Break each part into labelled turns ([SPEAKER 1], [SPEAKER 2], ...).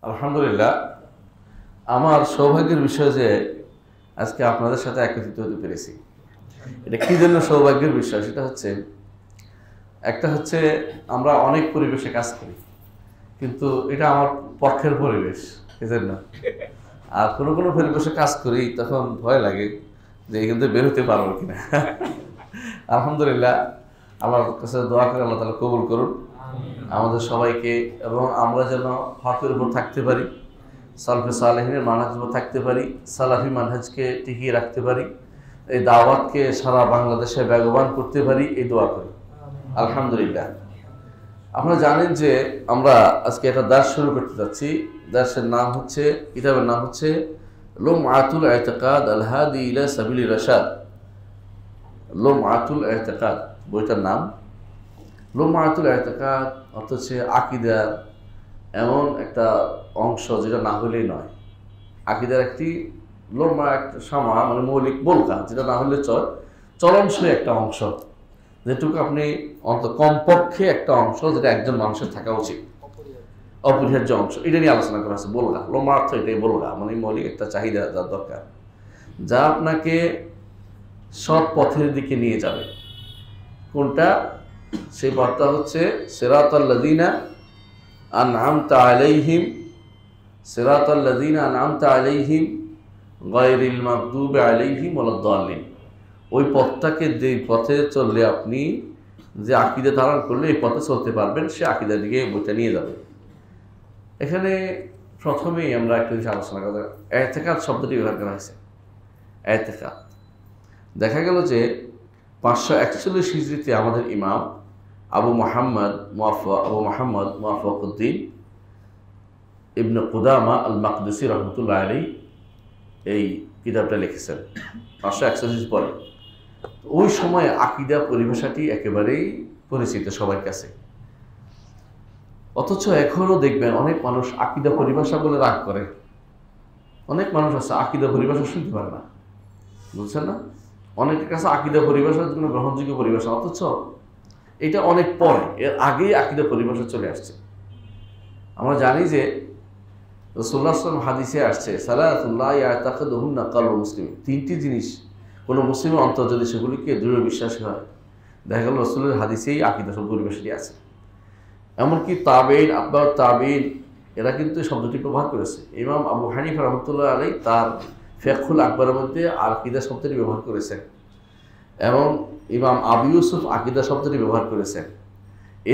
[SPEAKER 1] আলহামদুলিল্লাহ, আমার সৌভাগ্যের বিষয় যে আজকে আপনাদের সাথে একত্রিত হতে পেরেছি। এটা কি জন্য সৌভাগ্যের বিষয়, সেটা হচ্ছে একটা হচ্ছে আমরা অনেক পরিবেশে কাজ করি, কিন্তু এটা আমার পক্ষের পরিবেশ, এজন্য। আর কোনো কোনো পরিবেশে কাজ করি তখন ভয় লাগে যে এখান থেকে বেরোতে পারবো কিনা। আলহামদুলিল্লাহ, আমার কাছে দোয়া করে আল্লাহ তাআলা কবুল করুন আমাদের সবাইকে, এবং আমরা যেন হকের উপর থাকতে পারি, সালফে সালেহিনের মানহাজের উপর থাকতে পারি, সালাফি মানহাজকে টিকিয়ে রাখতে পারি, এই দাওয়াতকে সারা বাংলাদেশে বেগবান করতে পারি, এই দোয়া করি। আলহামদুলিল্লাহ, আপনারা জানেন যে আমরা আজকে একটা দাস শুরু করতে যাচ্ছি। দাসের নাম হচ্ছে, কিতাবের নাম হচ্ছে লুমআতুল ইতিকাদ আল হাদি ইলা সাবিলি রাশাদ। লুমআতুল ইতিকাদ বইটার নাম। লুমআতুল ইতিকাদ অর্থ হচ্ছে আকীদার এমন একটা অংশ যেটা না হলেই নয়। আকীদার একটি লোমা, একটা সামা, মানে মৌলিক বলকা, যেটা না হলে চলনসই একটা অংশ, যেটুকু আপনি কমপক্ষে একটা অংশ যেটা একজন মানুষের থাকা উচিত, অপরিহার্য অংশ, এটা নিয়ে আলোচনা করা হচ্ছে। বলগা, লোমা অর্থ এটাই, বলগা মানে মৌলিক একটা চাহিদা যার দরকার, যা আপনাকে সৎ পথের দিকে নিয়ে যাবে। কোনটা? সেই পথটা হচ্ছে সিরাতাল্লাযীনা আনআমতা আলাইহিম, সিরাতাল্লাযীনা আনআমতা আলাইহিম গায়রিল মাগদুবি আলাইহিম ওয়ালাদ-দাল্লিন। ওই পথটাকে, যে পথে চললে আপনি যে আকীদা ধারণ করলে এই পথে চলতে পারবেন, সে আকীদার দিকে বইটা নিয়ে যাবে। এখানে প্রথমেই আমরা একটা জিনিস আলোচনা করা, ইতিকাদ শব্দটি ব্যবহার করা হয়েছে। ইতিকাদ, দেখা গেল যে 541 হিজরিতে আমাদের ইমাম আবু মোহাম্মদ মুওয়াফফাকুদ্দিন ইবনে কুদামা আল মাকদিসি রহমতুল্লাহ আলাইহি এই কিতাবটা লিখেছেন 541 পরে। ওই সময় আকীদা পরিভাষাটি একেবারেই পরিচিত সবার কাছে, অথচ এখনও দেখবেন অনেক মানুষ আকীদা পরিভাষা বলে রাগ করে। অনেক মানুষ আছে আকীদা পরিভাষা শুনতে পারে না, বুঝছেন না? অনেকের কাছে আকীদা পরিভাষার জন্য গ্রহণযোগ্য পরিভাষা, অথচ এটা অনেক পরে, এর আগেই আকীদা পরিভাষা চলে আসছে। আমরা জানি যে রাসূলুল্লাহ সাল্লাল্লাহু আলাইহি ওয়াসাল্লাম হাদিসে আসছে, সালাতুন লা ইয়াতাকাদুহুন্না কালবুল মুসলিম। তিনটি জিনিস কোনো মুসলিমের অন্তর যদি সেগুলিকে দৃঢ় বিশ্বাসী হয়, দেখা গেল রাসূলের হাদিসেই আকীদা পরিভাষাটি আছে। এমনকি তাবেঈন, আতবাউ তাবেঈন, এরা কিন্তু শব্দটি ব্যবহার করেছে। ইমাম আবু হানিফা রাহমাতুল্লাহ আলাইহি তার ফিকহুল আকবরের মধ্যে আকীদা শব্দটি ব্যবহার করেছেন, এবং ইমাম আবু ইউসুফ আকীদা শব্দটি ব্যবহার করেছেন।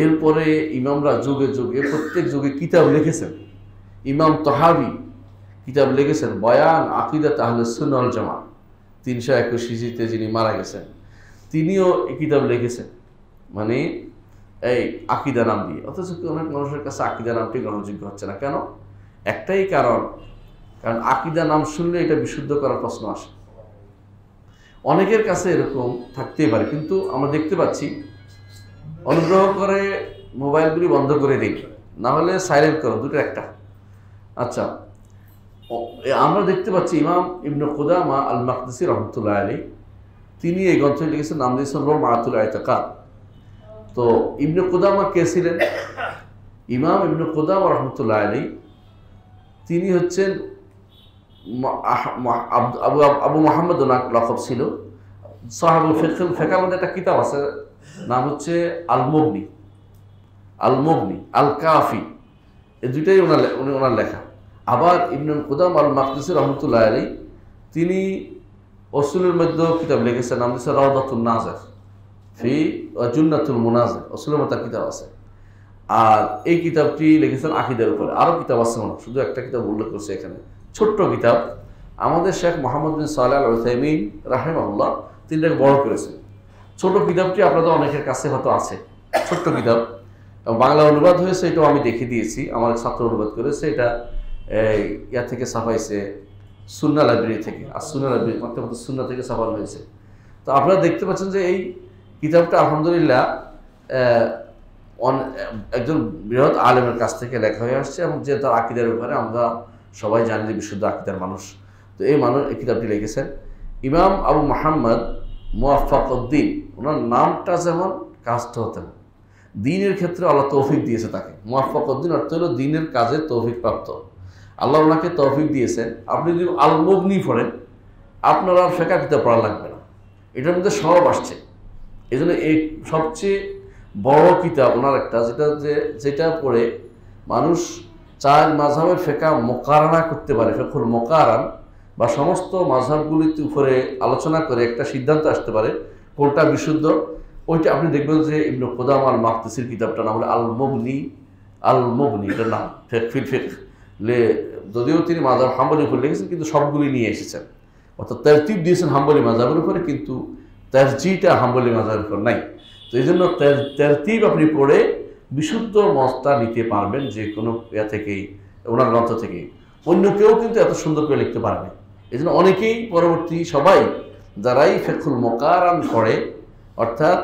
[SPEAKER 1] এরপরে ইমামরা যুগে যুগে প্রত্যেক যুগে কিতাব লিখেছেন। ইমাম তাহাবী কিতাব লিখেছেন বয়ান আকীদাত আহলুস সুন্নাহ ওয়াল জামাআহ, 321 হিজরিতে যিনি মারা গেছেন, তিনিও এই কিতাব লিখেছেন, মানে এই আকীদা নাম দিয়ে। অথচ অনেক মানুষের কাছে আকীদা নামটি গ্রহণযোগ্য হচ্ছে না। কেন? একটাই কারণ আকীদা নাম শুনলে এটা বিশুদ্ধ করার প্রশ্ন আসে। অনেকের কাছে এরকম থাকতেই পারে, কিন্তু আমরা দেখতে পাচ্ছি, অনুগ্রহ করে মোবাইলগুলি বন্ধ করে দিন, না হলে সাইলেন্ট করো, দুটো একটা। আচ্ছা, আমরা দেখতে পাচ্ছি ইমাম ইবনে কুদামা আল মাকদিসি রহমতুল্লাহ আলাইহি তিনি এই গ্রন্থটি লিখেছেন, নাম দিয়েছেন লুমআতুল ইতিকাদ। তো ইবনে কুদামা কে ছিলেন? ইমাম ইবনে কুদামা রহমতুল্লাহ আলাইহি তিনি হচ্ছেন আবু মোহাম্মদ লকব ছিল, সাহাবুল ফিকহের মধ্যে একটা কিতাব আছে, নাম হচ্ছে আল মুগনি, আল কাফি, এই দুইটাই ওনার লেখা। আবার ইবনে কুদামা আল মাকদিসি রহমতুল্লাহ আলাইহি তিনি উসুলের মধ্যে কিতাব লিখেছেন, নাম দিয়েছে রাওদাতুন নাজির ফি জুন্নাতুল মুনাজির, উসুলের মধ্যে কিতাব আছে। আর এই কিতাবটি লিখেছেন আকীদার উপরে। আরও কিতাব আছে, শুধু একটা কিতাব উল্লেখ করছে এখানে, ছোট্ট কিতাব। আমাদের শেখ মোহাম্মদ বিন সালেহ আল উসাইমিন রাহিমাহুল্লাহ তিনি এটাকে বড় করেছেন। ছোট কিতাবটি আপনাদের অনেকের কাছে হয়তো আছে, ছোট্ট কিতাব, বাংলা অনুবাদ হয়েছে, এটাও আমি দেখে দিয়েছি, আমার ছাত্র অনুবাদ করেছে। এটা ইয়া থেকে ছাপাইছে, সুন্নাহ লাইব্রেরি থেকে, আর সুন্নাহ লাইব্রেরি মাত্র সুন্নাহ থেকে ছাপানো হয়েছে। তো আপনারা দেখতে পাচ্ছেন যে এই কিতাবটা আলহামদুলিল্লাহ একজন বৃহৎ আলেমের কাছ থেকে লেখা হয়ে আসছে, এবং যে তার আকীদার ব্যাপারে আমরা সবাই জানি যে বিশুদ্ধ আকীদার মানুষ। তো এই এই কিতাবটি লিখেছেন ইমাম আবু মোহাম্মদ মুওয়াফফাকুদ্দিন। ওনার নামটা যেমন, কাজটা হতেন, দ্বীনের ক্ষেত্রে আল্লাহ তৌফিক দিয়েছে তাকে। মুওয়াফফাকুদ্দিন অর্থ হলো দ্বীনের কাজে তৌফিক প্রাপ্ত। আল্লাহ ওনাকে তৌফিক দিয়েছেন, আপনি যদি আল মুগনি পড়েন আপনার আর ফিকহ কিতাব পড়া লাগবে না, এটার মধ্যে সব আসছে। এই জন্য এই সবচেয়ে বড় কিতাব ওনার একটা, যেটা পড়ে মানুষ চার মাযহাবের ফিকহ মুকারানা করতে পারে, ফিকহুল মুকারান, বা সমস্ত মাযহাবগুলির উপরে আলোচনা করে একটা সিদ্ধান্ত আসতে পারে কোনটা বিশুদ্ধ। ওইটা আপনি দেখবেন যে ইবনে কুদামা আল মাকদিসির কিতাবটা নাম হলো আল মুগনি, এটার নাম ফিল ফিকহ। যদিও তিনি মাযহাব হাম্বলি উপরে লিখেছেন, কিন্তু সবগুলি নিয়ে এসেছেন, অর্থাৎ তারতিব দিয়েছেন হাম্বলি মাযহাবের উপরে, কিন্তু তারজিহটা হাম্বলি মাযহাবের উপর নাই। তো এই জন্য তারতিব আপনি পড়ে বিশুদ্ধ মতটা নিতে পারবেন যে কোনো ইয়া থেকেই, ওনার গ্রন্থ থেকেই। অন্য কেউ কিন্তু এত সুন্দর করে লিখতে পারবে। এই জন্য অনেকেই পরবর্তী সবাই যারাই ফিকহুল মুকারান পড়ে, অর্থাৎ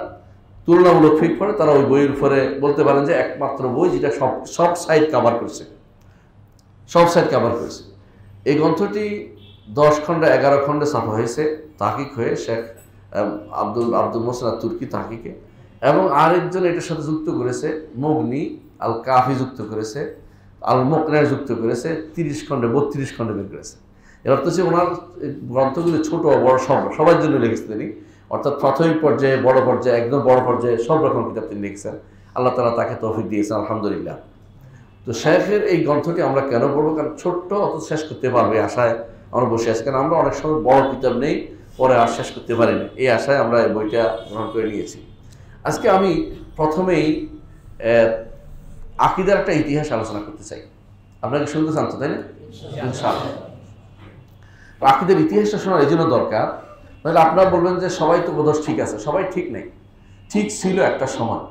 [SPEAKER 1] তুলনামূলক ফিকহ পড়ে, তারা ওই বইয়ের উপরে বলতে পারেন যে একমাত্র বই যেটা সব সাইড কাভার করছে, সব সাইড কাভার করেছে। এই গ্রন্থটি 10 খণ্ডে 11 খণ্ডে ছাপা হয়েছে, তাহকিক হয়ে শেখ আব্দুল মোহসেন তুর্কি তাহকিকে, এবং আরেকজন এটার সাথে যুক্ত করেছে, মুগনি আল কাফি যুক্ত করেছে, আল মুকনার যুক্ত করেছে, 30 খণ্ডে 32 খণ্ডে বের করেছে। এর অর্থ হচ্ছে ওনার গ্রন্থগুলি ছোট বড় সবার জন্য লিখেছেন তিনি, অর্থাৎ প্রাথমিক পর্যায়ে, বড় পর্যায়ে, একদম বড় পর্যায়ে সব রকম কিতাব তিনি লিখেছেন। আল্লাহ তাআলা তাকে তৌফিক দিয়েছেন, আলহামদুলিল্লাহ। তো শেখের এই গ্রন্থটি আমরা কেন পড়বো? কারণ ছোট্ট, অত শেষ করতে পারবে আশায় আমরা বসে আছি। কারণ আমরা অনেক সময় বড় কিতাব নেই, পরে আর শেষ করতে পারি না, এই আশায় আমরা এই বইটা গ্রহণ করে নিয়েছি। আজকে আমি প্রথমেই আকীদার একটা ইতিহাস আলোচনা করতে চাই। আপনাকে শুনতে চান তো, তাই না? ইনশাআল্লাহ। আকীদার ইতিহাসটা শোনার এই জন্য দরকার, তাহলে আপনারা বলবেন যে সবাই তো বোধহয় ঠিক আছে। সবাই ঠিক নেই, ঠিক ছিল একটা সময়।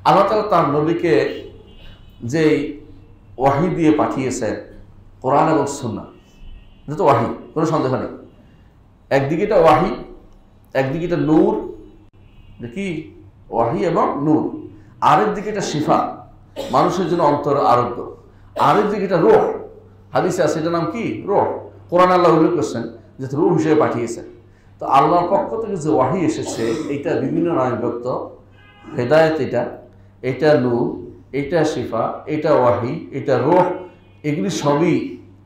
[SPEAKER 1] আল্লাহ তাআলা তার নবীকে যেই ওয়াহি দিয়ে পাঠিয়েছেন, কোরআন এবং সুন্নাহ, এটা তো ওয়াহি, কোনো সন্দেহ নেই। একদিকে এটা ওয়াহি, একদিকে এটা নূর, কি ওয়াহি এবং নূর, আরেক দিকে এটা শিফা, মানুষের জন্য অন্তর আরোগ্য, আরেক দিকে এটা রূহ, হাদিসে আছে এটার নাম কি? রূহ। কোরআন আল্লাহ উল্লেখ করছেন যে রূহ হিসেবে পাঠিয়েছেন। তো আল্লাহর পক্ষ থেকে যে ওয়াহি এসেছে, এটা বিভিন্ন নামে বিভক্ত। হেদায়েত এটা নূর, এটা শিফা, এটা ওয়াহি, এটা রূহ, এগুলি সবই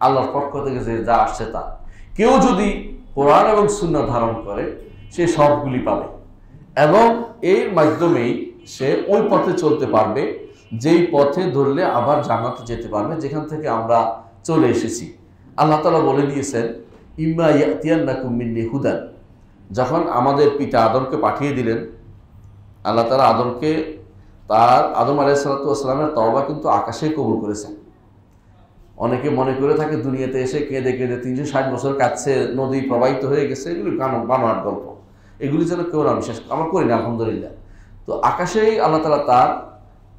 [SPEAKER 1] আল্লাহর পক্ষ থেকে যে যা আসছে তা। কেউ যদি কোরআন এবং সুন্নাহ ধারণ করে সে সবগুলি পাবে, এবং এর মাধ্যমেই সে ওই পথে চলতে পারবে যেই পথে ধরলে আবার জান্নাতে যেতে পারবে, যেখান থেকে আমরা চলে এসেছি। আল্লাহ তাআলা বলে দিয়েছেন, ইম্মা ইয়াতিয়ান্নাকুম মিন্নি হুদান। যখন আমাদের পিতা আদমকে পাঠিয়ে দিলেন, আল্লাহ তাআলা আদম আলাইহিস সালাতু ওয়াস সালামের তওবা কিন্তু আকাশেই কবুল করেছেন। অনেকে মনে করে থাকে দুনিয়াতে এসে কেঁদে কেঁদে 360 বছর কাটছে, নদী প্রবাহিত হয়ে গেছে, এগুলি বানোয়াট গল্প, এগুলি যেন কেউ না বিশ্বাস, আমরা করি না, আলহামদুলিল্লাহ। তো আকাশেই আল্লাহ তাআলা তার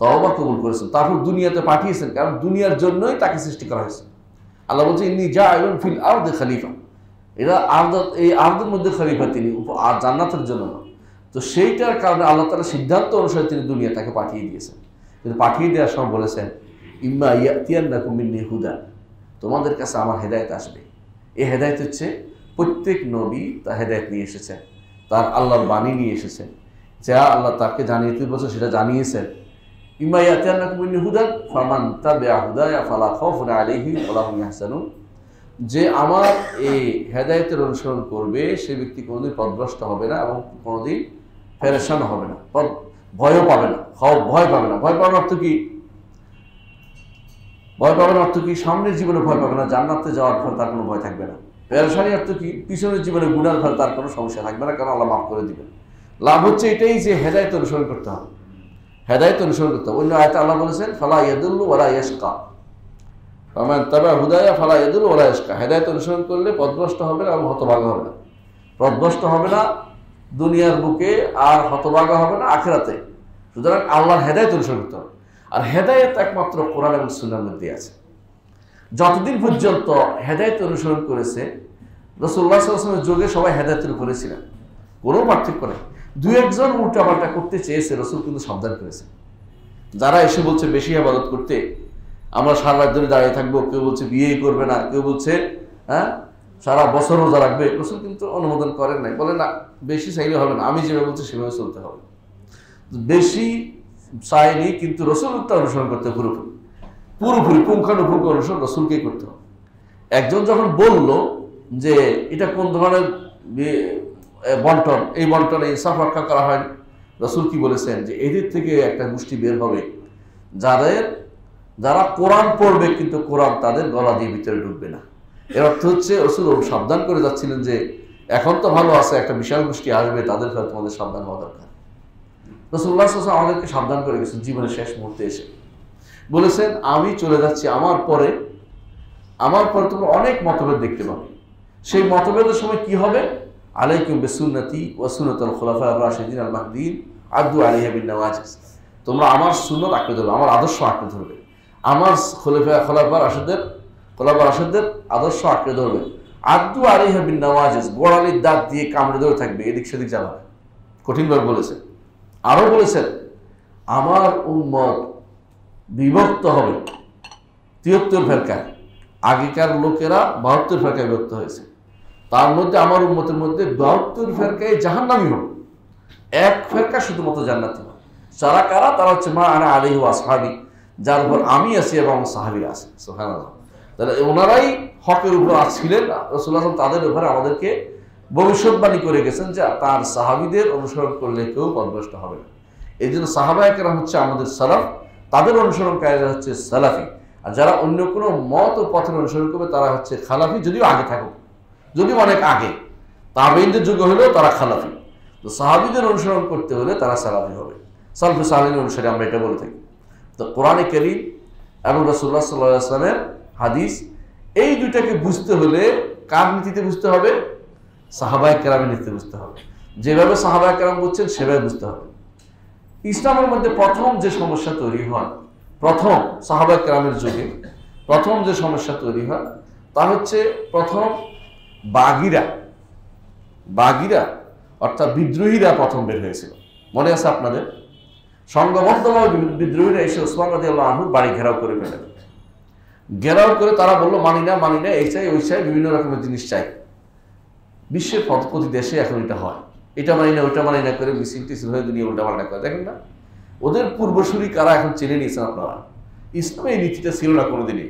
[SPEAKER 1] তওবা কবুল করেছেন, তারপর দুনিয়াতে পাঠিয়েছেন, কারণ দুনিয়ার জন্যই তাকে সৃষ্টি করা হয়েছে। আল্লাহ বলছে, ইন্নী জাইলুন ফিল আরদি খলিফা, এরা এই আরদের মধ্যে খলিফা তিনি, আর জান্নাতের জন্য না। তো সেইটার কারণে আল্লাহ তাআলা সিদ্ধান্ত অনুসারে তিনি দুনিয়া তাকে পাঠিয়ে দিয়েছেন। কিন্তু পাঠিয়ে দেওয়ার সময় বলেছেন, ইম্মা ইয়াতিয়ান্নাকুম মিন্নি হুদা, তোমাদের কাছে আমার হেদায়েত আসবে। এই হেদায়েত হচ্ছে প্রত্যেক নবী তার হেদায়েত নিয়ে এসেছেন, তার আল্লাহর বাণী নিয়ে এসেছেন, যা আল্লাহ তাকে জানিয়ে দিতে বলছে সেটা জানিয়েছেন। ইম্মা ইয়াতিয়ান্নাকুম মিন্নি হুদা ফামান তাবিআ হুদায়া ফালা খাউফুন আলাইহিম ওয়া লা হুম ইয়াহজানুন। যে আমার এই হেদায়েতের অনুসরণ করবে সে ব্যক্তি কোনোদিন পথভ্রষ্ট হবে না এবং কোনোদিন পেরেশান হবে না, ভয়ও পাবে না, ভয় পাবে না। ভয় পাওয়ার অর্থ কি? ভয় পাবেন অর্থ কি? সামনের জীবনে ভয় পাবে না, জান্নাতে যাওয়ার ফলে তার কোনো ভয় থাকবে না। পেরেশানি অর্থ কি? পিছনের জীবনে গুনার ফলে তার কোনো সমস্যা থাকবে না, কারণ আল্লাহ মাফ করে দিবেন। লাভ হচ্ছে এটাই যে হেদায়েত অনুসরণ করতে হবে, হেদায়েত অনুসরণ করতে হবে। অন্য আয়াতে আল্লাহ বলেছেন, ফালা ইয়াদুল্লু ওয়ালা ইয়াশকা, ফামান তাবিআ হুদায়া ফালা ইয়াদুল্লু ওয়ালা ইয়াশকা। হেদায়েত অনুসরণ করলে পথভ্রষ্ট হবে না এবং হতভাগা হবে না। পথভ্রষ্ট হবে না দুনিয়ার বুকে, আর হতভাগা হবে না আখিরাতে। সুতরাং আল্লাহর হেদায়েত অনুসরণ করতে হবে। আর হেদায়েত একমাত্র কোরআন এবং সুন্নাহর মধ্যে আছে। যতদিন পর্যন্ত হেদায়েত অনুসরণ করেছে, রাসূলুল্লাহ সাল্লাল্লাহু আলাইহি ওয়াসাল্লামের যুগে সবাই হেদায়েতের উপরে ছিলেন, কোনো পার্থক্য নেই। দু একজন উল্টাপাল্টা করতে চেয়েছে, রাসূল কিন্তু সাবধান করেছে। যারা এসে বলছে বেশি ইবাদত করতে, আমরা সারা রাত ধরে দাঁড়িয়ে থাকবো, কেউ বলছে বিয়েই করবে না, কেউ বলছে সারা বছর রোজা রাখবে, রাসূল কিন্তু অনুমোদন করেন নাই। বলে না, বেশি চাইলে হবে না, আমি যেভাবে বলছি সেভাবে চলতে হবে। বেশি চাইনি, কিন্তু রাসূলুল্লাহ অনুসরণ করতে পুরোপুরি। পুরোপুরি পুঙ্খানুপুঙ্খ অনুসরণ রসুলকেই করতে হবে। একজন যখন বলল যে এটা কোন ধরনের বন্টন, এই বন্টনে ইনসাফ রক্ষা করা হয়নি, রসুল কি বলেছেন যে এদের থেকে একটা গোষ্ঠী বের হবে যারা কোরআন পড়বে কিন্তু কোরআন তাদের গলা দিয়ে ভিতরে ঢুকবে না। এর অর্থ হচ্ছে রসুল সাবধান করে যাচ্ছিলেন যে এখন তো ভালো আছে, একটা বিশাল গোষ্ঠী আসবে, তাদের ফলে তোমাদের সাবধান হওয়া দরকার। রাসূলুল্লাহ সাল্লাল্লাহু আলাইহি ওয়াসাল্লাম আমাদেরকে সাবধান করে গেছেন জীবনের শেষ মুহূর্তে এসে বলেছেন, আমি চলে যাচ্ছি, আমার পরে তোমরা অনেক মতভেদ দেখতে পাবে। সেই মতভেদের সময় কি হবে? আলাইকুম বিসুন্নতি ওয়া সুন্নাতুল খুলাফা আর-রাশিদিন আল মাহদিয়িন আদু আলাইহা বিন নওয়াজিজ। তোমরা আমার সুন্নাত আঁকড়ে ধরবে, আমার আদর্শ আঁকড়ে ধরবে, আমার খোলাফা রাশিদদের আদর্শ আঁকড়ে ধরবে। আদু আলাইহা বিন নওয়াজিজ, গোড়ালির দাঁত দিয়ে কামড়ে ধরে থাকবে, এদিক সেদিক যাবে না। কঠিনভাবে বলেছেন। আরো বলেছেন, আমার উম্মত বিভক্ত হবে ৭৩ ফেরকায়। আগেকার লোকেরা ৭২ ফেরকায় বিভক্ত হয়েছে, তার মধ্যে আমার উম্মতের মধ্যে ৭২ ফেরকায় জাহান্নামী হবে, এক ফেরকা শুধুমাত্র জান্নাতি হবে। যারা কারা? তারা হচ্ছে মা আনা আলাইহি ওয়া আসহাবি, যার উপর আমি আছি এবং সাহাবীরা আছে। সুবহানাল্লাহ। তাহলে ওনারাই হকের উপর ছিলেন। রাসূলুল্লাহ তাদের উপরে আমাদেরকে ভবিষ্যৎবাণী করে গেছেন যে তার সাহাবীদের অনুসরণ করলে কেউ পথভ্রষ্ট হবে না। এই জন্য সাহাবায়ে কেরাম হচ্ছে আমাদের সালাফ, তাদের অনুসরণকারীরা হচ্ছে সালাফি। আর যারা অন্য কোনো মত ও পথের অনুসরণ করবে তারা হচ্ছে খালাফি, যদিও আগে থাকুক, যদিও অনেক আগে, তাবেঈনদের যুগে হলেও তারা খালাফি। তো সাহাবীদের অনুসরণ করতে হলে তারা সালাফি হবে। সালফে সালেহিন অনুসারে আমরা এটা বলে থাকি। তো কোরআনে কারীম এবং রাসূলুল্লাহ সাল্লাল্লাহু আলাইহি ওয়াসাল্লামের হাদিস, এই দুইটাকে বুঝতে হলে কার নীতিতে বুঝতে হবে? সাহাবায়ে কেরামের নীতিতে বুঝতে হবে। যেভাবে সাহাবায়ে কেরাম বুঝছেন সেভাবে বুঝতে হবে। ইসলামের মধ্যে প্রথম যে সমস্যা তৈরি হয়, প্রথম সাহাবায়ে কেরামের যুগে প্রথম যে সমস্যা তৈরি হয় তা হচ্ছে প্রথম বাগিরা অর্থাৎ বিদ্রোহীরা প্রথম বের হয়েছিল। মনে আছে আপনাদের? সংঘবদ্ধভাবে বিদ্রোহীরা এসে ওসমান রাদিয়াল্লাহু আনহুর বাড়ি ঘেরাও করে ফেলেন। ঘেরাও করে তারা বললো, মানি না, এই চাই ওই চাই, বিভিন্ন রকমের জিনিস চাই। বিশ্বের প্রতি দেশে এখন এটা হয়, এটা মানি না ওইটা মানি না করে মিছিল টিছিল হয়ে দুনিয়া উল্টাপাল্টা করে। দেখেন না ওদের পূর্বসূরি কারা এখন চেনে নিয়েছেন আপনারা। ইসলামে এই নীতিটা ছিল না কোনোদিনই।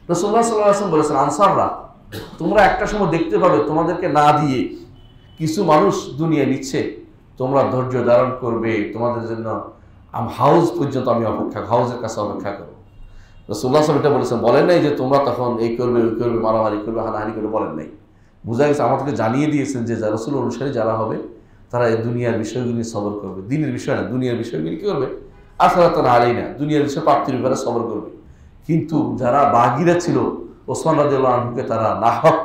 [SPEAKER 1] রাসূলুল্লাহ সাল্লাল্লাহু আলাইহি ওয়াসাল্লাম বলেছেন, আনসাররা তোমরা একটা সময় দেখতে পাবে তোমাদেরকে না দিয়ে কিছু মানুষ দুনিয়া নিচ্ছে, তোমরা ধৈর্য ধারণ করবে, তোমাদের জন্য হাউস পর্যন্ত আমি হাউসের কাছে অপেক্ষা করবো। রাসূলুল্লাহ সাল্লাল্লাহু আলাইহি ওয়াসাল্লাম এটা বলেছেন, বলেন নাই যে তোমরা তখন এই করবে ওই করবে, মারামারি করবে, হানাহানি করবে, বলেন নাই। বোঝা গেছে আমাদেরকে জানিয়ে দিয়েছেন যে রাসূল অনুসারী যারা হবে তারা এই দুনিয়ার বিষয়গুলি সবর করবে, দিনের বিষয় না, দুনিয়ার বিষয়গুলি কি করবে? আখিরাতান আলাইনা, দুনিয়ার বিষয় প্রাপ্তির ব্যাপারে সবর করবে। কিন্তু যারা বাগিরা ছিল, ওসমান রাদিয়াল্লাহু আনহুকে তারা নাহক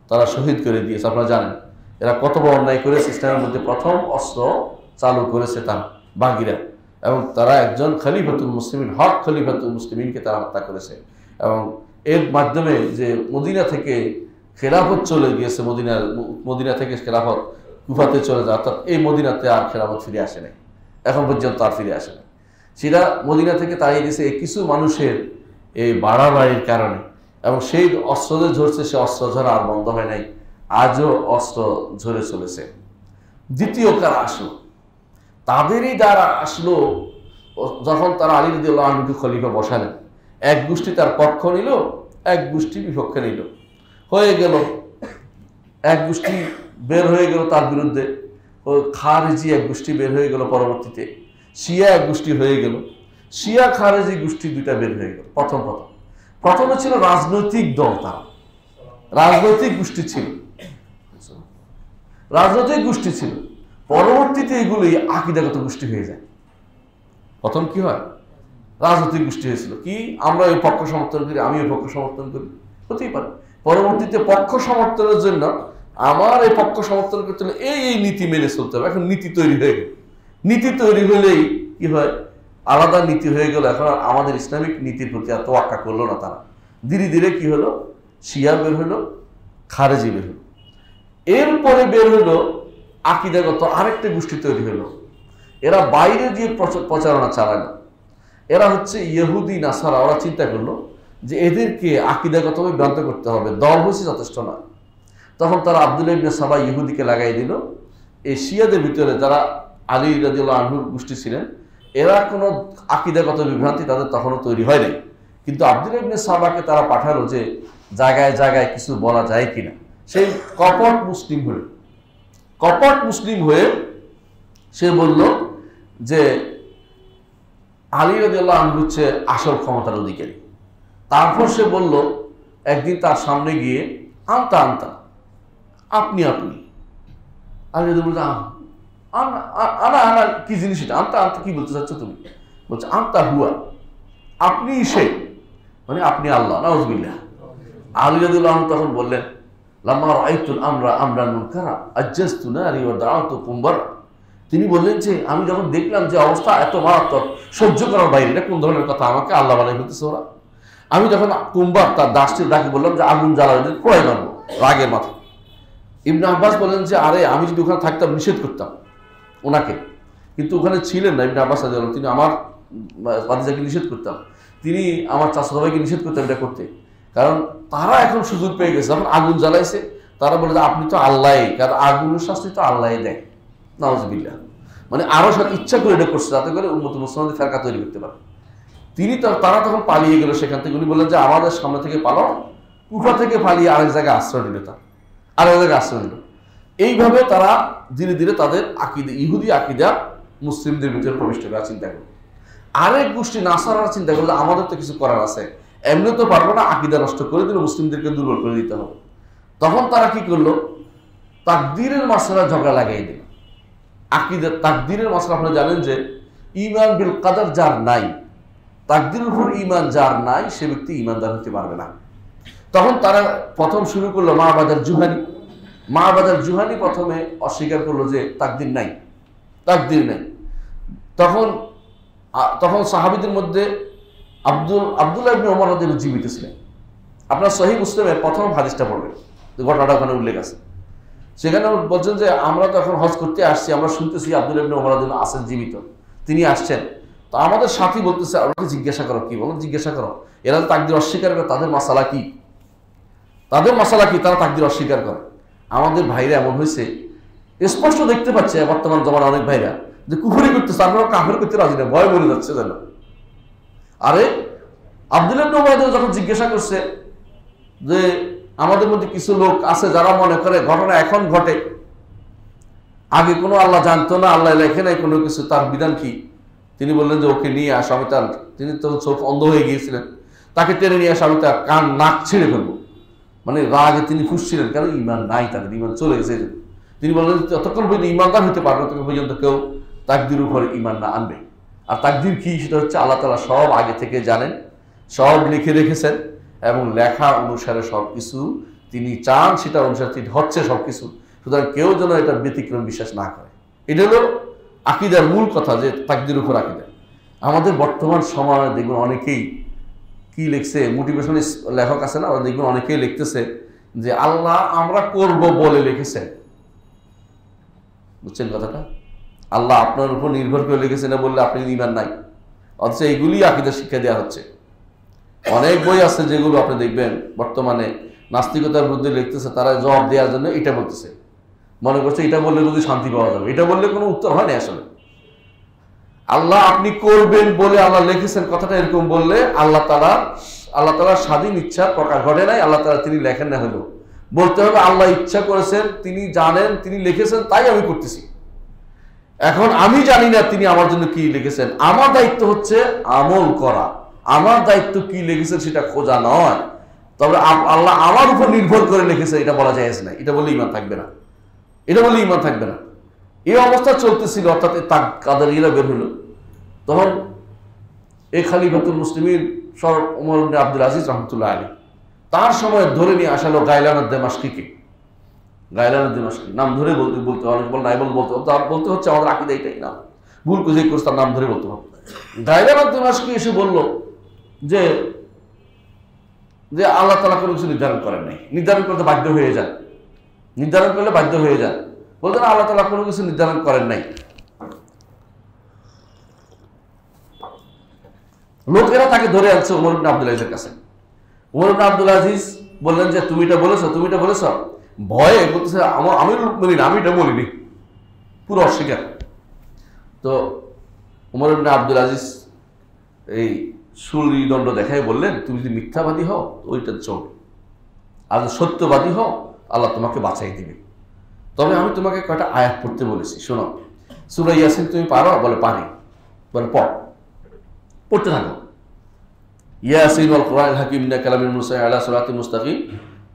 [SPEAKER 1] তারা শহীদ করে দিয়েছে। আপনারা জানেন এরা কত বড় অন্যায় করেছে। ইসলামের মধ্যে প্রথম অস্ত্র চালু করেছে তারা বাগিরা, এবং তারা একজন খলিফাতুল মুসলিমিন, হক খলিফাতুল মুসলিমিনকে তারা হত্যা করেছে। এবং এর মাধ্যমে যে মদিনা থেকে খেলাফত চলে গিয়েছে, মদিনা থেকে খেলাফত কুফাতে চলে যায়, অর্থাৎ এই মদিনাতে আর খেলাফত ফিরে আসে নাই, এখন পর্যন্ত আর ফিরে আসে নাই। সেটা মদিনা থেকে তাড়িয়ে দিয়েছে কিছু মানুষের এই বাড়াবাড়ির কারণে, এবং সেই অস্ত্র যে ঝরছে সে অস্ত্র ঝরা আর বন্ধ হয় নাই, আজও অস্ত্র ঝরে চলেছে। দ্বিতীয় কারা আসলো? তাদেরই দ্বারা আসলো যখন তারা আলী রাদিয়াল্লাহু আনহুকে খলিফা বসালেন। এক গোষ্ঠী তার পক্ষ নিল, এক গোষ্ঠী বিপক্ষে নিল, হয়ে গেল এক গোষ্ঠী বের হয়ে গেল তার বিরুদ্ধে, ও খারেজি এক গোষ্ঠী বের হয়ে গেল, পরবর্তীতে শিয়া এক গোষ্ঠী হয়ে গেল, শিয়া খারেজি গোষ্ঠী দুইটা বের হয়ে গেল। প্রথমে ছিল রাজনৈতিক দল, তারা রাজনৈতিক গোষ্ঠী ছিল, পরবর্তীতে এগুলি আকীদাগত গোষ্ঠী হয়ে যায়। প্রথম কি হয়? রাজনৈতিক গোষ্ঠী হয়েছিল, কি আমরা এই পক্ষ সমর্থন করি, আমি ওই পক্ষ সমর্থন করি, হতেই পারে। পরবর্তীতে পক্ষ সমর্থনের জন্য আমার এই পক্ষ সমর্থন করতে হলে এই নীতি মেনে চলতে হবে। এখন নীতি তৈরি হয়ে গেল, নীতি তৈরি হলেই কি হয়? আলাদা নীতি হয়ে গেল। এখন আমাদের ইসলামিক নীতির প্রতি আর তোয়াক্কা করলো না তারা। ধীরে ধীরে কি হলো? শিয়া বের হলো, খারেজি বের হলো, এরপরে বের হলো আকীদাগত আরেকটা গোষ্ঠী তৈরি হলো। এরা বাইরে দিয়ে প্রচারণা চালায় না, এরা হচ্ছে ইহুদি নাসারা। ওরা চিন্তা করলো যে এদেরকে আকীদাগতভাবে বিভ্রান্ত করতে হবে, দল হচ্ছে যথেষ্ট না। তখন তারা আব্দুল্লাহ ইবনে সাবা ইহুদিকে লাগাই দিল। এই শিয়াদের ভিতরে যারা আলী রাদিয়াল্লাহু আনহুর গোষ্ঠী ছিলেন, এরা কোনো আকীদাগত বিভ্রান্তি তাদের তখনও তৈরি হয় নাই। কিন্তু আব্দুল্লাহ ইবনে সাবাকে তারা পাঠালো যে জায়গায় জায়গায় কিছু বলা যায় কিনা। সেই কপট মুসলিম হয়ে সে বলল যে আলী রাদিয়াল্লাহু আনহু হচ্ছে আসল ক্ষমতার অধিকারী। তারপর সে বলল একদিন তার সামনে গিয়ে আনতা আপনি আলী রাদিয়াল্লাহু আনহু আনা কি জিনিস এটা? আনতা কি বলতে চাচ্ছ তুমি? বলছে আনতা হুয়া, আপনি সে, মানে আপনি আল্লাহ। নাউযুবিল্লাহ। আলী রাদিয়াল্লাহু আনহু তখন বললেন লাম্মা রাআইতুল আমরান মুনকারা আজ্জাজতু নারি ওয়া দাআতু কুমবার। তিনি বললেন যে আমি যখন দেখলাম যে অবস্থা এত মারাত্মক, সহ্য করার বাইরে, এটা কোন ধরনের কথা, আমাকে আল্লাহ বানাই ফেলতেছে ওরা। আমি যখন কুম্বার তার দাসটির ডাকে বললাম যে আগুন জ্বালানো পোড়াই মারবো রাগের মাথা। ইবনে আব্বাস বলেন যে আরে আমি যদি ওখানে থাকতাম নিষেধ করতাম ওনাকে, কিন্তু ওখানে ছিলেন না ইবনে আব্বাস রাদিয়াল্লাহু আনহু। তিনি আমার ভাতিজাকে নিষেধ করতাম, তিনি আমার চাচাতো ভাইকে নিষেধ করতেন এটা করতে, কারণ তারা এখন সুযোগ পেয়ে গেছে। যখন আগুন জ্বালাইছে তারা বলে যে আপনি তো আল্লাহ, কারণ আগুনের শাস্তি তো আল্লাহ দেয়। নাউযুবিল্লাহ। মানে আরো ইচ্ছা করে এটা করছে যাতে করে উম্মত মুসলিমদের ফেরকা তৈরি করতে পারে। তারা তখন পালিয়ে গেল সেখান থেকে। উনি বললেন যে আমাদের সামনে থেকে পালাও। কুফা থেকে পালিয়ে আরেক জায়গায় আশ্রয় নিল, এইভাবে তারা ধীরে ধীরে তাদের আকীদা, ইহুদি আকীদা মুসলিমদের ভিতরে প্রবিষ্ট করার চিন্তা করল। আরেক গোষ্ঠী নাসারার চিন্তা করলো আমাদের তো কিছু করার আছে, এমনি তো পারবো না, আকীদা নষ্ট করে দিলে মুসলিমদেরকে দুর্বল করে দিতে হবে। তখন তারা কি করলো, তাকদীরের মাসলা ঝগড়া লাগাই দিল। আকীদা তাকদীরের মাসলা আপনারা জানেন যে ঈমান বিল কাদার যার নাই, তাকদীরের উপর ঈমান যার নাই, সে ব্যক্তি ঈমানদার হতে পারবে না। তখন তারা প্রথম শুরু করলো মা'বাদ জুহানি প্রথমে অস্বীকার করলো যে তাকদীর নাই। তখন সাহাবীদের মধ্যে আব্দুল্লাহ ইবনে ওমর রাদিয়াল্লাহু আনহু জীবিত ছিলেন। আপনার সহিহ মুসলিমের প্রথম হাদিসটা পড়বেন, ঘটনাটা ওখানে উল্লেখ আছে। সেখানে বলছেন যে আমরা তো এখন হজ করতে আসছি, আমরা শুনতেছি আব্দুল্লাহ ইবনে ওমর রাদিয়াল্লাহু আনহু আছেন জীবিত, তিনি আসছেন। তো আমাদের সাথী বলতেছে আমাকে জিজ্ঞাসা করো, কি বলো জিজ্ঞাসা করো, এরা তাকদীর অস্বীকার করে, তাদের মাসালা কি, তারা তাকদীর অস্বীকার করে। আমাদের ভাইরা এমন হয়েছে, স্পষ্ট দেখতে পাচ্ছে বর্তমান জমানা অনেক ভাইরা যে কুফরি করতেছে, আমরা কাফের করতে রাজি না, ভয় বলে যাচ্ছে যেন। আরে আব্দুল্লাহ ইবনে ওমর রাদিয়াল্লাহু যখন জিজ্ঞাসা করছে যে আমাদের মধ্যে কিছু লোক আছে যারা মনে করে ঘটনা এখন ঘটে, আগে কোনো আল্লাহ জানতো না, আল্লাহ লেখে নাই কোনো কিছু, তার বিধান কি? তিনি বললেন যে ওকে নিয়ে আস, আমি তার, তিনি তো চোখ অন্ধ হয়ে গিয়েছিলেন, তাকে টেনে নিয়ে আসা, আমি তার কান নাক ছিঁড়ে ফেলবো। মানে রাগে তিনি ফুসছিলেন, কারণ ঈমান নাই, তাদের ঈমান চলে গেছে। তিনি বললেন যতক্ষণ পর্যন্ত ঈমানদার হতে পারবে ততক্ষণ পর্যন্ত কেউ তাকদীর উপরে ঈমান না আনবে। আর তাকদীর কি, সেটা হচ্ছে আল্লাহ তাআলা সব আগে থেকে জানেন, সব লিখে রেখেছেন, এবং লেখা অনুসারে সব কিছু তিনি চান সেটা অনুসারে তিনি হচ্ছে সব কিছু। সুতরাং কেউ যেন এটা ব্যতিক্রম বিশ্বাস না করে। এটা হলো আকীদার মূল কথা, যে তাকদীর উপর আকীদা। আমাদের বর্তমান সময়ে দেখবেন অনেকেই কি লিখছে, মোটিভেশনাল লেখক আছে না, ওরা দেখবেন অনেকেই লিখতেছে যে আল্লাহ আমরা করব বলে লিখেছে। বুঝছেন কথাটা? আল্লাহ আপনার উপর নির্ভর করে লিখেছে না বললে আপনি ঈমান নাই, অথচ এইগুলি আকীদার শিক্ষা দেওয়া হচ্ছে। অনেক বই আছে যেগুলো আপনি দেখবেন বর্তমানে নাস্তিকতার বিরুদ্ধে লিখতেছে, তারা জবাব দেওয়ার জন্য এটা বলতেছে, মনে করছে এটা বললে যদি শান্তি পাওয়া যাবে। এটা বললে কোনো উত্তর হয় না আসলে। আল্লাহ আপনি করবেন বলে আল্লাহ লিখেছেন, কথাটা এরকম বললে আল্লাহ তাআলার স্বাধীন ইচ্ছা প্রকাশ ঘটে নাই, আল্লাহ তাআলা তিনি লেখেন না হলো। বলতে হবে আল্লাহ ইচ্ছা করেছেন, তিনি জানেন, তিনি লিখেছেন, তাই আমি করতেছি। এখন আমি জানি না তিনি আমার জন্য কি লিখেছেন, আমার দায়িত্ব হচ্ছে আমল করা, আমার দায়িত্ব কি লিখেছেন সেটা খোঁজা নয়। তবে আল্লাহ আমার উপর নির্ভর করে লিখেছে এটা বলা জায়েজ না, এটা বললে ঈমান থাকবে না, এই অবস্থা চলতেছিল। অর্থাৎ কাদেরিরা বের হলো, তখন এই খলিফাতুল মুসলিমিন ওমর ইবনে আব্দুল আজিজ রাহমাতুল্লাহ আলাইহি, তার সময় ধরে নিয়ে আসালো গাইলান আদ-দামাশকিকে। গাইলান আদ-দামাশকি নাম ধরে বলতে অনেক বল নাই বলতে হচ্ছে আমাদের আকীদা এটাই, না ভুল করে করছে, তার নাম ধরে বলতে হবে। গাইলান আদ-দামাশকি এসে বলল যে আল্লাহ তাআলা কোনো কিছু নির্ধারণ করেন নাই, নির্ধারণ করতে বাধ্য হয়ে যান, নির্ধারণ করলে বাধ্য হয়ে যান। বলতেন আল্লাহ তাআলা কোনো কিছু নির্ধারণ করেন নাই। লোকেরা তাকে ধরে আনছে ওমর ইবনে আব্দুল আজিজের কাছে। ওমর ইবনে আব্দুল আজিজ বললেন যে তুমি এটা বলেছো। ভয়ে বলতেছে আমি এটা বলিনি, পুরো অস্বীকার। তো উমর ইবনে আব্দুল আজিজ এই সুরিদণ্ড দেখাই বললেন, তুমি যদি মিথ্যাবাদী হও ওইটা চলবে, আর সত্যবাদী হও আল্লাহ তোমাকে বাঁচাই দিবে। তবে আমি তোমাকে কয়টা আয়াত পড়তে বলেছি, শোনো। সূরা ইয়াসিন তুমি পারো? বলে পারি। বলে পড়তে থাকো। ইয়াসিন ওয়াল কুরআনিল হাকিম ইন্নাকা কালামিল মুরসালিন আলা সিরাতিল মুস্তাকিম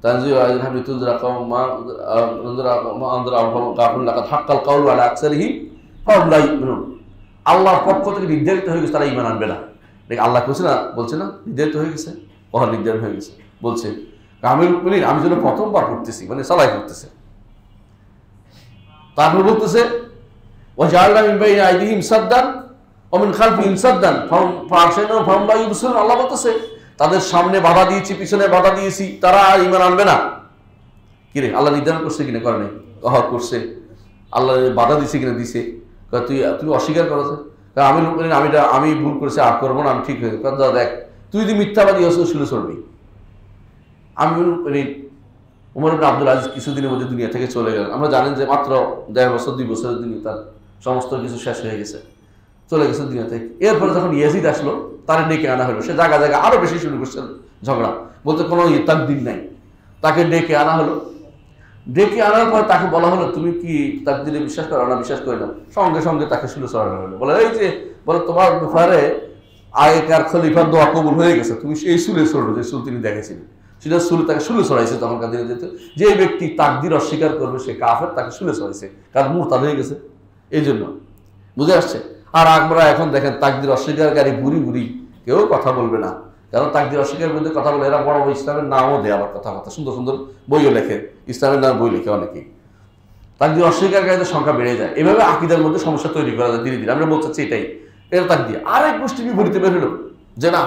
[SPEAKER 1] তানজিলুল আজিজিল হামিদ তুনজিরা কওমান মা আনজারা গাফিরুন লাকাদ হাক্কাল কাউলু আলা আকসারিহিম ফাহুম লা ইউমিনুন। আল্লাহর পক্ষ থেকে নির্ধারিত হয়ে গেছে তারা ঈমান আনবে না। দেখ আল্লাহ বলছে না নির্ধারিত হয়ে গেছে, নির্ধারণ হয়ে গেছে। বলছে আমিরুল মুমিনিন আমি যেন প্রথমবার পড়তেছি, মানে সালাই করতেছে। তারপর বলতেছে ওয়াজআলনা মিন বাইনি আইদিহিম সাদ্দান ওয়া মিন খালফিহিম সাদ্দান ফাআগশায়নাহুম ফাহুম লা ইউবসিরুন। আল্লাহ বলতেছে তাদের সামনে বাধা দিয়েছি, পিছনে বাধা দিয়েছি, তারা ঈমান আনবে না। কি রে, আল্লাহ নির্ধারণ করছে কিনা? করে নাই। করছে। আল্লাহ বাধা দিছে কিনা? দিছে। তুই অস্বীকার করো। আমি ভুল করেছি, আর করবো না, আমি ঠিক হয়ে যাবে। দেখ তুই যদি মিথ্যাবাদী হস শুনে চলবি। উমর ইবনে আব্দুল আজিজ কিছুদিনের মধ্যে দুনিয়া থেকে চলে গেলেন। আমরা জানেন যে মাত্র 1.5 বছর 2 বছরের দিনই তার সমস্ত কিছু শেষ হয়ে গেছে, চলে গেছে দুনিয়া থেকে। এরপরে যখন ইয়াজিদ আসলো তার ডেকে আনা হলো। সে জায়গা জায়গা আরো বেশি শুরু করছে ঝগড়া, বলতে কোনো তাকদীর নাই। তাকে ডেকে আনা হলো। ডেকে আনার পর তাকে বলা হলো তুমি কি তাকদীরে বিশ্বাস করো না? বিশ্বাস করে না। সঙ্গে সঙ্গে তাকে শুরু চড়ানো হলো। বলে এই যে বলে তোমার ব্যাপারে আগেকার খলিফার দোয়া কবুল হয়ে গেছে, তুমি সেই সুলে চড়ো যে সুল তিনি দেখেছিলেন, সেটা সুলে তাকে শুলে চড়াইছে। তখনকার দিনে যেত যে ব্যক্তি তাকদীর অস্বীকার করবে সে কাফের, তাকে শুলে চড়াইছে, কারণ মুরতাদ হয়ে গেছে। এই জন্য বুঝে আসছে। আর আমরা এখন দেখেন তাকদীর অস্বীকারী বুড়ি বুড়ি কেউ কথা বলবে না, কারণ তাকদীর অস্বীকারের বিরুদ্ধে কথা বলে এরা বড় বড় ইসলামের নামও দেয়, আবার কথা সুন্দর সুন্দর বইও লেখে, ইসলামের নাম বই লেখে অনেকেই। তাকদীর অস্বীকারীদের সংখ্যা বেড়ে যায়। এভাবে আকীদার মধ্যে সমস্যা তৈরি করা যায় ধীরে ধীরে। আমরা বলতে চাচ্ছি এটাই। এটা তাকদীর। আরেক গোষ্ঠী বিপরীতে বের হলো যে না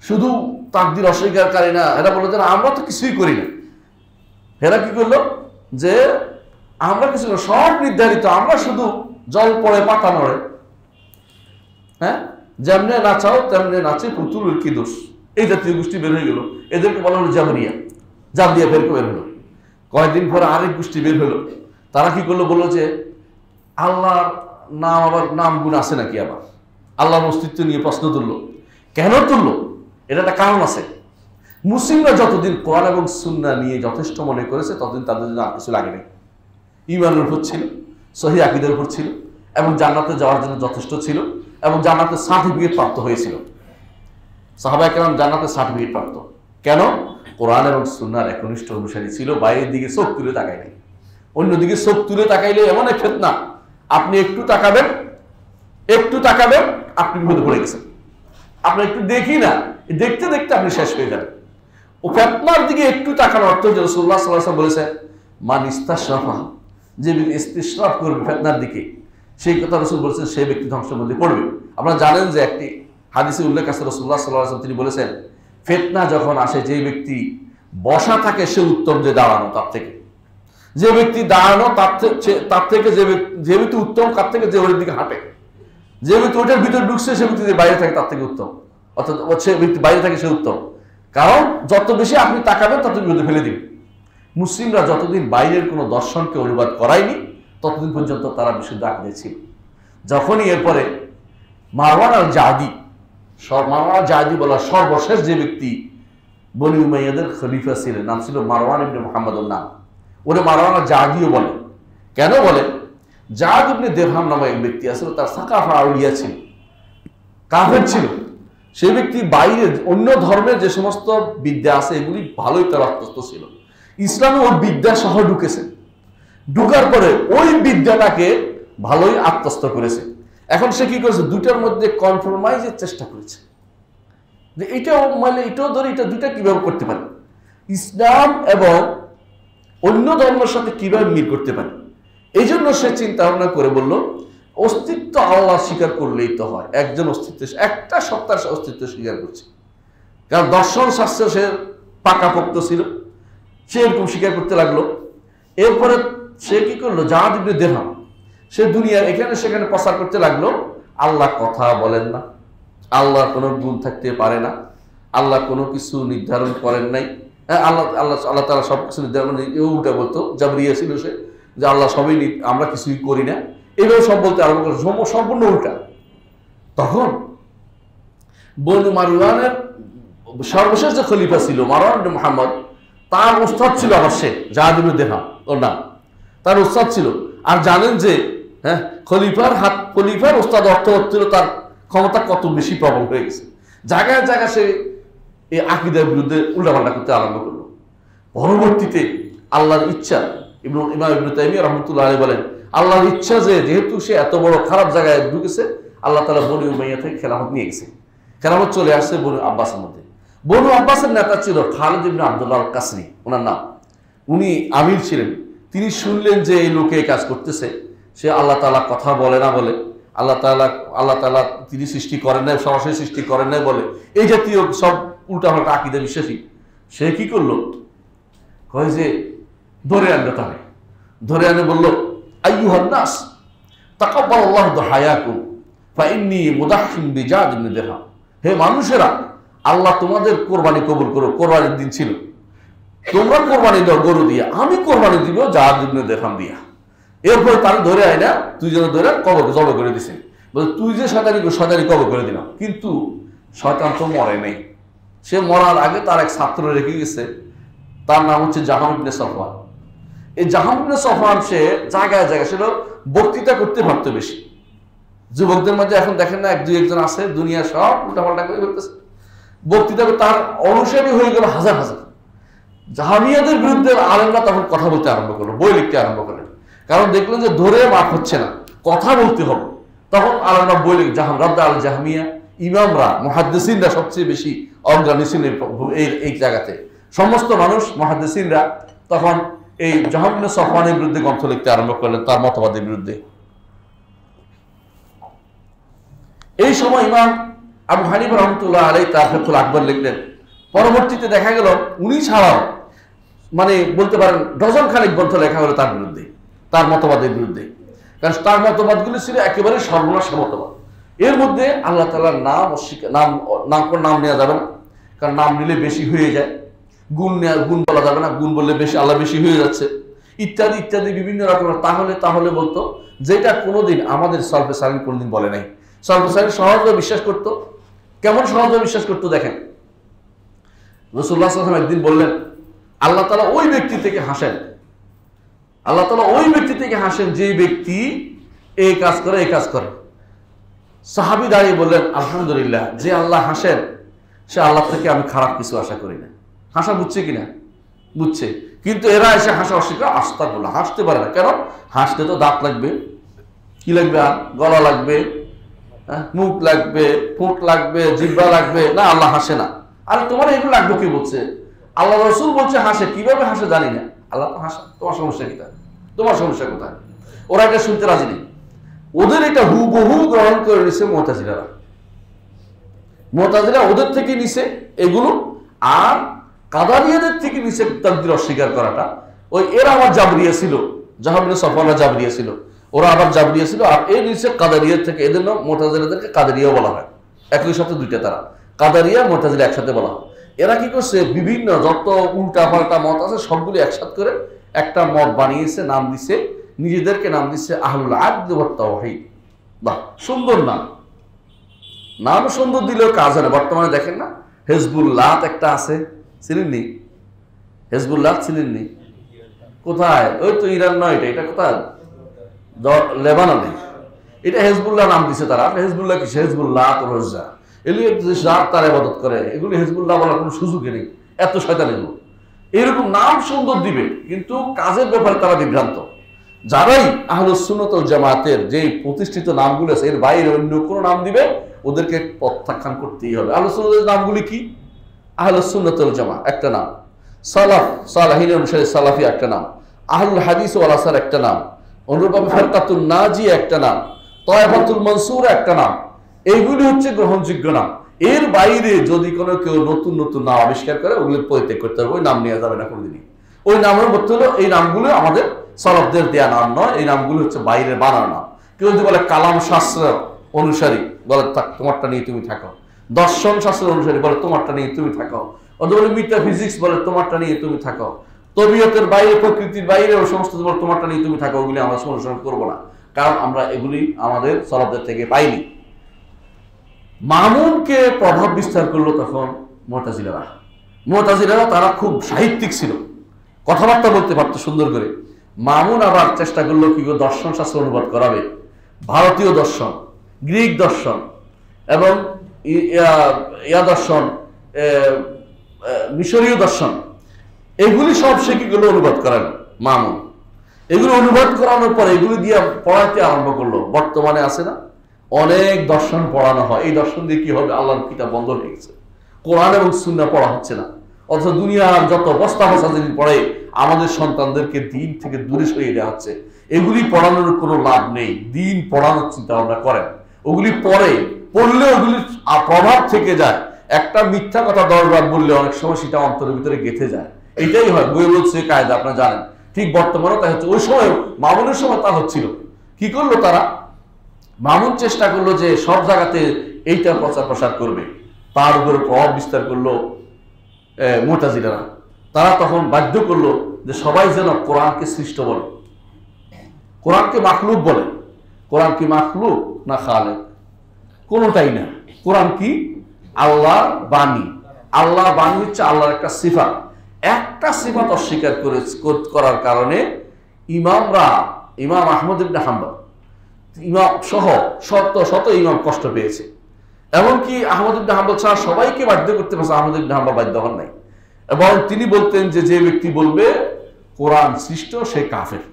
[SPEAKER 1] শুধু তাকদীর অস্বীকারী না, এরা বললো যে আমরা তো কিছুই করি না। এরা কি করলো যে আমরা কিছু সব নির্ধারিত, আমরা শুধু জল পড়ে পাতা নড়ে, হ্যাঁ যেমনে নাচাও তেমনে নাচে পুতুলের কি দোষ। এই জাতীয় গোষ্ঠী বের হয়ে গেল। এদেরকে বলা হলো জাবরিয়া ফেরকে বের হলো। কয়েকদিন পরে আরেক গোষ্ঠী বের হলো। তারা কি করলো, বললো যে আল্লাহর নাম আবার নাম গুণ আছে নাকি? আবার আল্লাহর অস্তিত্ব নিয়ে প্রশ্ন তুললো। কেন তুললো? এটা একটা কারণ আছে। মুসলিমরা যতদিন কোরআন এবং সুন্নাহ নিয়ে যথেষ্ট মনে করেছে ততদিন তাদের জন্য আর কিছু লাগে নাই। ঈমানের উপর ছিল, সহিহ আকীদার উপর ছিল, এবং জান্নাতে যাওয়ার জন্য যথেষ্ট ছিল, এবং জান্নাতের সার্টিফিকেট প্রাপ্ত হয়েছিল। সাহাবায়ে কেরাম জান্নাতের সার্টিফিকেট প্রাপ্ত। কেন? কোরআন এবং সুন্নাহর একনিষ্ঠ অনুসারী ছিল, বাইরের দিকে চোখ তুলে তাকায় নাই। অন্যদিকে চোখ তুলে তাকাইলে এমন এক ফিতনা, আপনি একটু তাকাবেন আপনি বিপদে পড়ে গেছেন। আপনি একটু দেখি না, দেখতে দেখতে আপনি শেষ হয়ে যাবেন। ও ফিতনার দিকে একটু তাকানোর অর্থ হচ্ছে রাসূলুল্লাহ সাল্লাল্লাহু আলাইহি ওয়াসাল্লাম বলেছেন মান ইস্তাশরাফা, যে ব্যক্তি ইস্তিশরাফ করবে ফিতনার দিকে, সেই কথা রাসূল বলেছেন সেই ব্যক্তি ধ্বংসের মধ্যে পড়বে। আপনারা জানেন যে একটি হাদিসে উল্লেখ আছে রাসূলুল্লাহ সাল্লাল্লাহু আলাইহি ওয়াসাল্লাম তিনি বলেছেন ফিতনা যখন আসে যে ব্যক্তি বসা থাকে সে উত্তম যে দাঁড়ানো তার থেকে, যে ব্যক্তি দাঁড়ানো তার থেকে যে ব্যক্তি উত্তম তার থেকে যে ওর দিকে হাঁটে, যে ব্যক্তি ওটার ভিতরে ঢুকছে সে ব্যক্তি যে বাইরে থাকে তার থেকে উত্তম, অর্থাৎ সে ব্যক্তি বাইরে থাকে সে উত্তম। কারণ যত বেশি আপনি তাকাবেন তত বিপদে ফেলে দিবেন। মুসলিমরা যতদিন বাইরের কোনো দর্শনকে অনুবাদ করায়নি ততদিন পর্যন্ত তারা বিশুদ্ধ আকীদায় ছিল। যখনই এরপরে মারওয়ান আল জাদি বলা সর্বশেষ যে ব্যক্তি বনি উমাইয়াদের খলিফা ছিলেন, নাম ছিল মারওয়ান ইবনে মুহাম্মদের নাম, ওরে মারওয়ান আল জাদিও বলে। কেন বলে? জাদ ইবনে দিরহাম নামে এক ব্যক্তি আছে, তার সাকাফা আউলিয়া ছিল, কাফের ছিল। সেই ব্যক্তি বাইরে অন্য ধর্মের যে সমস্ত বিদ্যা আছে এগুলি ভালোই তার আত্মস্থ ছিল। ইসলামে ওর বিদ্যা সহ ঢুকেছে, ঢুকার পরে ওই বিদ্যাটাকে ভালোই আত্মস্থ করেছে। এখন সে কি করেছে? দুটার মধ্যে কম্প্রোমাইজের চেষ্টা করেছে যে এটাও মানে এটাও ধরে এটা দুটা কিভাবে করতে পারে, ইসলাম এবং অন্য ধর্মের সাথে কিভাবে মিল করতে পারে। এই জন্য সে চিন্তা ভাবনা করে বলল অস্তিত্ব আল্লাহ স্বীকার করলেই তো হয়। একজন অস্তিত্ব, একটা সত্তার অস্তিত্ব স্বীকার করছে, কারণ দর্শন শাস্ত্র সে পাকাপোক্ত ছিল, সে এরকম স্বীকার করতে লাগলো। এরপরে সে কি করলো? জাদ ইবনে দিরহাম সে দুনিয়ার এখানে সেখানে প্রচার করতে লাগলো আল্লাহ কথা বলেন না, আল্লাহর কোনো গুণ থাকতে পারে না, আল্লাহ কোনো কিছু নির্ধারণ করেন নাই, আল্লাহ আল্লাহ আল্লাহ তাআলা সব কিছু নির্ধারণ, উল্টা বলতো, জাবরিয়া ছিল সে, যে আল্লাহ সবই আমরা কিছুই করি না, এইভাবে সব বলতে আরম্ভ করে। সম্পূর্ণ উল্টা। তখন বনু মারওয়ানের সর্বশেষ যে খলিফা ছিল মারওয়ান ইবনে মুহাম্মদ, তার উস্তাদ ছিল আবার সে জাদ ইবনে দিরহাম, ওর নাম, তার উস্তাদ ছিল। আর জানেন যে খলিফার উস্তাদ অর্থ হচ্ছিল তার ক্ষমতা কত বেশি প্রবল হয়ে গেছে। জায়গায় জায়গায় সে এই আকীদার বিরুদ্ধে উল্টাপাল্টা করতে আরম্ভ করলো। পরবর্তীতে আল্লাহর ইচ্ছা, ইমাম ইবনে তাইমিয়া রাহমাতুল্লাহ আলাইহি বলেন, আল্লাহর ইচ্ছা যে যেহেতু সে এত বড় খারাপ জায়গায় ঢুকেছে, আল্লাহ তাআলা বনু উমাইয়া থেকে খেলাফত নিয়ে গেছে। খেলাফত চলে আসছে বনু আব্বাসের মধ্যে। বনু আব্বাসের নেতা ছিল খালিদ ইবনে আব্দুল্লাহ আল কাসরি, ওনার নাম। উনি আমির ছিলেন। তিনি শুনলেন যে এই লোকে এই কাজ করতেছে, সে আল্লাহ তাআলা কথা বলে না বলে, আল্লাহ তাআলা তিনি সৃষ্টি করেন নাই, সরাসরি সৃষ্টি করেন নাই বলে, এই জাতীয় সব উল্টাপাল্টা আকীদা বিশ্বাসী। সে কি করলো, কয় যে ধরে আনলো, তাহলে ধরে আনে বলল, আইয়ুহান নাস তাকাব্বালাল্লাহু দুহায়াকুম ফাইন্নী মুদাহহিম বিজাদ ইবনে দিরহাম। হে মানুষেরা, আল্লাহ তোমাদের কোরবানি কবুল করো। কোরবানির দিন ছিল, তোমরা কোরবানি দাও গরু দিয়া, আমি কোরবানি দিব জাদ ইবনে দিরহাম দিয়া। এরপর তার ধরে আয় না, তুই যেন ধরে কবর জব করে দিছে, বলে তুই যে শয়তানি কবর করে দিলাম। কিন্তু শয়তান তো মরে নাই। সে মরার আগে তার এক ছাত্র রেখে গেছে, তার নাম হচ্ছে জাহাম ইবনে সফওয়ান। এই জাহাম ইবনে সফওয়ান সে জায়গায় জায়গায় ছিল বক্তৃতা করতে পারতো বেশি। যুবকদের মধ্যে এখন দেখেন না, এক দুই একজন আছে দুনিয়া সব উল্টাপাল্টা করে ফেলতেছে, বক্তৃতা করে তার অনুসারী হয়ে গেল হাজার হাজার। জাহামিয়াদের বিরুদ্ধে আলেমরা তখন কথা বলতে আরম্ভ করলো, বই লিখতে আরম্ভ করলেন। কারণ দেখলেন যে ধরে মাপ হচ্ছে না, কথা বলতে হবে। তখন আলেমরা বই লিখ জাহাম রাদ্দা আল জাহামিয়া, ইমামরা মুহাদ্দিসিনরা সবচেয়ে বেশি অগ্রণী ছিলেন এই জায়গাতে। সমস্ত মানুষ মুহাদ্দিসিনরা তখন এই জাহাম ইবনে সফওয়ানের বিরুদ্ধে গ্রন্থ লিখতে আরম্ভ করলেন, তার মতবাদের বিরুদ্ধে। এই সময় ইমাম আবু হানিফা রাহমাতুল্লাহ আলাইহি তার ফাতহুল আকবর লিখলেন। পরবর্তীতে দেখা গেল উনি ছাড়াও মানে বলতে পারেন ডজন খানেক গ্রন্থ লেখা হলো তার বিরুদ্ধে, তার মতবাদের বিরুদ্ধে। কারণ তার মতবাদগুলি ছিল একেবারে সর্বনাশ মতবাদ। এর মধ্যে আল্লাহ তাআলার নাম নেওয়া যাবে না, কারণ নাম নিলে বেশি হয়ে যায়। গুণ বলা যাবে না, গুণ বললে বেশি আল্লাহ বেশি হয়ে যাচ্ছে, ইত্যাদি ইত্যাদি বিভিন্ন রকমের তাহলে বলতো, যেটা কোনোদিন আমাদের সলফে সালিন কোনোদিন বলে নাই। সলফে সালিন সহজভাবে বিশ্বাস করতো। কেমন সহজভাবে বিশ্বাস করতো দেখেন, রাসূলুল্লাহ সাল্লাল্লাহু আলাইহি ওয়াসাল্লাম একদিন বললেন, আল্লাহ তাআলা ওই ব্যক্তি থেকে হাসেন, আল্লাহ তাআলা ওই ব্যক্তি থেকে হাসেন যে ব্যক্তি এই কাজ করে এই কাজ করে। সাহাবী দাঁড়িয়ে বললেন, আলহামদুলিল্লাহ, যে আল্লাহ হাসেন সে আল্লাহ থেকে আমি খারাপ কিছু আশা করি না। হাসা বুঝছে কিনা? বুঝছে। কিন্তু এরা এসে হাসা অস্বীকার, আস্তাগফিরুল্লাহ, হাসতে পারে না। কেন? হাসতে তো দাঁত লাগবে, কি লাগবে, গলা লাগবে, মুখ লাগবে, ঠোঁট লাগবে, জিহ্বা লাগবে। না, আল্লাহ হাসে না। আর তোমার এগুলো লাগবে কি বলছে? আল্লাহ রাসূল বলছে হাসে, কিভাবে হাসে জানি না, আল্লাহ তো হাসে। তোমার সমস্যা কি? তোমার সমস্যা কোথায়? ওরা এটা শুনতে রাজি নেই। ওদের এটা হুবহু গ্রহণ করে নিছে মুতাজিলারা। মুতাজিলা ওদের থেকে নিছে এগুলো, আর কাদারিয়াদের থেকে নিছে তাকদীর অস্বীকার করাটা। ওই এরা আবার জাবরিয়া ছিল, জাহাম ইবনে সফওয়ান জাবরিয়া ছিল, ওরা আবার জাবরিয়া ছিল। আর এই নিছে কাদারিয়ার থেকে, এদের নাম মুতাজিলাদেরকে কাদারিয়া বলা হয়। একই সাথে দুইটা তারা, কাদারিয়া মুতাজিলা একসাথে বলা হয়। এরা কি করছে, বিভিন্ন যত উল্টা পাল্টা মত আছে সবগুলি একসাথে করে একটা মত বানিয়েছে, নাম দিছে, নিজেদেরকে নাম দিচ্ছে আহলুল আদল ওয়াত তাওহীদ। বাহ, সুন্দর নাম। নাম সুন্দর দিলেও কাজ হয় না। বর্তমানে দেখেন না, হিজবুল্লাহ একটা আছে, চিনেননি? হিজবুল্লাহ চিনেননি? কোথায়? ওই তো ইরান নয়, এটা কোথায়? লেবাননে। এটা হিজবুল্লাহ নাম দিছে তারা। হিজবুল্লাহ কি? হিজবুল্লাহ রজ্জা, এগুলি তার ইবাদত করে। এগুলি হিজবুল্লাহ বলার কোনো সুযোগই নেই, এত শয়তান এগুলো। এরকম নাম সুন্দর দিবে, কিন্তু কাজের ব্যাপারে তারা বিভ্রান্ত। যারাই আহলুস সুন্নাত ওয়াল জামাতের যে প্রতিষ্ঠিত নামগুলো আছে, এর বাইরে অন্য কোনো নাম দিবে, ওদেরকে প্রত্যাখ্যান করতেই হবে। আহলুস সুন্নাতের নামগুলি কি? আহলুস সুন্নাত ওয়াল জামাত একটা নাম, সালাফ সালাহিন অনুসারী সালাফি একটা নাম, আহলুল হাদিস ওয়াল আসার একটা নাম, অনুরূপভাবে ফিরকাতুন নাজিয়া একটা নাম, তায়েফাতুল মানসুরা একটা নাম। এইগুলি হচ্ছে গ্রহণযোগ্য নাম। এর বাইরে যদি কোনো কেউ নতুন নতুন নাম আবিষ্কার করে, ওগুলো পরিত্যাগ করতে হবে। ওই নাম নেওয়া যাবে না কোনোদিনই। ওই নামের মধ্যে হলো, এই নামগুলো আমাদের সালাফদের দেয়া নাম নয়, এই নামগুলো হচ্ছে বাইরের বানানো নাম। কেউ যদি বলে কালাম শাস্ত্র অনুসারী, বলে তোমারটা নিয়ে তুমি থাকো। দর্শন শাস্ত্রের অনুসারী, বলে তোমারটা নিয়ে তুমি থাকো। অথবা বলে মেটাফিজিক্স, বলে তোমারটা নিয়ে তুমি থাকো। তবিয়তের বাইরে, প্রকৃতির বাইরে ও সমস্ত বলে তোমারটা নিয়ে তুমি থাকো। ওগুলি আমরা অনুসরণ করবো না, কারণ আমরা এগুলি আমাদের সালাফদের থেকে পাইনি। মামুনকে প্রভাব বিস্তার করলো তখন মুতাজিলারা। মুতাজিলারা তারা খুব সাহিত্যিক ছিল, কথাবার্তা বলতে পারতো সুন্দর করে। মামুন আবার চেষ্টা করলো কি দর্শন শাস্ত্র অনুবাদ করাবে, ভারতীয় দর্শন, গ্রিক দর্শন এবং ইয়া দর্শন, মিশরীয় দর্শন, এগুলি সব সে কি করলো অনুবাদ করালো মামুন। এগুলো অনুবাদ করানোর পর এগুলি দিয়ে পড়াতে আরম্ভ করলো। বর্তমানে আছে না অনেক দর্শন পড়ানো হয়, এই দর্শন দিয়ে কি হবে, আল্লাহর কিতাব বন্ধ হয়ে গেছে, কোরআন এবং সুন্নাহ পড়া হচ্ছে না। অথচ দুনিয়ার যত বস্তা বস্তা জিনিস পড়ে আমাদের সন্তানদেরকে দিন থেকে দূরে সরিয়ে দেওয়া হচ্ছে। এগুলি পড়ানোর কোনো লাভ নেই, দিন পড়ানোর চিন্তা ভাবনা করেন। ওগুলি পড়লে ওগুলির প্রভাব থেকে যায়। একটা মিথ্যা কথা 10 বার বললে অনেক সময় সেটা অন্তরের ভিতরে গেঁথে যায়। এটাই হয় বই বলছে কায়দা, আপনারা জানেন। ঠিক বর্তমানেও তাই হচ্ছে, ওই সময় মামুনের সময় তা হচ্ছিল। কি করলো তারা, মামুন চেষ্টা করলো যে সব জায়গাতে এইটা প্রচার প্রসার করবে, তার উপরে প্রভাব বিস্তার করলো মুতাজিলারা। তারা তখন বাধ্য করলো যে সবাই যেন কোরআনকে সৃষ্ট বলে, কোরআনকে মাখলুক বলে। কোরআন কি মাখলুক না খালেক? কোনোটাই না। কোরআন কি আল্লাহর বাণী। আল্লাহর বাণী হচ্ছে আল্লাহর একটা সিফাত। একটা সিফাত অস্বীকার করার কারণে ইমামরা, ইমাম আহমদ ইবনে হাম্বল ইমাম সহ শত ইমাম কষ্ট পেয়েছে। এমনকি আহমদ ইবনে হাম্বল ছাড়া সবাইকে বাধ্য করতে পারছে, আহমদ ইবনে হাম্বল বাধ্য হন নাই। এবং তিনি বলতেন যে ব্যক্তি বলবে কোরআন সৃষ্ট সে কাফের,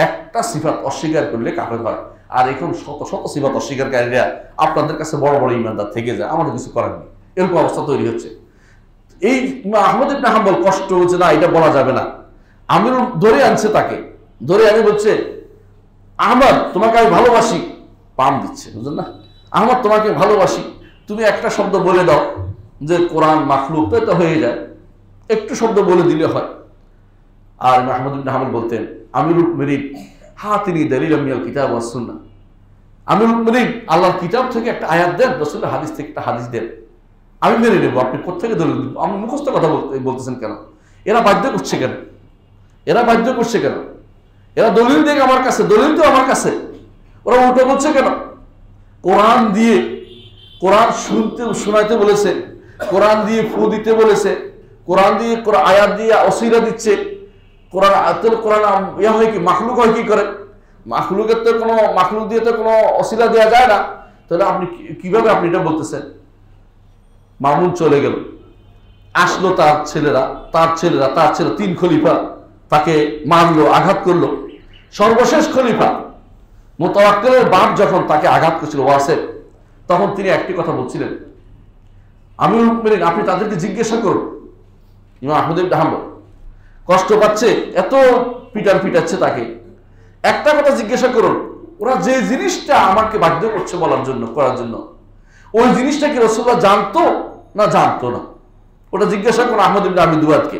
[SPEAKER 1] একটা সিফাত অস্বীকার করলে কাফের হয়। আর এখন শত শত সিফাত অস্বীকারীরা আপনাদের কাছে বড় বড় ইমানদার থেকে যায়, আমাদের কিছু করার নেই, এরকম অবস্থা তৈরি হচ্ছে। এই আহমদ ইবনে হাম্বল কষ্ট হচ্ছে, না এটা বলা যাবে না। আমির ধরে আনছে, তাকে ধরে আনি বলছে আহমদ তোমাকে আমি ভালোবাসি, পাম দিচ্ছে, বুঝলেন না, আহমদ তোমাকে ভালোবাসি, তুমি একটা শব্দ বলে দাও যে কোরআন মাখলুক, তো এটা হয়ে যায়, একটু শব্দ বলে দিলে হয়। আর আহমদ ইবনে হাম্বল বলতেন আমিরুল মুমিনিন হাতিনি দালিল মিনাল কিতাব ওয়াস সুন্নাহ, আমিরুল মুমিনিন আল্লাহর কিতাব থেকে একটা আয়াত দেন, রাসূলের হাদিস থেকে একটা হাদিস দেন, আমি মেনে নেব, আপনি কোত্থেকে দলিল দিব, আমি মুখস্থ কথা বলতেছেন কেন? এরা বাধ্য করছে কেন? এরা বাধ্য করছে কেন? এরা দলিল দেখ আমার কাছে, দলিল তো আমার কাছে, ওরা উল্টো বলছে কেন? কোরআন দিয়ে কোরআন শোনাইতে বলেছে, কোরআন দিয়ে ফু দিতে বলেছে, কোরআন দিয়ে আয়াত দিয়ে অসিলা দিচ্ছে। কোরআন ইয়া হয় কি, মাখলুক হয় কি করে? মাখলুকের তো কোনো, মাখলুক দিয়ে তো কোনো অসিলা দেওয়া যায় না। তাহলে আপনি কিভাবে আপনি এটা বলতেছেন? মামুন চলে গেল, আসলো তার ছেলেরা, তার ছেলে 3 খলিফা তাকে মারলো, আঘাত করলো। সর্বশেষ খলিফা মুতাওয়াক্কিলের বাপ যখন তাকে আঘাত করছিল ওয়াসিফ, তখন তিনি একটি কথা বলছিলেন, আমিরুল মুমিনিন আপনি তাদেরকে জিজ্ঞাসা করুন, ইমাম আহমদ ইবনে হাম্বল কষ্ট পাচ্ছে, এত পিটাচ্ছে তাকে, একটা কথা জিজ্ঞাসা করুন, ওরা যে জিনিসটা আমাকে বাধ্য করছে বলার জন্য, করার জন্য, ওই জিনিসটা কি রাসূলুল্লাহ জানতো না জানতো না? ওটা জিজ্ঞাসা করুন আহমদ ইবনে আবি দুয়াদকে।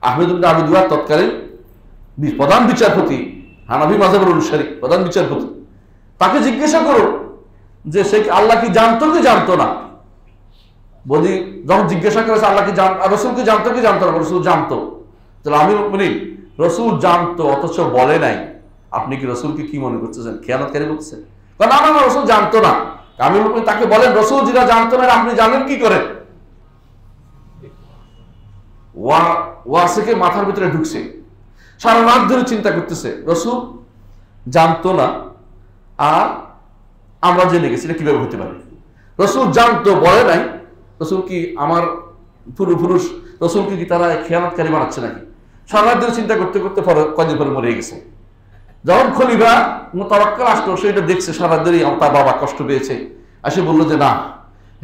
[SPEAKER 1] আহমদ ইবনে আবি দুয়াদ তৎকালীন প্রধান বিচারপতি, হানাফি মাযহাবের অনুসারী প্রধান বিচারপতি, তাকে জিজ্ঞাসা করুন যে সে আল্লাহ কি জানতো কি জানতো না? বলি যখন জিজ্ঞাসা করেছে আল্লাহ কি রাসূল কি জানতো কি জানতো না? রাসূল জানতো। তাহলে আমিরুল মুমিনিন রাসূল জানতো অথচ বলে নাই, আপনি কি রাসূলকে কি মনে করতেছেন, খেয়ানতকারী বলতেছেন? না না না, রাসূল জানতো না। আমিরুল মুমিনিন তাকে বলেন রাসূল যেটা জানতো না আপনি জানেন কি করে? ওয়াসিকে মাথার ভিতরে ঢুকছে, সারা রাত ধরে চিন্তা করতেছে, রাসূল জানতো না আর আমরা জেনে গেছি, এটা কিভাবে হতে পারে? রাসূল জানতো বলে নাই, রাসূল কি আমার পূর্বপুরুষ, রাসূলকে কি তারা খেয়ানতকারী বানাচ্ছে নাকি? সারা রাত ধরে চিন্তা করতে করতে কয়দিন পরে মরে গেছে। যখন খলিফা মুতাওয়াক্কিল আসলো, সেটা দেখছে সারা রাত ধরে তার বাবা কষ্ট পেয়েছে, এসে বললো যে না,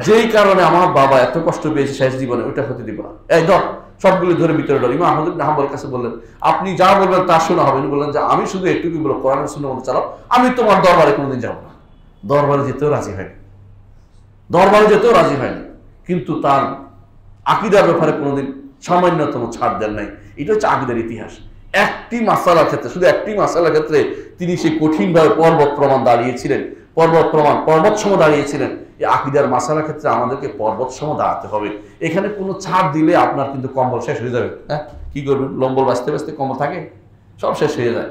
[SPEAKER 1] যেই কারণে আমার বাবা এত কষ্ট পেয়েছে শেষ জীবনে, ওইটা হতে দিব না, এই ধর সবগুলো ধরে ভিতরে ডর। ইমাম আহমদ ইবনে হাম্বলের কাছে বললেন আপনি যা বলবেন তা শোনা হবে। বললেন যে আমি শুধু একটুকুই বলবো, কোরআন ও সুন্নাহ মতো চালাও, আমি তোমার দরবারে কোনোদিন যাবো না। দরবারে যেতেও রাজি হয়নি, দরবারে যেতেও রাজি হয়নি, কিন্তু তার আকীদার ব্যাপারে কোনোদিন সামান্যতম ছাড় দেন নাই। এটা হচ্ছে আকীদার ইতিহাস। একটি মাসালার ক্ষেত্রে, শুধু একটি মাসালার ক্ষেত্রে তিনি সেই কঠিনভাবে পর্বত প্রমাণ দাঁড়িয়েছিলেন, পর্বত সম দাঁড়িয়েছিলেন। এই আকীদার মাসালার ক্ষেত্রে আমাদেরকে পর্বত সম দাঁড়াতে হবে। এখানে কোনো ছাড় দিলে আপনার কিন্তু কম্বল শেষ হয়ে যাবে। হ্যাঁ, কি করবেন? লম্বল বাঁচতে বাঁচতে কম্বল থাকে, সব শেষ হয়ে যায়।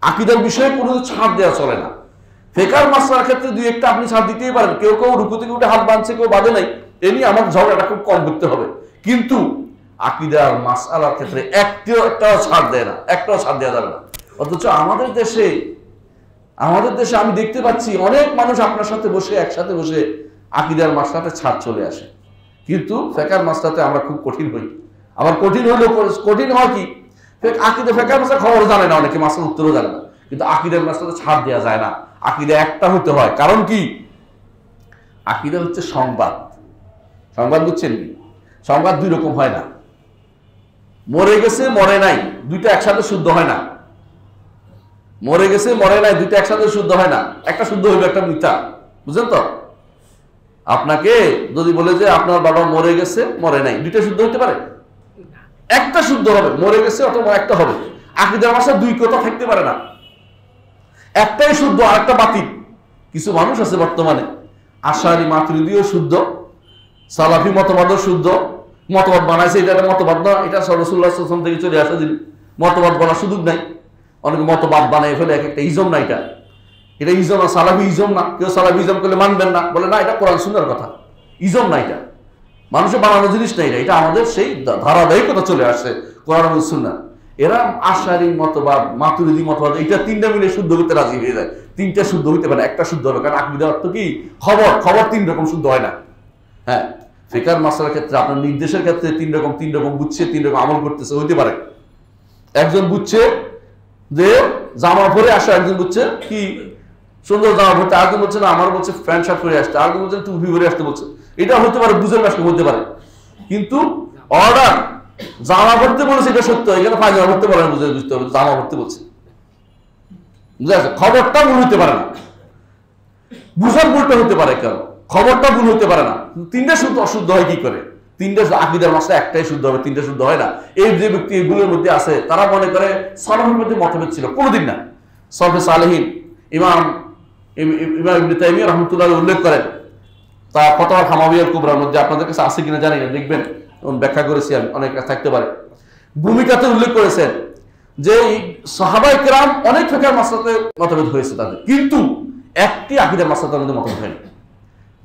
[SPEAKER 1] আকীদার বিষয়ে কোনো ছাড় দেওয়া চলে না। ফিকহের মাসআলার ক্ষেত্রে দুই একটা আপনি ছাড় দিতেই পারেন, কেউ কেউ রুকু থেকে উঠে হাত বাঁধছে, কেউ বাঁধে নাই, এ নিয়ে আমার ঝগড়াটা খুব কম করতে হবে। কিন্তু আকীদার মাসআলার ক্ষেত্রে একটাও ছাড় দেয় না, একটাও ছাড় দেওয়া যাবে না। অথচ আমাদের দেশে আমি দেখতে পাচ্ছি অনেক মানুষ আপনার সাথে বসে একসাথে বসে আকীদার মাসআলাতে ছাড় চলে আসে, কিন্তু ফিকহের মাসআলাতে আমরা খুব কঠিন হই। আবার কঠিন হয় কি, আকীদা ফিকহের মাসআলা খবর জানে না, অনেকে মাসআলার উত্তরও জানে না, কিন্তু আকীদার মাসআলাতে ছাড় দেওয়া যায় না। আকীদা একটা হতে হয়, কারণ কি, আকীদা হচ্ছে সংবাদ। সংবাদ বুঝছেন কি? সংবাদ দুই রকম হয় না, মরে গেছে মরে নাই দুইটা একসাথে শুদ্ধ হয় না। মরে গেছে মরে নাই দুইটা একসাথে শুদ্ধ হয় না, একটা শুদ্ধ হইবে একটা মিথ্যা, বুঝলেন তো? আপনাকে যদি বলে যে আপনার বাবা মরে গেছে মরে নাই, দুইটা শুদ্ধ হইতে পারে? একটা শুদ্ধ হবে, মরে গেছে অথবা একটা হবে। আকীদার ভাষায় দুই কথা থাকতে পারে না, একটাই শুদ্ধ আর একটা বাতিল। কিছু মানুষ আছে বর্তমানে আশারি মাতুরিদিও শুদ্ধ, সালাফি মতবাদও শুদ্ধ, মতবাদ বানাইছে, এটা মতবাদ না, এটা রাসূলুল্লাহ সাল্লাল্লাহু আলাইহি ওয়াসাল্লাম থেকে চলে আসা দিন, মতবাদ বলার সুযোগ নাই। অনেকে মতবাদ বানায় ফেলে, এক একটা ইজম না, এটা ইজম না, সালাফি ইজম না। কেউ সালাফি ইজম করলে মানবেন না, বলে না এটা কোরআন সুন্নাহর কথা, ইজম না, এটা মানুষের বানানো জিনিস না, এটা আমাদের সেই ধারাবাহিকতা চলে আসছে কোরআন এবং সুন্নাহ। এরা আশারি মতবাদ মাতুরিদি মতবাদ এটা তিনটা মিলে শুদ্ধ করতে রাজি হয়ে যায়, তিনটা শুদ্ধ হইতে পারে, একটা শুদ্ধ হবে। কারণ আকীদার অর্থ কি, খবর তিন রকম শুদ্ধ হয় না। হ্যাঁ, ফিকহের মাসআলার ক্ষেত্রে আপনার নির্দেশের ক্ষেত্রে তিন রকম বুঝছে, তিন রকম আমল করতেছে, হইতে পারে। একজন বুঝছে যে জামা পরে আসে, একজন বুঝছে কি সুন্দর জামা পরতে, আরেকজন বলছে না আমার বলছে প্যান্ট শার্ট পরে আসতে, আরেকজন বলছে টুপি পরে আসতে বলছে। এটা হতে পারে, বুঝের মাসকে হতে পারে, কিন্তু অর্ডার জামা পরতে বলেছে এটা সত্য, এখানে পায়জামা পরতে বলে বুঝতে হবে জামা পরতে বলছে, বুঝে আছে? খবরটা ভুল হতে পারে না, বুঝার ভুলটা হতে পারে, কেন খবরটা ভুল হতে পারে না। তিনটা শুদ্ধ অশুদ্ধ হয় কি করে? তিনটা আকীদার মাসআলা একটাই শুদ্ধ হবে, তিনটা শুদ্ধ হয় না। এই যে ব্যক্তি এগুলোর মধ্যে আছে, তারা মনে করে সালাফের মধ্যে মতভেদ ছিল, কোনোদিন না। সালফে সালেহিন ইমাম ইবনে তাইমিয়া রাহমাতুল্লাহ উল্লেখ করেন তার ফতোয়া হামাবিয়াল কুবরার মধ্যে, আপনাদের কাছে আছে কিনা জানি না, দেখবেন, ব্যাখ্যা করেছি আমি, অনেক কাছে থাকতে পারে। ভূমিকাতে উল্লেখ করেছেন যে সাহাবায়ে কেরাম অনেক ফিকহের মাসআলাতে মতভেদ হয়েছে তাদের, কিন্তু একটি আকীদার মাসআলার মধ্যে মতভেদ হয়নি।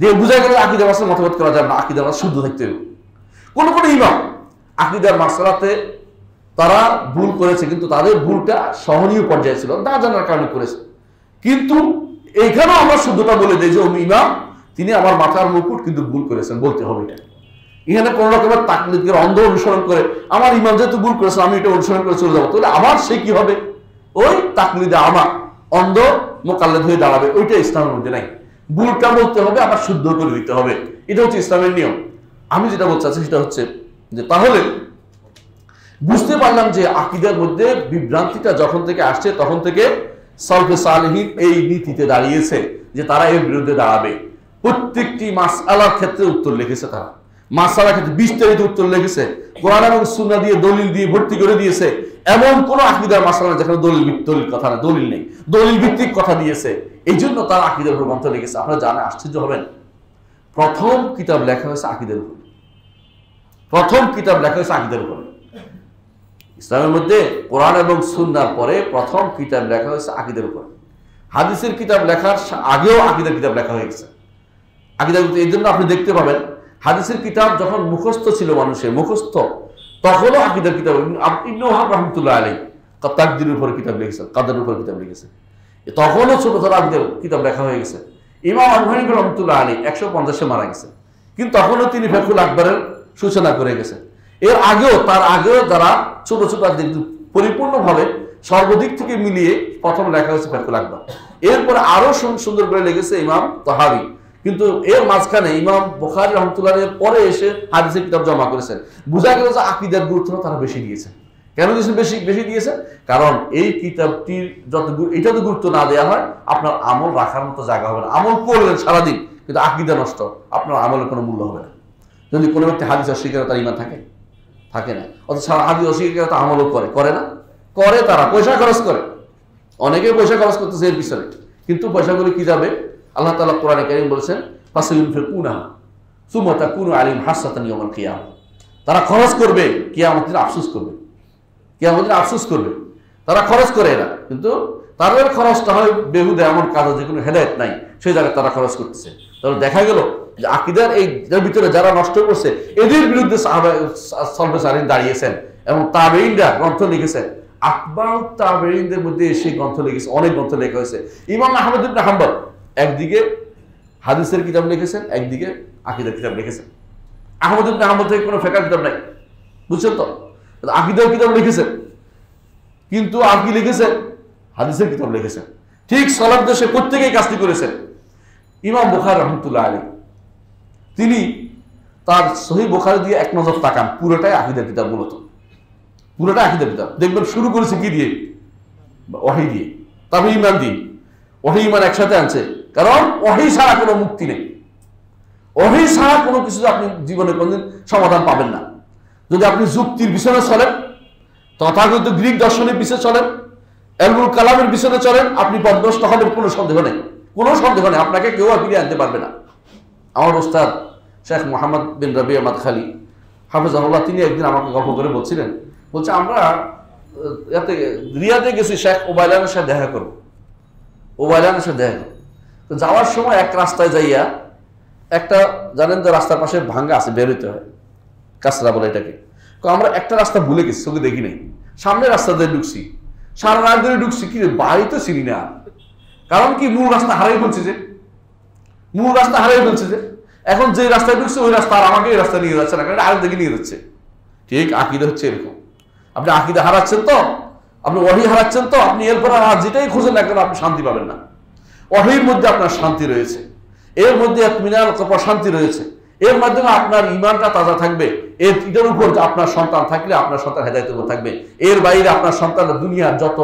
[SPEAKER 1] যে বুঝা গেল আকীদার মাসআলায় মতভেদ করা যাবে না, আকীদার মাসআলা শুদ্ধ থাকতে হবে। কোন ইমাম আকীদার মাসআলাতে তারা ভুল করেছে, কিন্তু তাদের ভুলটা সহনীয় পর্যায়ে ছিল, না জানার কারণে করেছে। কিন্তু এইখানেও আমরা শুদ্ধতা বলে দিই যে ইমাম তিনি আমার মাথার মুকুট, কিন্তু ভুল করেছেন, বলতে হবে এটা। এখানে কোন রকমের তাকলিদের অন্ধ অনুসরণ করে আমার ইমাম যেহেতু ভুল করেছে আমি এটা অনুসরণ করে চলে যাবো, তাহলে আবার সে কি হবে? ওই তাকলিদে আমার অন্ধ মোকাল্লেদ হয়ে দাঁড়াবে। ওইটা ইসলামের মধ্যে নাই। ভুলটা বলতে হবে, আবার শুদ্ধ করে দিতে হবে, এটা হচ্ছে ইসলামের নিয়ম। আমি যেটা বলতে চাচ্ছি সেটা হচ্ছে যে তাহলে বুঝতে পারলাম যে আকীদার মধ্যে বিভ্রান্তিটা যখন থেকে আসছে তখন থেকে সালফে সালেহিন এই নীতিতে দাঁড়িয়েছে যে তারা এর বিরুদ্ধে দাঁড়াবে। প্রত্যেকটি মাসআলার ক্ষেত্রে উত্তর লিখেছে, তারা মাসআলার ক্ষেত্রে বিস্তারিত উত্তর লিখেছে, কোরআন এবং সুন্নাহ দিয়ে দলিল দিয়ে ভর্তি করে দিয়েছে। এমন কোন আকীদার মাসআলা যেখানে দলিল কথা না, দলিল নেই, দলিল ভিত্তিক কথা দিয়েছে। এই জন্য তারা আকীদার উপর গ্রন্থ লিখেছে। আপনারা জানে আশ্চর্য হবেন, প্রথম কিতাব লেখা হয়েছে আকীদার উপর, প্রথম কিতাব লেখা হয়েছে আকীদার উপর। ইসলামের মধ্যে কোরআন এবং সুন্নাহর পরে প্রথম কিতাব লেখা হয়েছে আকীদার উপর। হাদিসের কিতাব লেখার আগেও আকীদার কিতাব লেখা হয়ে গেছে। আকীদার, এই জন্য আপনি দেখতে পাবেন হাদিসের কিতাব যখন মুখস্থ ছিল মানুষের মুখস্থ, তখনও আকীদার কিতাব ইবনে ওয়াহাব রাহমাতুল্লাহ আলাইহি তাকদীরের উপর কিতাব লিখেছেন, কাদারের উপর কিতাব লিখেছেন, তখনও ছোট ছোট আকীদার কিতাব লেখা হয়ে গেছে। ইমাম আবু হানিফা রাহমাতুল্লাহ আলাইহি 150-এ মারা গেছে, কিন্তু তখনও তিনি ফিকহুল আকবরের সূচনা করে গেছেন। এর আগেও তার আগেও যারা ছোট ছোট পরিপূর্ণভাবে সর্বদিক থেকে মিলিয়ে প্রথম লেখা হয়েছে ফিকহুল আকবর। এরপরে আরো সুন্দর করে লিখেছে ইমাম তাহাবী, কিন্তু এর মাঝখানে ইমাম বুখারী রাহমাতুল্লাহ এর পরে এসে হাদিসের কিতাব জমা করেছেন। বোঝা গেল যে আকীদার গুরুত্ব তারা বেশি দিয়েছে। কেন বেশি দিয়েছে? কারণ এই কিতাবটির যত এটা তো গুরুত্ব না দেওয়া হয় আপনার আমল রাখার মতো জায়গা হবে না। আমল করলেন সারাদিন, কিন্তু আকীদা নষ্ট, আপনার আমলের কোনো মূল্য হবে না। যদি কোনো ব্যক্তি হাদিস অস্বীকার তার ঈমান থাকে না, অথচ হাদিস অস্বীকার তা আমলও করে না, করে তারা পয়সা খরচ করে, অনেকে পয়সা খরচ করতেছে এর পিছনে, কিন্তু পয়সাগুলো কি যাবে? আল্লাহ তাআলা কোরআনে কারীম বলেছেন ফাসায়ুনফিকুনাহা সুম্মা তাকুনু আলাইহিম হাসরাতান ইয়াউমাল কিয়ামা। তারা খরচ করবে, কিয়ামতের দিন আফসোস করবে, কিয়ামতের দিন আফসোস করবে। তারা খরচ করে এরা, কিন্তু তাদের খরচটা হয় বেহুদে, এমন কাজে যে কোনো হেদায়েত নাই সেই জায়গায় তারা খরচ করতেছে। তাহলে দেখা গেল যে আকীদার এই ভিতরে যারা নষ্ট করছে এদের বিরুদ্ধে সালফে সালিহিন দাঁড়িয়েছেন এবং তাবেঈনরা গ্রন্থ লিখেছেন। আতবাউ তাবেঈনদের মধ্যে সেই গ্রন্থ লিখেছে, অনেক গ্রন্থ লেখা হয়েছে। ইমাম আহমদ ইবনে হাম্বল একদিকে হাদিসের কিতাব লিখেছেন, একদিকে আকীদার কিতাব লিখেছেন। আহমদ ইবনে হাম্বল থেকে কোনো ফিকহের কিতাব নাই, বুঝছেন তো? আকীদার কিতাব লিখেছেন, কিন্তু আর কি লিখেছেন? হাদিসের কিতাব লিখেছেন। ঠিক সালাফ দেশে প্রত্যেকেই কাজটি করেছেন। ইমাম বুখারী রাহমাতুল্লাহ আলাইহি তিনি তার সহিহ বুখারী দিয়ে এক নজর তাকান, পুরোটাই আকীদার কিতাব, মূলত পুরোটা আকীদার কিতাব। দেখবেন শুরু করেছে কি দিয়ে? ওহী দিয়ে, তারপর ঈমান দিয়ে। ওহী ঈমান একসাথে আনছে, কারণ ওহী ছাড়া কোনো মুক্তি নেই। ওহী ছাড়া কোনো কিছু আপনি জীবনে কোনদিন সমাধান পাবেন না। যদি আপনি যুক্তির পিছনে চলেন, তথাকথিত গ্রিক দর্শনের পিছনে চলেন, ইলমুল কালামের পিছনে চলেন, আপনি পথভ্রষ্ট হবেন, কোনো সন্দেহ নেই, কোনো সন্দেহ নেই। আপনাকে কেউ আর ফিরিয়ে আনতে পারবে না। আমার ওস্তাদ শেখ মোহাম্মদ বিন রবিয়া মাদখালি হাফেজাহুল্লাহ তিনি একদিন আমাকে গল্প করে বলছিলেন, বলছে আমরা রিয়াদে গেছি শেখ ওবায়লানের সাথে দেখা করবো, ওবায়লানের সাথে দেখা করবো। তো যাওয়ার সময় এক রাস্তায় যাইয়া একটা, জানেন তো রাস্তার পাশে ভাঙ্গা আছে, বেরোতে হয়, কাঁচরা বলে এটাকে। তো আমরা একটা রাস্তা ভুলে গেছি, চোখে দেখি নাই, সামনে রাস্তা দিয়ে ঢুকছি, সারা রাত ধরে ঢুকছি, কি বাড়ি তো চিনি না। কারণ কি, মূল রাস্তা হারিয়ে ফেলছে যে, মূল রাস্তা হারিয়ে ফেলছে যে। এখন যে রাস্তায় ঢুকছে ওই রাস্তা আর আমাকে এই রাস্তা নিয়ে যাচ্ছে না, কারণ আরেক দিকে নিয়ে যাচ্ছে। ঠিক আকীদা হচ্ছে এরকম। আপনি আকীদা হারাচ্ছেন তো, আপনি ওহী হারাচ্ছেন তো, আপনি এরপর আর যেটাই খুঁজেন না কেন আপনি শান্তি পাবেন না। ওহীর মধ্যে আপনার শান্তি রয়েছে, এর মধ্যে ইতমিনান প্রশান্তি রয়েছে, এর মাধ্যমে আপনার ঈমানটা তাজা থাকবে। এটার উপর আপনার সন্তান থাকলে আপনার সন্তান হেদায়েতের উপর থাকবে। এর বাইরে আপনার সন্তান দুনিয়ার যত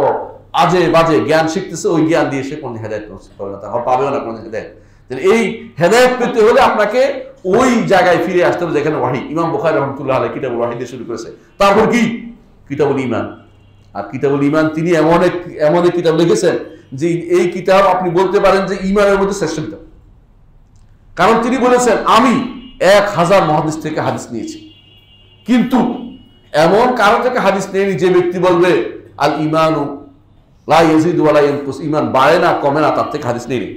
[SPEAKER 1] আজে বাজে জ্ঞান শিখতেছে, ওই জ্ঞান দিয়ে সে কোন হেদায়েত পাবে না, তাহলে পাবেও না কোন হেদায়েত। এই হেদায়েত পেতে হলে আপনাকে ওই জায়গায় ফিরে আসতে হবে যেখানে ওহী। ইমাম বুখারী রাহমাতুল্লাহ আলাইহি কিতাবুল ওহী দিয়ে শুরু করেছে, তারপর কি কিতাবুল ঈমান। আর কিতাবুল ঈমান তিনি এমন এক কিতাব লিখেছেন যে এই কিতাব আপনি বলতে পারেন যে ঈমানের মধ্যে শ্রেষ্ঠ কিতাব। কারণ তিনি বলেছেন আমি 1000 মুহাদ্দিস থেকে হাদিস নিয়েছি, কিন্তু এমন কারো থেকে হাদিস নেয়নি যে ব্যক্তি বলবে আল ঈমানু লা ইয়াজিদু ওয়া লা ইয়ানকুস, ঈমান বাড়ে না কমে না, তার থেকে হাদিস নেয়নি।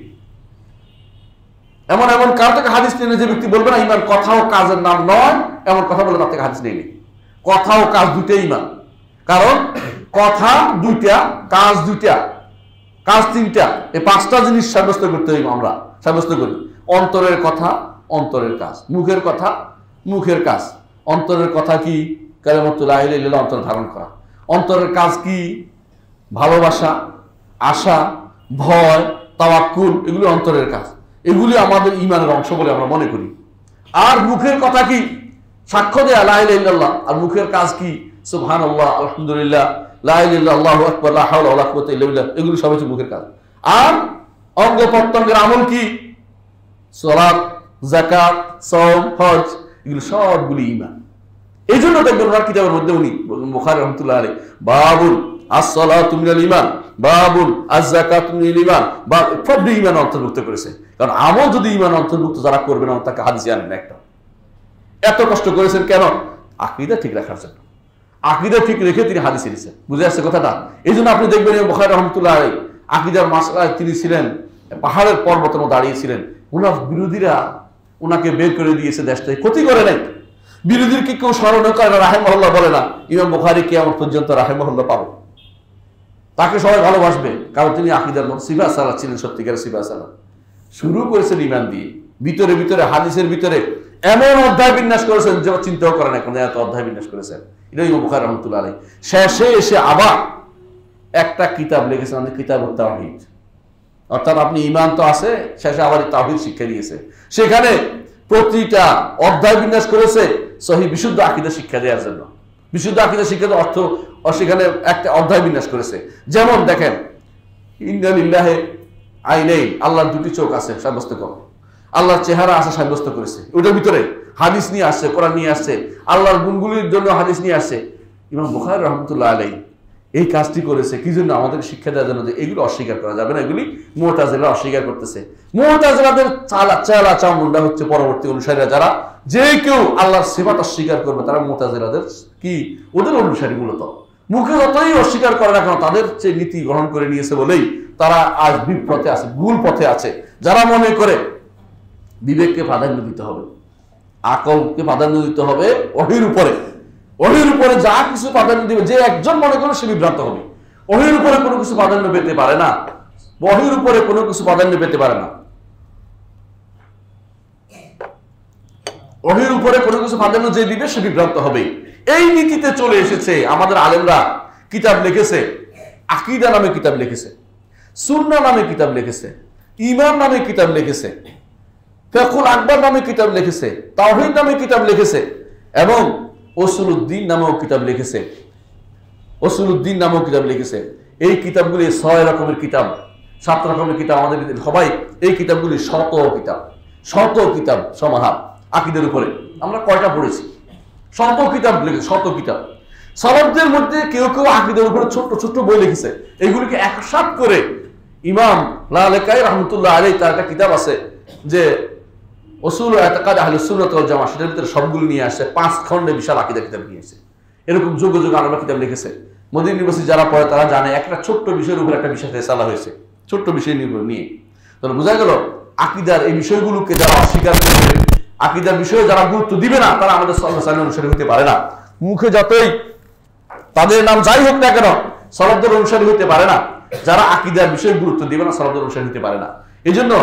[SPEAKER 1] এমন কারো থেকে হাদিস নেয়নি যে ব্যক্তি বলবে না ঈমান কথা ও কাজের নাম নয়, এমন কথা বলে তার থেকে হাদিস নেয়নি। কথা ও কাজ দুইটাই ঈমান। কারণ কথা দুইটা, কাজ দুইটা, কাজ তিনটা, এই 5টা জিনিস সাব্যস্ত করতে হইব। আমরা সাব্যস্ত করি অন্তরের কথা, অন্তরের কাজ, মুখের কথা, মুখের কাজ। অন্তরের কথা কি? কালিমাতু লা ইলাহা ইল্লাল্লাহ অন্তরে ধারণ করা। অন্তরের কাজ কি? ভালোবাসা, আশা, ভয়, তাওয়াক্কুল, এগুলি অন্তরের কাজ। এগুলি আমাদের ঈমানের অংশ বলে আমরা মনে করি। আর মুখের কথা কি? সাক্ষ্য দেয়া লা ইলাহা ইল্লাল্লাহ। আর মুখের কাজ কি? সুবহানাল্লাহ, আলহামদুলিল্লাহ, লা ইলাহা ইল্লাল্লাহ, আল্লাহু আকবার, লা হাওলা ওয়ালা কুওয়াতা ইল্লা বিল্লাহ, এগুলি সব হচ্ছে মুখের কাজ। আর অঙ্গ প্রত্যঙ্গের আমল কি? সালাত, যাকাত, সাওম, হজ, এগুলো সবগুলি ঈমান। এই জন্য দেখবেন ওনার কিতাবের মধ্যে উনি বুখারী রাহমাতুল্লাহ আলাইহি বাবুল as-সালাতু মিনাল ঈমান, বাবুল আয-যাকাতু মিনাল ঈমান, বা সবই ঈমান অন্তর্ভুক্ত করেছে। কারণ আমল যদি ঈমান অন্তর্ভুক্ত যারা করবে না তাকে হাদিস জানেন না একটা। এত কষ্ট করেছেন কেন? আকীদা ঠিক রাখার জন্য। আকীদা ঠিক রেখে তিনি হাদিস এনেছেন। বুঝে আসছে কথাটা? এই জন্য আপনি দেখবেন বুখারী রাহমাতুল্লাহ আলাইহি আকীদার মাসআলায় তিনি ছিলেন পাহাড়ের পর্বতের মধ্যে দাঁড়িয়েছিলেন। ওনার বিরোধীরা ওনাকে বের করে দিয়েছে, দেশ থেকে ক্ষতি করে নাই। বিরোধীকে কেউ স্মরণ করে না, রাহিমাহুল্লাহ বলে না। ইমাম বুখারী কিয়ামত পর্যন্ত রাহিমাহুল্লাহ পাবে, তাকে সবাই ভালোবাসবে, কারণ তিনি আকীদার সিফা সালাত ছিলেন, সত্যিকারের সিফা সালাত। শুরু করেছেন ঈমান দিয়ে, ভিতরে ভিতরে হাদিসের ভিতরে এমন অধ্যায় বিন্যাস করেছেন যে চিন্তাও করেন এখন এত অধ্যায় বিন্যাস করেছেন। এটা ইমাম বুখারী রাহমাতুল্লাহ আলাইহি। শেষে এসে আবার একটা কিতাব লিখেছেন, কিতাবুত তাওহীদ। অর্থাৎ আপনি ঈমান তো আছে, শেষে আবার তাওহীদ শিক্ষা দিয়েছে। সেখানে প্রতিটা অধ্যায় বিন্যাস করেছে সহিহ বিশুদ্ধ আকীদা শিক্ষা দেওয়ার জন্য। বিশুদ্ধ আকীদা শিক্ষার অর্থ সেখানে একটা অধ্যায় বিন্যাস করেছে। যেমন দেখেন, ইন্না লিল্লাহি আইনাইন, আল্লাহর দুটি চোখ আছে সাব্যস্ত করো, আল্লাহর চেহারা আছে সাব্যস্ত করেছে। ওটার ভিতরে হাদিস নিয়ে আসছে, কোরআন নিয়ে আসছে, আল্লাহর গুণগুলির জন্য হাদিস নিয়ে আসছে। ইমাম বুখারী রাহমাতুল্লাহ আলাইহি এই কাজটি করেছে কি জন্য? আমাদের শিক্ষা দেওয়ার জন্য যে এগুলো অস্বীকার করা যাবে না, এগুলি মুতাজিলা অস্বীকার করতেছে। মুতাজিলাদের চালা চামুন্ডা হচ্ছে পরবর্তী অনুসারীরা, যারা যে কেউ আল্লাহর সিফাত অস্বীকার করবে তারা মুতাজিলাদের কি ওদের অনুসারী মূলত। মুখে যতই অস্বীকার করে না কেন, তাদের যে নীতি গ্রহণ করে নিয়েছে বলেই তারা আজ বিপথে আছে, ভুল পথে আছে। যারা মনে করে বিবেককে প্রাধান্য দিতে হবে, আকলকে প্রাধান্য দিতে হবে ওহীর উপরে, ওহীর উপরে যা কিছু প্রাধান্য দিবে, যে একজন মনে করে সে বিভ্রান্ত হবে। ওহীর উপরে কোনো কিছু প্রাধান্য পেতে পারে না, ওহীর উপরে কোনো কিছু প্রাধান্য পেতে পারে না, ওহীর উপরে কোনো কিছু প্রাধান্য যে দিবে সে বিভ্রান্ত হবে। এই নীতিতে চলে এসেছে। আমাদের আলেমরা কিতাব লিখেছে, আকীদা নামে কিতাব লিখেছে, সুন্নাহ নামে কিতাব লিখেছে, ঈমান নামে কিতাব লিখেছে, ফিকহুল আকবার নামে কিতাব লিখেছে, তাওহীদ নামে কিতাব লিখেছে এবং উসুলুদ্দিন নামেও কিতাব লিখেছে, উসুলুদ্দিন নামেও কিতাব লিখেছে। এই কিতাবগুলি 6 রকমের কিতাব, 7 রকমের কিতাব আমাদের সবাই। এই কিতাবগুলি শত কিতাব সমাহার আকীদার উপরে। আমরা কয়টা পড়েছি? শত কিতাব লিখেছে, শত কিতাব। সালাফদের মধ্যে কেউ কেউ আকীদার উপরে ছোট্ট ছোট্ট বই লিখেছে। এইগুলিকে একসাথ করে ইমাম লালকাই রহমতুল্লাহ আলাইহি তার একটা কিতাব আছে যে উসুল ইতিকাদ আহলুস সুন্নাহ ওয়াল জামাআহ, সেটার ভিতরে সবগুলো নিয়ে আসছে, 5 খণ্ডে বিশাল আকীদা কিতাব নিয়ে আসছে। এরকম যুগ যুগ আলেমরা কিতাব লিখেছে। মদিনা ইউনিভার্সিটি যারা পড়ে তারা জানে একটা ছোট্ট বিষয়ের উপর একটা বিষয় ফেসালা হয়েছে, ছোট্ট বিষয় নিয়ে। তাহলে বোঝা গেল আকীদার এই বিষয়গুলোকে যারা অস্বীকার করবে, আকীদার বিষয়ে যারা গুরুত্ব দিবে না, তারা আমাদের সাল্লাল্লাহু আলাইহি ওয়াসাল্লামের অনুসারী হতে পারে না। মুখে যতই তাদের নাম যাই হোক না কেন, সালাফদের অনুসারী হতে পারে না। যারা আকীদার বিষয়ে গুরুত্ব দিবে না, সালাফদের অনুসারী হতে পারে না। এই জন্য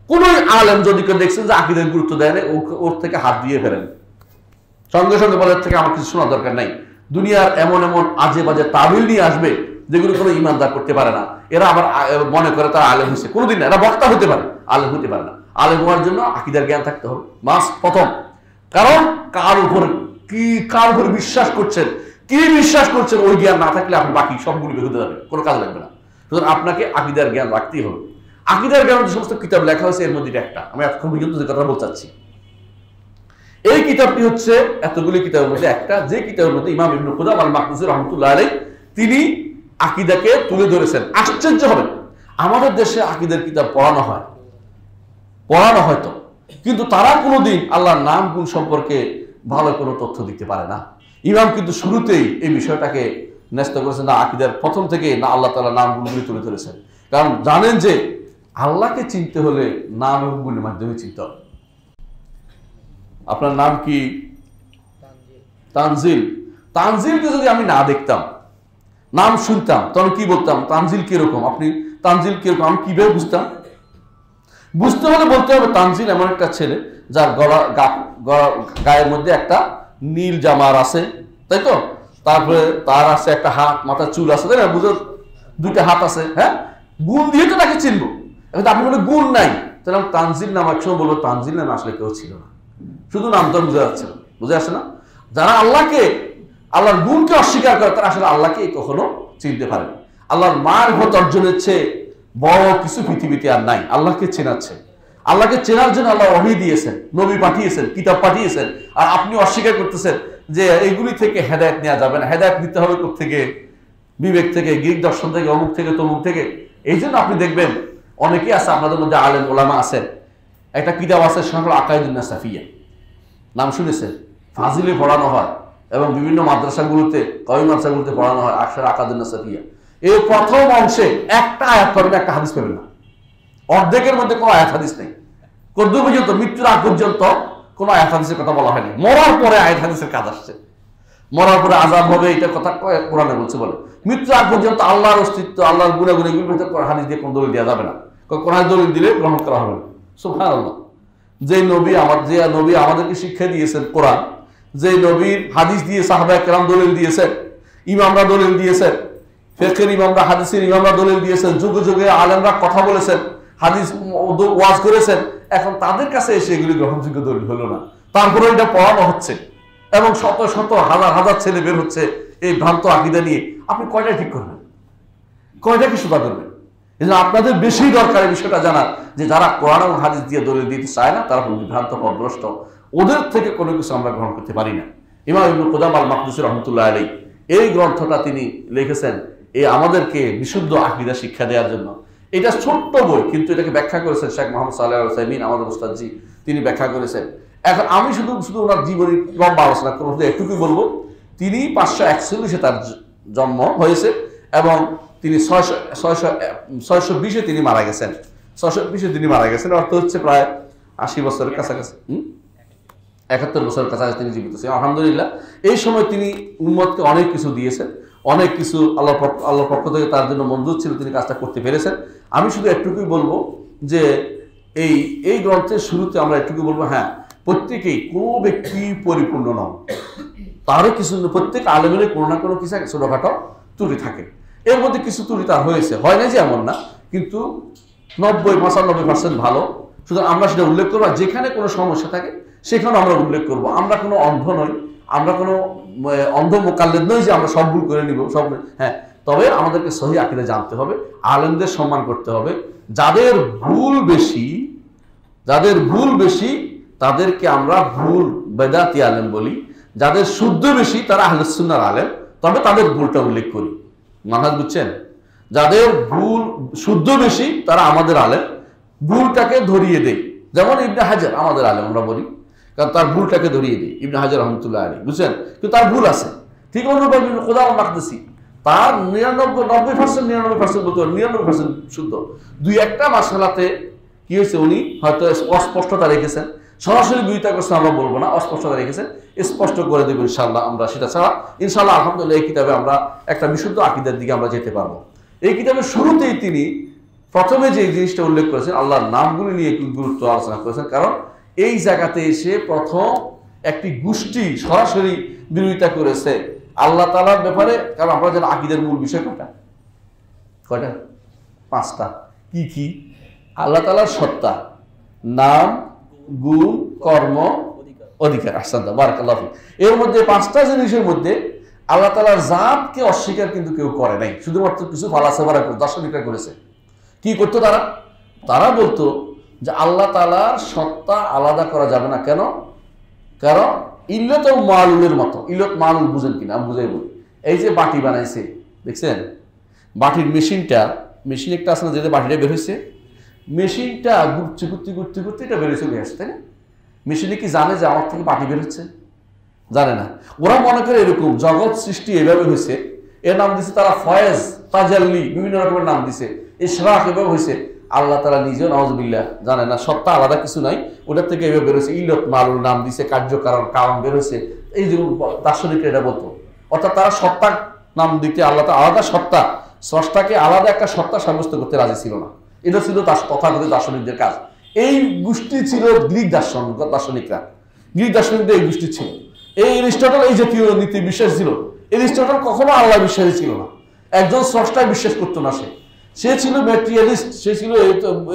[SPEAKER 1] কোন আলেম যদি কেউ দেখছেন যে আকীদার গুরুত্ব দেয় না, ওর থেকে হাত দিয়ে ফেলেন, সঙ্গে সঙ্গে বলার থেকে আমার কিছু শোনার দরকার নাই। দুনিয়ার এমন এমন আজে বাজে তাবিল নিয়ে আসবে যেগুলো কোনো ইমানদার করতে পারে না। এরা আবার মনে করে তারা আলেম হয়েছে, কোনোদিন না। এরা বক্তা হতে পারে, আলেম হতে পারে না। আলেম হওয়ার জন্য আকীদার জ্ঞান থাকতে হবে মাস্ট প্রথম। কারণ কার উপর বিশ্বাস করছেন, কি বিশ্বাস করছেন, ওই জ্ঞান না থাকলে আপনি বাকি সবগুলি বের হতে যাবে, কোনো কাজ লাগবে না। সুতরাং আপনাকে আকীদার জ্ঞান রাখতেই হবে। আকীদার জ্ঞান যে সমস্ত কিতাব লেখা হয়েছে এর মধ্যে একটা আমি এতক্ষণ পর্যন্ত যে কথা বলতে চাচ্ছি, এই কিতাবটি হচ্ছে এতগুলি কিতাবের মধ্যে একটা, যে কিতাবের মধ্যে ইমাম ইবনে কুদামা আল মাকদিসি রাহমাতুল্লাহ আলাইহি তিনি আকীদাকে তুলে ধরেছেন। আশ্চর্য হবেন, আমাদের দেশে আকীদার কিতাব পড়ানো হয়তো, কিন্তু তারা কোনোদিন আল্লাহর নাম গুণ সম্পর্কে ভালো কোনো তথ্য দিতে পারে না। ইমাম কিন্তু শুরুতেই এই বিষয়টাকে ন্যস্ত করেছেন, না আকীদার প্রথম থেকে না আল্লাহ তাআলা নাম গুণগুলি তুলে ধরেছেন। কারণ জানেন যে আল্লাহকে চিনতে হলে নাম এবং গুণের মাধ্যমে চিনতে হবে। আপনার নাম কি? তানজিল। তানজিলকে যদি আমি না দেখতাম, নাম শুনতাম, তখন কি বলতাম তানজিল কিরকম? আপনি তানজিল কিরকম আমি কিভাবে বুঝতাম? বুঝতে হলে বলতে হবে তানজিল এমন একটা ছেলে যার গায়ের মধ্যে একটা নীল জামার আছে, তাই তো? তারপরে তার আছে একটা হাত, মাথার চুল আছে, তাই না? বুঝো, 2টা হাত আছে। হ্যাঁ, গুণ দিয়ে তো তাকে চিনবো। এখন আপনি বলে গুণ নাই, তাহলে আমি তানজিল নাম একসময় বলবো তানজিল নাম আসলে কেউ ছিল না, শুধু নাম তো বুঝে যাচ্ছে না, বুঝে আসে না? যারা আল্লাহর গুণকে অস্বীকার করে তারা আসলে আল্লাহকে কখনো চিনতে পারে না। আল্লাহর মারফত অর্জনের চেয়ে বড় কিছু পৃথিবীতে আর নাই। আল্লাহকে চেনাচ্ছে, আল্লাহকে চেনার জন্য আল্লাহ ওহী দিয়েছেন, নবী পাঠিয়েছেন, কিতাব পাঠিয়েছেন, আর আপনি অস্বীকার করতেছেন যে এইগুলি থেকে হেদায়েত নেওয়া যাবে না। হেদায়েত নিতে হবে কোত্থেকে? বিবেক থেকে, গ্রিক দর্শন থেকে, অমুক থেকে, তমুক থেকে। এই জন্য আপনি দেখবেন অনেকেই আছে আপনাদের মধ্যে আলেম ওলামা আছেন, একটা কিতাব আছে সেটা হলো আকাইদুন নাসাফিয়া, নাম শুনেছেন? ফাজিলে পড়ানো হয় এবং বিভিন্ন মাদ্রাসাগুলোতে, কওমি মাদ্রাসাগুলোতে পড়ানো হয় আকাইদুন নাসাফিয়া। এই প্রথম অংশে একটা আয়াত পাবেন, একটা হাদিস পাবেন না। অর্ধেকের মধ্যে কোনো আয়াত হাদিস নেই। কদ্দুর পর্যন্ত, মৃত্যুর আগ পর্যন্ত কোনো আয়াত হাদিসের কথা বলা হয়নি। মরার পরে আয়াত হাদিসের কাজ আসছে, মরার পরে আযাব হবে, এটা কথা কোরআনে বলছে বলে। মৃত্যুর আগ পর্যন্ত আল্লাহর অস্তিত্ব, আল্লাহর গুণাগুণ এগুলোর ভিতরে হাদিস দিয়ে কোনো দলিল দেওয়া যাবে না। কোন দলিল দিলে গ্রহণ করা হবে না। সুবহানাল্লাহ। যে নবী আমাদেরকে শিক্ষা দিয়েছেন কোরআন, যে নবীর হাদিস দিয়ে সাহাবায়ে কেরাম দলিল দিয়েছেন, ইমামরা দলিল দিয়েছেন, ফিকহের ইমামরা, হাদিসের ইমামরা দলিল দিয়েছেন, যুগে যুগে আলেমরা কথা বলেছেন, হাদিস ওয়াজ করেছেন, এখন তাদের কাছে এসে এগুলি গ্রহণযোগ্য দলিল হলো না। তারপরে এটা পড়ানো হচ্ছে এবং শত শত হাজার হাজার ছেলে বের হচ্ছে এই ভ্রান্ত আকীদা নিয়ে। আপনি কয়টা ঠিক করবেন? কয়টা কি সুদা করবেন? এই জন্য আপনাদের বেশি দরকার এই বিষয়টা জানার, যে যারা কোরআন এবং হাদিস দিয়ে দলিল দিতে চায় না তারা বিভ্রান্ত, পথভ্রষ্ট, ওদের থেকে কোনো কিছু আমরা গ্রহণ করতে পারি না। ইমাম ইবনে কুদামা আল মাকদিসি রাহমাতুল্লাহ আলাইহি এই গ্রন্থটা তিনি লিখেছেন এই আমাদেরকে বিশুদ্ধ আকীদা শিক্ষা দেওয়ার জন্য। এটা ছোট্ট বই, কিন্তু এটাকে ব্যাখ্যা করেছেন শেখ মোহাম্মদ সালেহ আল উসাইমিন, আমাদের ওস্তাদজি, তিনি ব্যাখ্যা করেছেন। এখন আমি শুধু ওনার জীবনী লম্বা আলোচনা করবো, এটুকুই বলবো। তিনি 541-এ তার জন্ম হয়েছে এবং তিনি 620-এ তিনি মারা গেছেন। 620-এ তিনি মারা গেছেন, অর্থ হচ্ছে প্রায় 80 বছরের কাছাকাছি, 71 বছরের কাছাকাছি তিনি জীবিত ছিলেন। আলহামদুলিল্লাহ এই সময় তিনি উম্মতকে অনেক কিছু দিয়েছেন, অনেক কিছু আল্লাহর পক্ষ থেকে তার জন্য মঞ্জুর ছিল, তিনি কাজটা করতে পেরেছেন। আমি শুধু একটুকুই বলবো যে এই গ্রন্থের শুরুতে আমরা একটুকু বলবো, হ্যাঁ প্রত্যেকেই, কোনো ব্যক্তি পরিপূর্ণ নন, তারও কিছু, প্রত্যেক আলেমের কোনো না কোনো কিছু ছোটখাটো ত্রুটি থাকে। এর মধ্যে কিছু ত্রুটি তার হয়েছে, হয় না যে এমন না, কিন্তু 90-95% ভালো। সুতরাং আমরা সেটা উল্লেখ করবো, যেখানে কোনো সমস্যা থাকে সেখানে আমরা উল্লেখ করব। আমরা কোনো অন্ধ নই, আমরা কোনো অন্ধ মোকাল্লেদ নই যে আমরা সব ভুল করে নিব সব। হ্যাঁ, তবে আমাদেরকে সহি আকীদা জানতে হবে, আলেমদের সম্মান করতে হবে। যাদের ভুল বেশি তাদেরকে আমরা ভুল বেদাতি আলেম বলি, যাদের শুদ্ধ বেশি তারা আহলে সুন্নাহর আলেম, তবে তাদের ভুলটা উল্লেখ করি। মানহাজ বুঝছেন? যাদের ভুল শুদ্ধ বেশি তারা আমাদের আলেম, ভুলটাকে ধরিয়ে দেই। যেমন ইবনে হাজার আমাদের আলেম আমরা বলি, কারণ তার ভুলটাকে ধরিয়ে দিই, ইবনে হাজার রহমতুল্লাহ আলাইহি, বুঝছেন? কিন্তু তার ভুল আছে। ঠিক অনুভাবে খোদা মাকদিসি তার 90% বলতে 99% শুদ্ধ। দুই একটা মাসআলাতে কি হয়েছে, উনি হয়তো অস্পষ্টতা রেখেছেন, সরাসরি বিরোধিতা করছেন আমরা বলবো না, অস্পষ্টতা রেখেছেন, স্পষ্ট করে দেবো ইনশাআল্লাহ আমরা সেটা ছাড়া। ইনশাআল্লাহ আলহামদুলিল্লাহ এই কিতাবে আমরা একটা বিশুদ্ধ আকীদার দিকে আমরা যেতে পারবো। এই কিতাবের শুরুতেই তিনি প্রথমে যে জিনিসটা উল্লেখ করেছেন, আল্লাহর নামগুলি নিয়ে একটু গুরুত্ব আলোচনা করেছেন, কারণ এই জায়গাতে এসে প্রথম একটি গোষ্ঠী সরাসরি বিরোধিতা করেছে আল্লাহ তাআলার ব্যাপারে। কারণ আমরা জানি আকীদার মূল বিষয় কয়টা? 5টা। কি? আল্লাহ তাআলার সত্তা, নাম, গুণ, কর্ম, অধিকার। আহসানতা, বারাকাল্লাহু ফিক। এর মধ্যে 5টা জিনিসের মধ্যে আল্লাহ তাআলার জাতকে অস্বীকার কিন্তু কেউ করে নাই, শুধুমাত্র কিছু ফালাসাফারা, দার্শনিকরা করেছে। কি করতো তারা? তারা বলতো যে আল্লাহ তাআলার সত্তা আলাদা করা যাবে না। কেন? কারণ ইল্লত ও মালুলের মতো। ইল্লত মালুল বুঝেন কিনা আমি বুঝাই বলি। এই যে বাটি বানাইছে, দেখছেন বাটির মেশিন একটা আছে না, যেটা বাটিটা বের হয়েছে, মেশিনটা ঘুরতে এটা বেরিয়ে চলে আসছে, তাই না? মেশিনে কি জানে যে আমার থেকে বাটি বের হচ্ছে? জানে না। ওরা মনে করে এরকম জগৎ সৃষ্টি এভাবে হয়েছে, এর নাম দিছে তারা ফয়েজ, তাজাল্লি, বিভিন্ন রকমের নাম দিছে, ইশরাক, এভাবে হয়েছে। আল্লাহ তাআলা নিজেও নাউযুবিল্লাহ জানে না, সত্তা আলাদা কিছু নাই, ওটার থেকে এভাবে বেরোছে। ইল্লত মালুল নাম দিছে, কারণ বেরোছে। এই যে দার্শনিকরা এটা বলতো, অর্থাৎ তারা সত্তার নাম দিতে আল্লাহ তাআলা আলাদা সত্তা, স্রষ্টাকে আলাদা একটা সত্তা সাব্যস্ত করতে রাজি ছিল না। এটা ছিল তথাকথিত দার্শনিকদের কাজ। এই গোষ্ঠী ছিল গ্রিক দার্শনিকরা, গ্রিক দার্শনিকদের এই গোষ্ঠী ছিল। এই এরিস্টটল এই জাতীয় নীতি বিশ্বাস ছিল। এরিস্টটল কখনো আল্লাহ বিশ্বাসী ছিল না, একজন স্রষ্টায় বিশ্বাস করতো না। সে ছিল ম্যাটেরিয়ালিস্ট, সে ছিল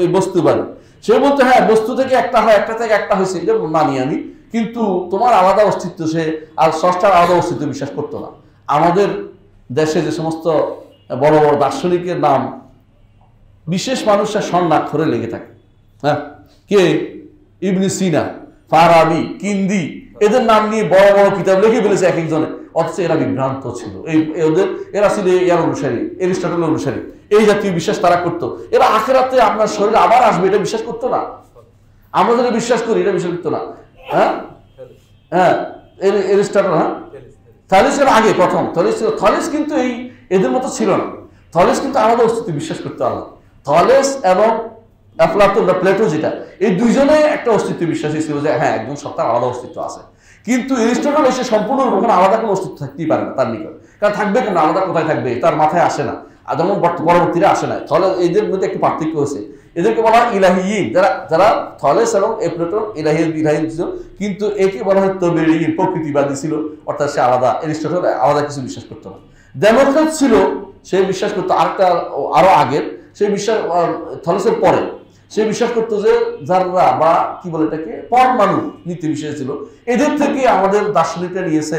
[SPEAKER 1] এই বস্তুবাদী। সে বলতো হ্যাঁ বস্তু থেকে একটা হয়, একটা থেকে একটা হয়েছে, এটা মানি আমি, কিন্তু তোমার আলাদা অস্তিত্ব, সে আর স্রষ্টার আলাদা অস্তিত্ব বিশ্বাস করতো না। আমাদের দেশে যে সমস্ত বড় বড় দার্শনিকের নাম বিশেষ মানুষের স্বর্ণাক্ষরে লেগে থাকে, হ্যাঁ, কে? ইবনে সিনা, ফারাবি, কিন্দি, এদের নাম নিয়ে বড় বড় কিতাব লিখে ফেলেছে এক একজনে, অথচ এরা বিভ্রান্ত ছিল। এরা ছিল ইয়ার অনুসারী, এরিস্টটলের অনুসারী। এই জাতীয় বিশ্বাস তারা করতো। এরা আখিরাতে আপনার শরীরে আবার আসবে এটা বিশ্বাস করতো না। আমরা যেটা বিশ্বাস করি এটা বিশ্বাস করতো না। হ্যাঁ, এরিস্টটল, হ্যাঁ, থলেসের আগে প্রথম থলেস কিন্তু এদের মতো ছিল না। থলেস কিন্তু আমাদের অস্তিত্ব বিশ্বাস করতো আল্লাহ। থলেস এবং আফলাতুন বা প্লেটো, যেটা এই দুইজনে একটা অস্তিত্ব বিশ্বাসী ছিল যে হ্যাঁ একজন সত্তার আলাদা অস্তিত্ব আছে। কিন্তু এরিস্টটল এসে সম্পূর্ণ ওখানে আলাদা কোনো অস্তিত্ব থাকতেই পারে না তার নিকট। কারণ থাকবে কেন, আলাদা কোথায় থাকবে, তার মাথায় আসে না, আর যেমন পরবর্তীতে আসে না। তাহলে এদের মধ্যে একটু পার্থক্য হয়েছে। এদেরকে বলা হয় ইলাহিয়িন, যারা থলেস এবং এপ্লেটো ইলাহিয়িন ছিল, কিন্তু একে বলা হয় তবেয়িন, প্রকৃতিবাদী ছিল, অর্থাৎ সে আলাদা, এরিস্টটল আলাদা কিছু বিশ্বাস করতো না। ডেমোক্রেট ছিল, সে বিশ্বাস করতো আরো আগের, সে বিশ্বাস থলেসের পরে সে বিশ্বাস করতো যে জাররা বা কি বলে এটাকে পরমাণু নীতি বিশ্বাস ছিল। এদের থেকে আমাদের দার্শনিকরা নিয়েছে,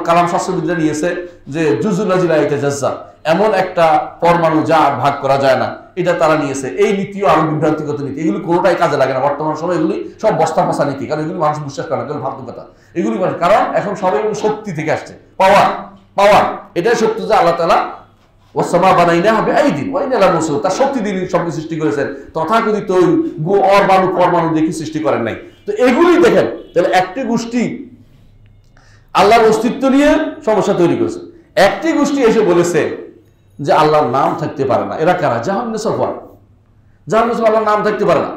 [SPEAKER 1] কালাম শাস্ত্রবিদরা নিয়েছে যে জুজুল আজিলা ইতাজাজ্জা, এমন একটা পরমাণু যা ভাগ করা যায় না, এটা তারা নিয়েছে। এই নীতিও আরো বিভ্রান্তিগত নীতি, এগুলি কোনোটাই কাজে লাগে না বর্তমান সময়। এগুলি সব বস্তা ফসা নীতি, কারণ এগুলি মানুষ বিশ্বাস করে না, এগুলো ভাবুকতা, এগুলি কারণ এখন সবাই শক্তি থেকে আসছে, পাওয়ার। এটাই সত্য যে আল্লাহ তাআলা ওয়াসমা বানাইনা হবে আইদিন ওয়াইনা লা মুসু, তার শক্তি দিয়ে সব সৃষ্টি করেছেন, তথাকথিত পরমাণু দেখে সৃষ্টি করেন নাই। তো এগুলি দেখেন, তাহলে একটি গোষ্ঠী আল্লাহর অস্তিত্ব নিয়ে সমস্যা তৈরি করেছে, একটি গোষ্ঠী এসে বলেছে যে আল্লাহর নাম থাকতে পারে না। এরা কারা? জাহান্নামে সফর, জাহান্নামে আল্লাহর নাম থাকতে পারে না।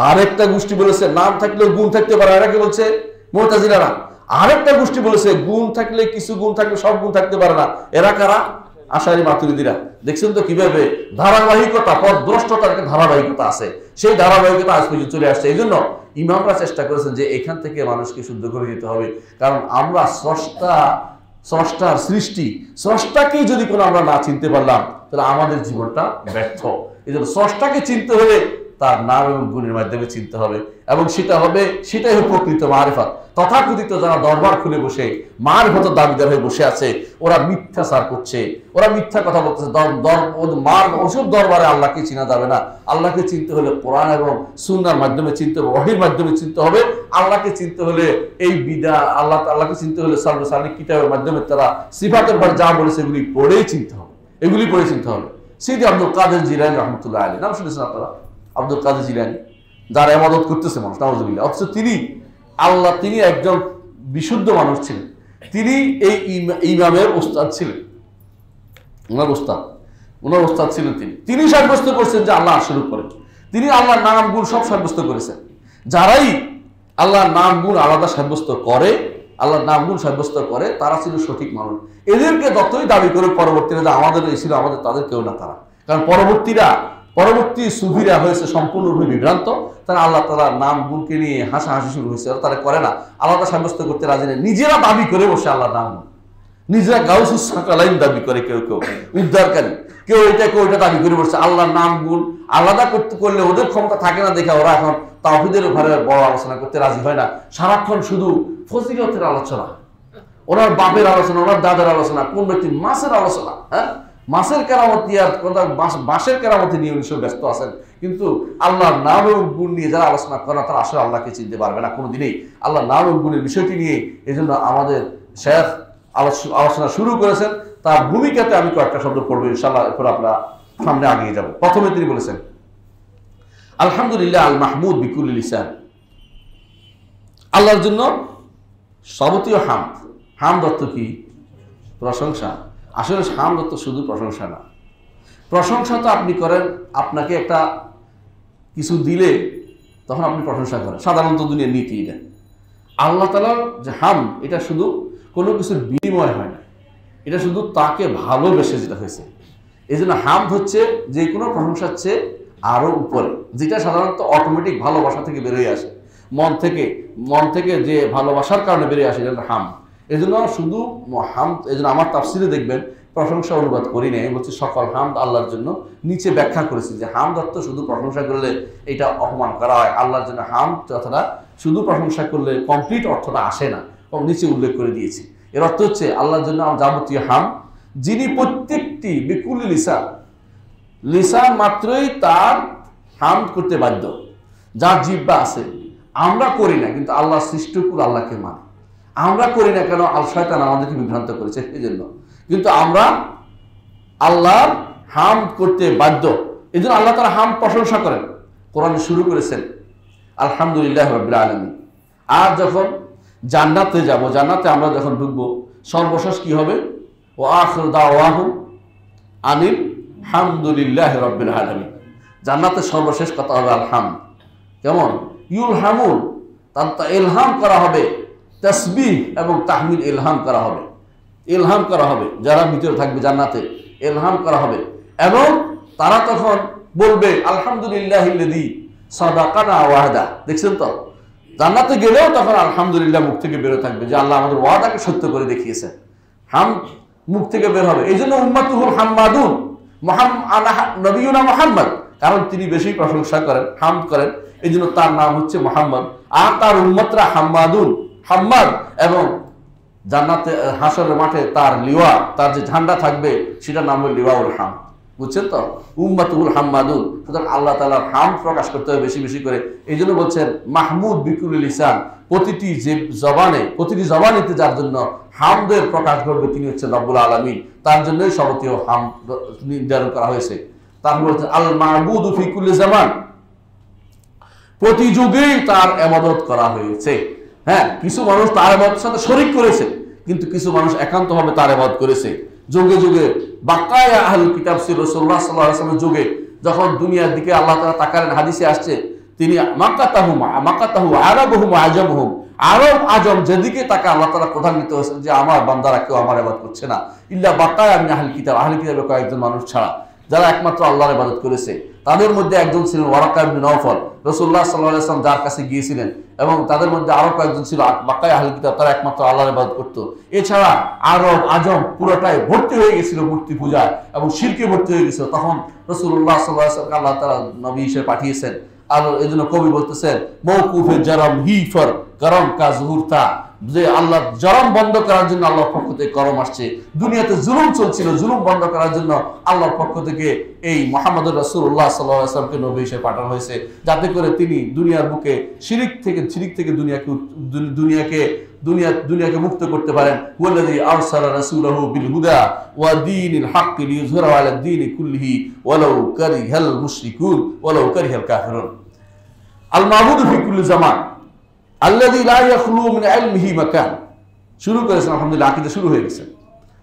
[SPEAKER 1] আরেকটা গোষ্ঠী বলেছে নাম থাকলেও গুণ থাকতে পারে, এরা কি বলছে? মুতাজিলারা। আরেকটা গোষ্ঠী বলেছে গুণ থাকলে, কিছু গুণ থাকলে সব গুণ থাকতে পারে না, এরা কারা? আশারী মাতুরিদীরা। দেখছেন তো কিভাবে ধারাবাহিকতা, পথভ্রষ্টতার একটা ধারাবাহিকতা আছে, সেই ধারাবাহিকতা আজ পর্যন্ত চলে আসছে। এই জন্য ইমামরা চেষ্টা করেছেন যে এখান থেকে মানুষকে শুদ্ধ করে দিতে হবে, কারণ আমরা স্রষ্টার সৃষ্টি, স্রষ্টাকেই যদি কোনো আমরা না চিনতে পারলাম তাহলে আমাদের জীবনটা ব্যর্থ। এই জন্য স্রষ্টাকে চিনতে হলে তার নাম এবং গুণের মাধ্যমে চিনতে হবে, এবং সেটাই হবে প্রকৃত মারিফাত। তথাকথিত যারা দরবার খুলে বসে মারিফতের দাবিদার হয়ে বসে আছে, ওরা মিথ্যাচার করছে, ওরা মিথ্যা কথা বলতেছে। ওসব দরবারে আল্লাহকে চিনা যাবে না। আল্লাহকে চিনতে হলে কোরআন এবং সুন্নাহর মাধ্যমে চিনতে হবে, ওহীর মাধ্যমে চিনতে হবে। আল্লাহকে চিনতে হলে এই আল্লাহকে চিনতে হলে সালিক কিতাবের মাধ্যমে তারা সিফাতের পর যা বলেছে এগুলি পড়েই চিনতে হবে, এগুলি পড়ে চিনতে হবে। সিদি আব্দুল কাদের জিলানী রহমতুল্লাহ আলাইহি, নাম শুনেছেন আপনারা? আব্দুল কাদের জিলানী, যার ইবাদত করতেছে মানুষ, নাউযুবিল্লাহ। অথচ তিনি একজন বিশুদ্ধ মানুষ ছিলেন। তিনি এই ইমামের ওস্তাদ ছিলেন, ওনার ওস্তাদ ছিলেন। তিনি সাব্যস্ত করছেন যে আল্লাহ আরশের উপরে। তিনি আল্লাহর নাম গুণ সব সাব্যস্ত করেছেন। যারাই আল্লাহর নাম গুণ আলাদা সাব্যস্ত করে, আল্লাহর নাম গুণ সাব্যস্ত করে, তারা ছিল সঠিক মানুষ। এদেরকে যতই দাবি করে পরবর্তীরা যে আমাদের এই ছিল, আমাদের তাদের কেউ না তারা। কারণ পরবর্তী সুফিরা হয়েছে সম্পূর্ণরূপে বিভ্রান্ত। তারা আল্লাহ তাআলার নাম গুণকে নিয়ে হাসাহাসি শুরু হয়েছে, তারা করে না, আলাদা সাব্যস্ত করতে রাজি নেই। নিজেরা দাবি করে বসে আল্লাহর নাম, নিজেরা গাউসুস সাকালাইন দাবি করে, কেউ উদ্ধারকারী, কেউ এটা কেউ এটা দাবি করে বসছে। আল্লাহর নাম গুণ আলাদা করলে ওদের ক্ষমতা থাকে না দেখে ওরা এখন তাওহীদের উপরে বড় আলোচনা করতে রাজি হয় না। সারাক্ষণ শুধু ফজিলতের আলোচনা, ওনার বাপের আলোচনা, ওনার দাদার আলোচনা, কোন ব্যক্তি মাছের আলোচনা, হ্যাঁ মাছের কেরামতি আর বাঁশের কেরামতি নিয়ে উনি ব্যস্ত আছেন। কিন্তু আল্লাহর নাম এবং গুণ নিয়ে যারা আলোচনা করে তারা আসলে আল্লাহকে চিনতে পারবে না কোনোদিনই, আল্লাহর নাম এবং গুণের বিষয়টি নিয়ে। এই জন্য আমাদের শেখ আলোচনা শুরু করেছেন, তার ভূমিকাতে আমি কয়েকটা শব্দ পড়বো ইনশাআল্লাহ, এরপর আমরা সামনে আগিয়ে যাব। প্রথমে তিনি বলেছেন আলহামদুলিল্লাহ আল মাহমুদ বিকুল লিসান, আল্লাহর জন্য যাবতীয় হামদ অর্থ কি? প্রশংসা। আসলে হামদ অর্থ শুধু প্রশংসা না। প্রশংসা তো আপনি করেন, আপনাকে একটা কিছু দিলে তখন আপনি প্রশংসা করেন, সাধারণত দুনিয়ার নীতি এটা। আল্লাহ তাআলার যে হামদ, এটা শুধু কোনো কিছুর বিনিময় হয় না, এটা শুধু তাকে ভালোবেসে যেটা হয়েছে। এই জন্য হামদ হচ্ছে যে কোনো প্রশংসার চেয়ে আরো উপরে, যেটা সাধারণত অটোমেটিক ভালোবাসা থেকে বেরিয়ে আসে, মন থেকে যে ভালোবাসার কারণে বেরিয়ে আসে, এটা হামদ। এই জন্য শুধু হামদ, এই জন্য আমার তাফসিরে দেখবেন প্রশংসা অনুবাদ করি নাই, বলছি সকল হামদ আল্লাহর জন্য। নিচে ব্যাখ্যা করেছি যে হামদ অর্থ শুধু প্রশংসা করলে এটা অপমান করা হয়। আল্লাহর জন্য হামদ কথাটা শুধু প্রশংসা করলে কমপ্লিট অর্থটা আসে না, নিচে উল্লেখ করে দিয়েছি। এর অর্থ হচ্ছে আল্লাহর জন্য যাবতীয় হামদ, যিনি প্রত্যেকটি বিকুল লিসান মাত্রই তার হামদ করতে বাধ্য, যার জিহ্বা আছে। আমরা করি না, কিন্তু আল্লাহ সৃষ্টিকুল আল্লাহকে মানে। আমরা করি না কেন? শয়তান আমাদেরকে বিভ্রান্ত করেছে এই জন্য। কিন্তু আমরা আল্লাহর হামদ করতে বাধ্য। এই জন্য আল্লাহ তাআলা হামদ প্রশংসা করেন, কোরআনে শুরু করেছেন আলহামদুলিল্লাহ রাব্বিল আলামিন। আর যখন জান্নাতে যাব, জান্নাতে আমরা যখন ঢুকবো, সর্বশেষ কি হবে? ও আখিরু দাওয়াহুম আনিল হামদুলিল্লাহি রাব্বিল আলামিন। জান্নাতের সর্বশেষ কথা হবে আলহামদ। কেমন? ইউলহামুন, তার ইলহাম করা হবে, তাসবিহ এবং তাহমিদ ইলহাম করা হবে, ইলহাম করা হবে। যারা ভিতরে থাকবে জান্নাতে ইলহাম করা হবে, এবং তারা তখন বলবে আলহামদুলিল্লাহিল্লাযী সাদাকানা ওয়াদা। দেখছেন তো, জান্নাতে গেলেও তখন আলহামদুলিল্লাহ মুখ থেকে বেরো থাকবে যে আল্লাহ আমাদের ওয়াদাকে সত্য করে দেখিয়েছেন। হামদ মুখ থেকে বের হবে। এই জন্য উম্মাতুহুল হাম্মাদুন, নবিয়ুনা মুহাম্মদ, কারণ তিনি বেশি প্রশংসা করেন, হামদ করেন, এই জন্য তার নাম হচ্ছে মুহাম্মদ। আর তার উম্মতরা হাম্মাদুন, হাম্মাদ। এবং জান্নাতে হাসরের মাঠে তার লিওয়া, তার যে ঝান্ডা থাকবে সেটার নাম হল লিওয়াউল হামদ। বুঝছেন তো? উম্মাতুল হাম্মাদুন। সুতরাং আল্লাহ তাআলার হামদ প্রকাশ করতে হবে বেশি বেশি করে। এই জন্য বলছেন মাহমুদ বিকুল লিসান, প্রতিটি জবানেতে যার জন্য হামদের প্রকাশ ঘটবে তিনি হচ্ছেন রব্বুল আলামিন, তার জন্যই যাবতীয় হামদ নির্ধারণ করা হয়েছে। তারপর বলছেন আল মা'বুদু ফি কুল্লি জামান, প্রতি যুগেই তার ইবাদত করা হয়েছে। হ্যাঁ, কিছু মানুষ তার ইবাদতের সাথে শরীক করেছে, কিন্তু কিছু মানুষ একান্তভাবে তার ইবাদত করেছে। যুগে যুগে বাকায়া আহলুল কিতাব ছিল রাসূলুল্লাহ সাল্লাল্লাহু আলাইহি ওয়াসাল্লামের যুগে, যখন দুনিয়ার দিকে আল্লাহ তাআলা তাকালেন, হাদিসে আসছে তিনি মাক্কাতাহু আরাবুহুম আজামহুম, আরব আজম যেদিকে তাকে আল্লাহ তাআলা প্রধান্বিত হয়েছেন যে আমার বান্দারা কেউ আমার ইবাদত করছে না, ইল্লা বাকায়া মিন আহলিল কিতাব, আহলে কিতাবের কয়েকজন মানুষ ছাড়া যারা একমাত্র আল্লাহর ইবাদত করেছে। তাদের মধ্যে একজন ছিলেন ওয়ারাকা ইবনে নওফল, রাসূলুল্লাহ সাল্লাল্লাহু আলাইহি ওয়াসাল্লাম যার কাছে গিয়েছিলেন, এবং তাদের মধ্যে আরো কয়েকজন ছিল বাকায়া আহলে কিতাব, তারা একমাত্র আল্লাহর ইবাদত করত। এছাড়া আরব আজম পুরোটাই ভর্তি হয়ে গেছিল মূর্তি পূজায় এবং শিরকে ভর্তি হয়ে গেছিল। তখন রাসূলুল্লাহ সাল্লাল্লাহু আলাইহি ওয়াসাল্লাম আল্লাহ তাআলা নবী হিসেবে পাঠিয়েছেন। আর এই জন্য কবি বলতেছেন মওকুফে জারাম হিফর গরম কা জুহুরতা, যে আল্লাহ জরম বন্ধ করার জন্য আল্লাহর পক্ষ থেকে গরম আসছে। দুনিয়াতে জুলুম চলছিল, জুলুম বন্ধ করার জন্য আল্লাহর পক্ষ থেকে এই মুহাম্মদুর রাসূলুল্লাহ সাল্লাল্লাহু আলাইহি ওয়াসাল্লামকে নবী হিসেবে পাঠানো হয়েছে, যাতে করে তিনি দুনিয়ার বুকে শিরিক থেকে দুনিয়াকে মুক্ত করতে পারেন। ওয়াল্লাযী আরসালা রাসূলাহু বিল হুদা ওয়া দীনিল হাক্কি লিইয়ুযহিরাহু আলা দ্বীনি কুল্লিহি ওয়ালাউ কারিহাল মুশরিকুন ওয়ালাউ কারিহাল কাফিরুন। আল মাবুদু ফি কুল্লি জামান আল্লাযী লা ইয়াখলু মিন ইলমিহি মাকান। শুরু করেছেন আলহামদুলিল্লাহ, আকীদা শুরু হয়ে গেছে।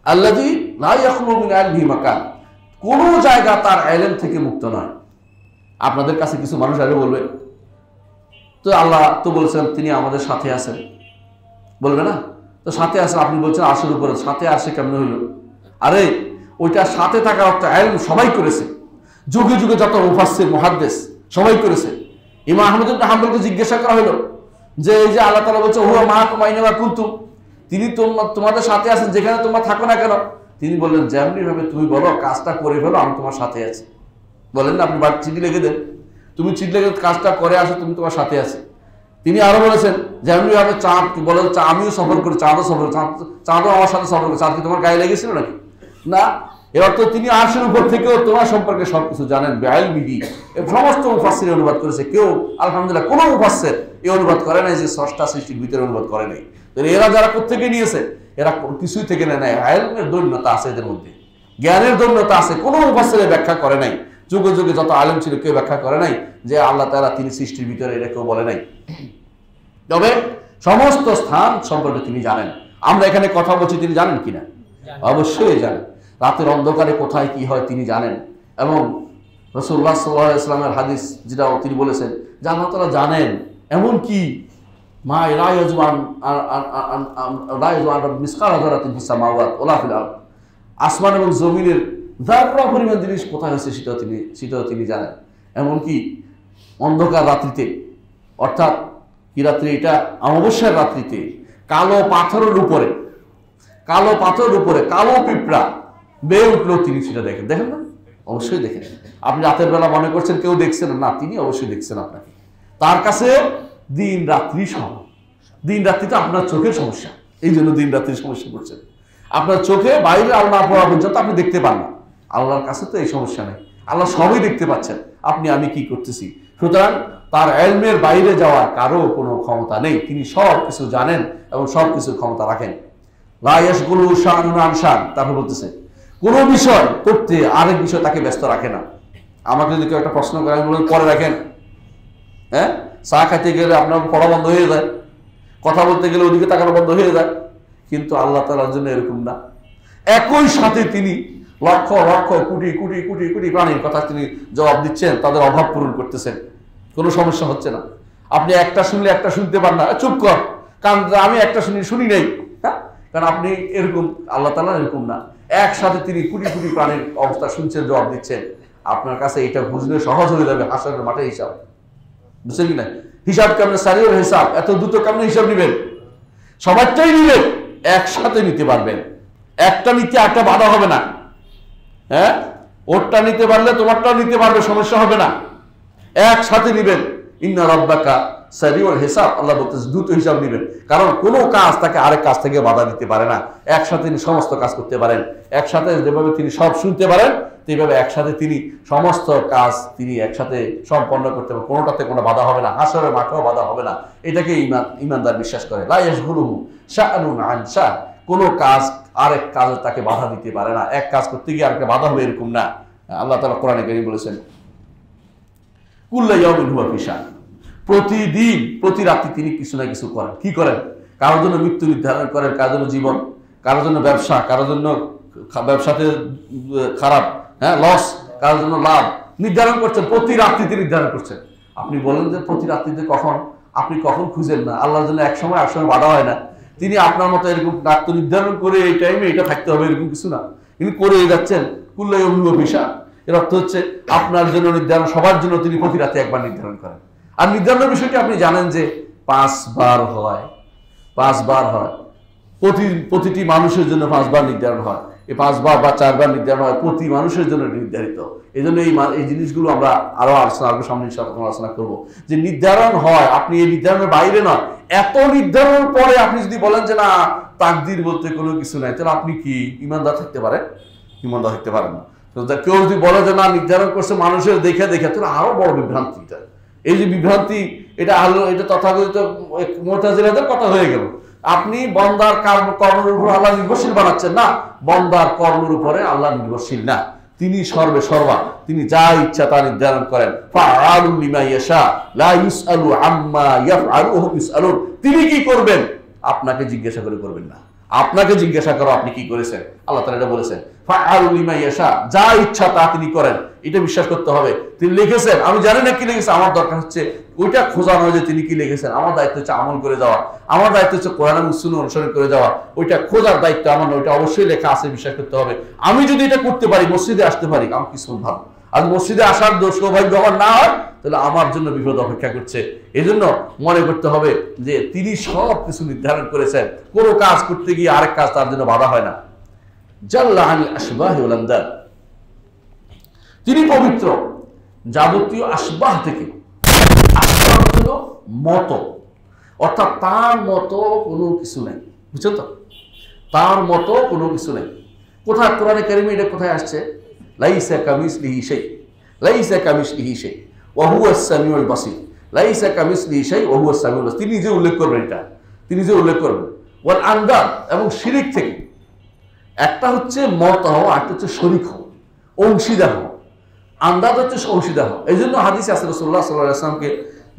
[SPEAKER 1] আল্লাযী লা ইয়াখলু মিন ইলমিহি মাকান, কোন জায়গা তার ইলম থেকে মুক্ত নয়। আপনাদের কাছে কিছু মানুষ আগে বলবে তো আল্লাহ তো বলছেন তিনি আমাদের সাথে আছেন, বলবে না? তো সাথে আছেন, আপনি বলছেন আরশের উপরে, সাথে আসে কেমন হইল? আরে ওইটা সাথে থাকার অর্থ ইলম সবাই করেছে, যুগে যুগে যত মুফাসসির মুহাদ্দিস সবাই করেছে। ইমাম আহমদ ইবনে হাম্বলকে জিজ্ঞাসা করা হলো যে এই যে আল্লাহ তাআলা বলছে হুয়া মাআকুম আইনামা কুনতুম, তিনি তোমাদের সাথে আছেন যেখানে তোমরা থাকো না কেন? তিনি বললেন যেমনি ভাবে তুমি বলো কাজটা করে ফেলো আমি তোমার সাথে আছি। বলেন না, আপনি চিঠি লিখে দেন, তুমি চিঠি লিখে কাজটা করে আসো, তুমি তোমার সাথে আছি। তিনি আরো বলেছেন যেমনি ভাবে চাঁদ বলে আমিও সফর করি, চাঁদও আমার সাথে সফর করে, চাঁদ কি তোমার গায়ে লেগেছিল নাকি? না। এর অর্থ তিনি আরশের উপর থেকেও তোমার সম্পর্কে সবকিছু জানেন। বিআইলমিহি সমস্ত মুফাসসির অনুবাদ করেছে, কেউ আলহামদুলিল্লাহ কোনো মুফাসসির এই অনুবাদ করে নাই যে স্রষ্টা সৃষ্টির ভিতরে অনুবাদ করে নাই। এরা যারা কোত্থেকে নিয়েছে, এরা কিছুই থেকে নেয় নাই। ইলমের দৈন্যতা আছে এদের মধ্যে, জ্ঞানের দৈন্যতা আছে। কোনো মুফাসসির ব্যাখ্যা করে নাই, যুগে যুগে যত আলেম ছিল কেউ ব্যাখ্যা করে নাই যে আল্লাহ তাআলা তিনি সৃষ্টির ভিতরে, এটা কেউ বলে নাই। তবে সমস্ত স্থান সম্পর্কে তিনি জানেন। আমরা এখানে কথা বলছি, তিনি জানেন কিনা? অবশ্যই জানেন। রাতের অন্ধকারে কোথায় কি হয় তিনি জানেন। এবং রাসূলুল্লাহ সাল্লাল্লাহু আলাইহি ওয়াসাল্লামের হাদিস যেটা তিনি বলেছেন যে আল্লাহ তাআলা জানেন, এমন কি মা লা ইয়াজমান মিসকালা যারাতিন ফিস সামাওয়াত ওয়ালা ফিল আরদ, আসমান এবং জমিনের যারা পরিমাণ জিনিস কোথায় হয়েছে সেটাও তিনি জানেন। এমনকি অন্ধকার রাত্রিতে, অর্থাৎ কি রাত্রি এটা? অমাবস্যার রাত্রিতে কালো পাথরের উপরে কালো পিঁপড়া বেয়ে উঠলেও তিনি সেটা দেখেন। দেখেন না? অবশ্যই দেখেন। আপনি রাতের বেলা মনে করছেন কেউ দেখছেন না, তিনি অবশ্যই দেখছেন আপনাকে। তার কাছে দিন রাত্রি সমান। দিন রাত্রি তো আপনার চোখের সমস্যা, এই জন্য দিন রাত্রির সমস্যা পড়ছেন। আপনার চোখে বাইরে আলো না পড়া পর্যন্ত আপনি দেখতে পান না। আল্লাহর কাছে তো এই সমস্যা নেই, আল্লাহ সবই দেখতে পাচ্ছেন, আপনি আমি কি করতেছি। সুতরাং তার ইলমের বাইরে যাওয়ার কারো কোনো ক্ষমতা নেই। তিনি সব কিছু জানেন এবং সব কিছুর ক্ষমতা রাখেন। লা ইয়াশগুলু শাআনুন আন শাআন, তারপর বলতেছে কোনো বিষয় করতে আরেক বিষয় তাকে ব্যস্ত রাখে না। আমাকে যদি কেউ একটা প্রশ্ন করে আমি বলবো পরে রাখেন। হ্যাঁ, চা খাইতে গেলে আপনার পড়া বন্ধ হয়ে যায়, কথা বলতে গেলে ওদিকে তাকানো বন্ধ হয়ে যায়। কিন্তু আল্লাহ তাআলার জন্য এরকম না। একই সাথে তিনি লক্ষ লক্ষ কোটি কোটি কোটি কোটি প্রাণীর কথা তিনি জবাব দিচ্ছেন, তাদের অভাব পূরণ করতেছেন, কোনো সমস্যা হচ্ছে না। আপনি একটা শুনলে একটা শুনতে পান না, চুপ কর, কারণ আমি একটা শুনি নাই। হ্যাঁ, কারণ আপনি এরকম, আল্লাহ তাআলা এরকম না। একসাথে তিনি কোটি কোটি প্রাণীর অবস্থা শুনছেন, জবাব দিচ্ছেন। আপনার কাছে এটা বুঝলে সহজ হয়ে যাবে হাসরের মাঠে হিসাব, বুঝছেন কিনা? হিসাব কেমন? সারিয়ার হিসাব, এত দ্রুত কেমন হিসাব নিবেন? সবারটাই নিবেন, একসাথে নিতে পারবেন। একটা নিতে একটা বাধা হবে না। হ্যাঁ, ওরটা নিতে পারলে তোমারটাও নিতে পারবে, সমস্যা হবে না। একসাথে নিবেন। ইন্না রাব্বাকা সারিউল হিসাব, আল্লাহ বলতেছে দ্রুত হিসাব নিবেন। কারণ কোনো কাজ তাকে আরেক কাজ থেকে বাধা দিতে পারে না। একসাথে তিনি সমস্ত কাজ করতে পারেন। একসাথে যেভাবে তিনি সব শুনতে পারেন, সেইভাবে একসাথে তিনি সমস্ত কাজ তিনি একসাথে সম্পন্ন করতে পারেন। কোনোটাতে কোনো বাধা হবে না, হাসরের মাঠেও বাধা হবে না। এটাকে ইমানদার বিশ্বাস করে। লা ইয়াশগুলুহু শাআনুন আন শাআন, কোনো কাজ আরেক কাজে তাকে বাধা দিতে পারে না। এক কাজ করতে গিয়ে আরেকটা বাধা হবে এরকম না। আল্লাহ তাআলা কোরআনে কারীমে বলেছেন কুল্লু ইয়াউমিন হুয়া ফি শাআন, প্রতিদিন প্রতি রাতে তিনি কিছু না কিছু করেন। কি করেন? কারোর জন্য মৃত্যু নির্ধারণ করেন, কারোর জন্য জীবন, কারোর জন্য ব্যবসা, কারোর জন্য ব্যবসাতে খারাপ, হ্যাঁ লস, কারোর জন্য লাভ নির্ধারণ করছেন, প্রতি রাত্রিতে নির্ধারণ করছেন। আপনি বলেন যে প্রতি রাত্রিতে কখন, আপনি কখন খুঁজেন না, আল্লাহর জন্য এক সময় বাধা হয় না। তিনি আপনার মতো এরকম রাত্র নির্ধারণ করে এই টাইমে এটা থাকতে হবে এরকম কিছু না, তিনি করে যাচ্ছেন। কুল্লাই অনুভব হিসাব, এর অর্থ হচ্ছে আপনার জন্য নির্ধারণ, সবার জন্য তিনি প্রতি রাতে একবার নির্ধারণ করেন। আর নির্ধারণের বিষয়টি আপনি জানেন যে 5 বার হয়, 5 বার হয়, প্রতিটি মানুষের জন্য 5 বার নির্ধারণ হয়। এই 5 বার বা 4 বার নির্ধারণ হয়, প্রতি মানুষের জন্য নির্ধারিত। এই জন্য এই জিনিসগুলো আমরা আরো সামনে আলোচনা করবো, যে নির্ধারণ হয়, আপনি এই নির্ধারণের বাইরে নয়। এত নির্ধারণের পরে আপনি যদি বলেন যে না তাকদির বলতে কোনো কিছু নাই, তাহলে আপনি কি ইমানদার থাকতে পারেন? ইমানদার থাকতে পারেন না। কেউ যদি বলে যে না নির্ধারণ করছে মানুষের দেখে দেখে, তাহলে আরো বড় বিভ্রান্তি। এই যে বিভ্রান্তি, এটা তথাকথিত মুতাজিলাদের কথা হয়ে গেল। আপনি বন্দার কর্মের উপর আল্লাহ নির্ভরশীল বানাচ্ছেন না, বন্দার কর্মের উপরে আল্লাহ নির্ভরশীল না। তিনি সর্বা, তিনি যা ইচ্ছা তা নির্ধারণ করেন। ফাআলুল লিমা ইয়াশা লা ইউসআলু আম্মা ইয়াফআলু ওয়া হুম ইউসআলুন। তিনি কি করবেন আপনাকে জিজ্ঞাসা করে করবেন না, আপনাকে জিজ্ঞাসা করো আপনি কি করেছেন। আল্লাহ তাআলা এটা বলেছেন, ফাআলুল লিমা ইয়াশা, যা ইচ্ছা তা তিনি করেন। এটা বিশ্বাস করতে হবে। তিনি লিখেছেন, আমি জানি না কি লিখেছে, আমার দরকার হচ্ছে ওইটা খোঁজা নয় যে তিনি কি লিখেছেন। আমার দায়িত্ব হচ্ছে আমল করে যাওয়া, আমার দায়িত্ব হচ্ছে কোরআন এবং সুন্নাহ অনুসরণ করে যাওয়া। ওইটা খোঁজার দায়িত্ব আমার নয়, ওইটা অবশ্যই লেখা আছে, বিশ্বাস করতে হবে। আমি যদি এটা করতে পারি, মসজিদে আসতে পারি, আমার কিছু ভালো। আর মসজিদে আসার সৌভাগ্য আমার না হয়, তাহলে আমার জন্য বিপদ অপেক্ষা করছে। এই জন্য মনে করতে হবে যে তিনি সব কিছু নির্ধারণ করেছেন, কোনো কাজ করতে গিয়ে আরেক কাজ তার জন্য বাধা হয় না। জাল্লা আনিল আশবাহি ওয়াল আমদাদ, তিনি পবিত্র যাবতীয় আসবাহ থেকে। আসবাহ হলো মত, অর্থাৎ তার মতো কোনো কিছু নাই, বুঝছো তো? তার মতো কোনো কিছু নাই। কোথায় কোরআনে কারিমে এটা কোথায় আসছে? লাইসা কামিসলিহি শাই, লাইসা কামিসলিহি শাই ওয়া হুয়াস সামিউল বাসীর। লাইসা কামিসলিহি শাই ওয়া হুয়াস সামিউল বাসীর, তিনি নিজে উল্লেখ করবেন, এটা তিনি নিজে উল্লেখ করবেন। ওয়াল আন্দাদ, এবং শিরিক থেকে। একটা হচ্ছে মত হওয়া, একটা হচ্ছে শরীক হওয়া, অংশীদার হওয়া। আন্দাজ হচ্ছে অংশীদার হওয়া। এই জন্য হাদিসে আছে রাসূলুল্লাহ সাল্লাল্লাহু আলাইহি ওয়াসাল্লামকে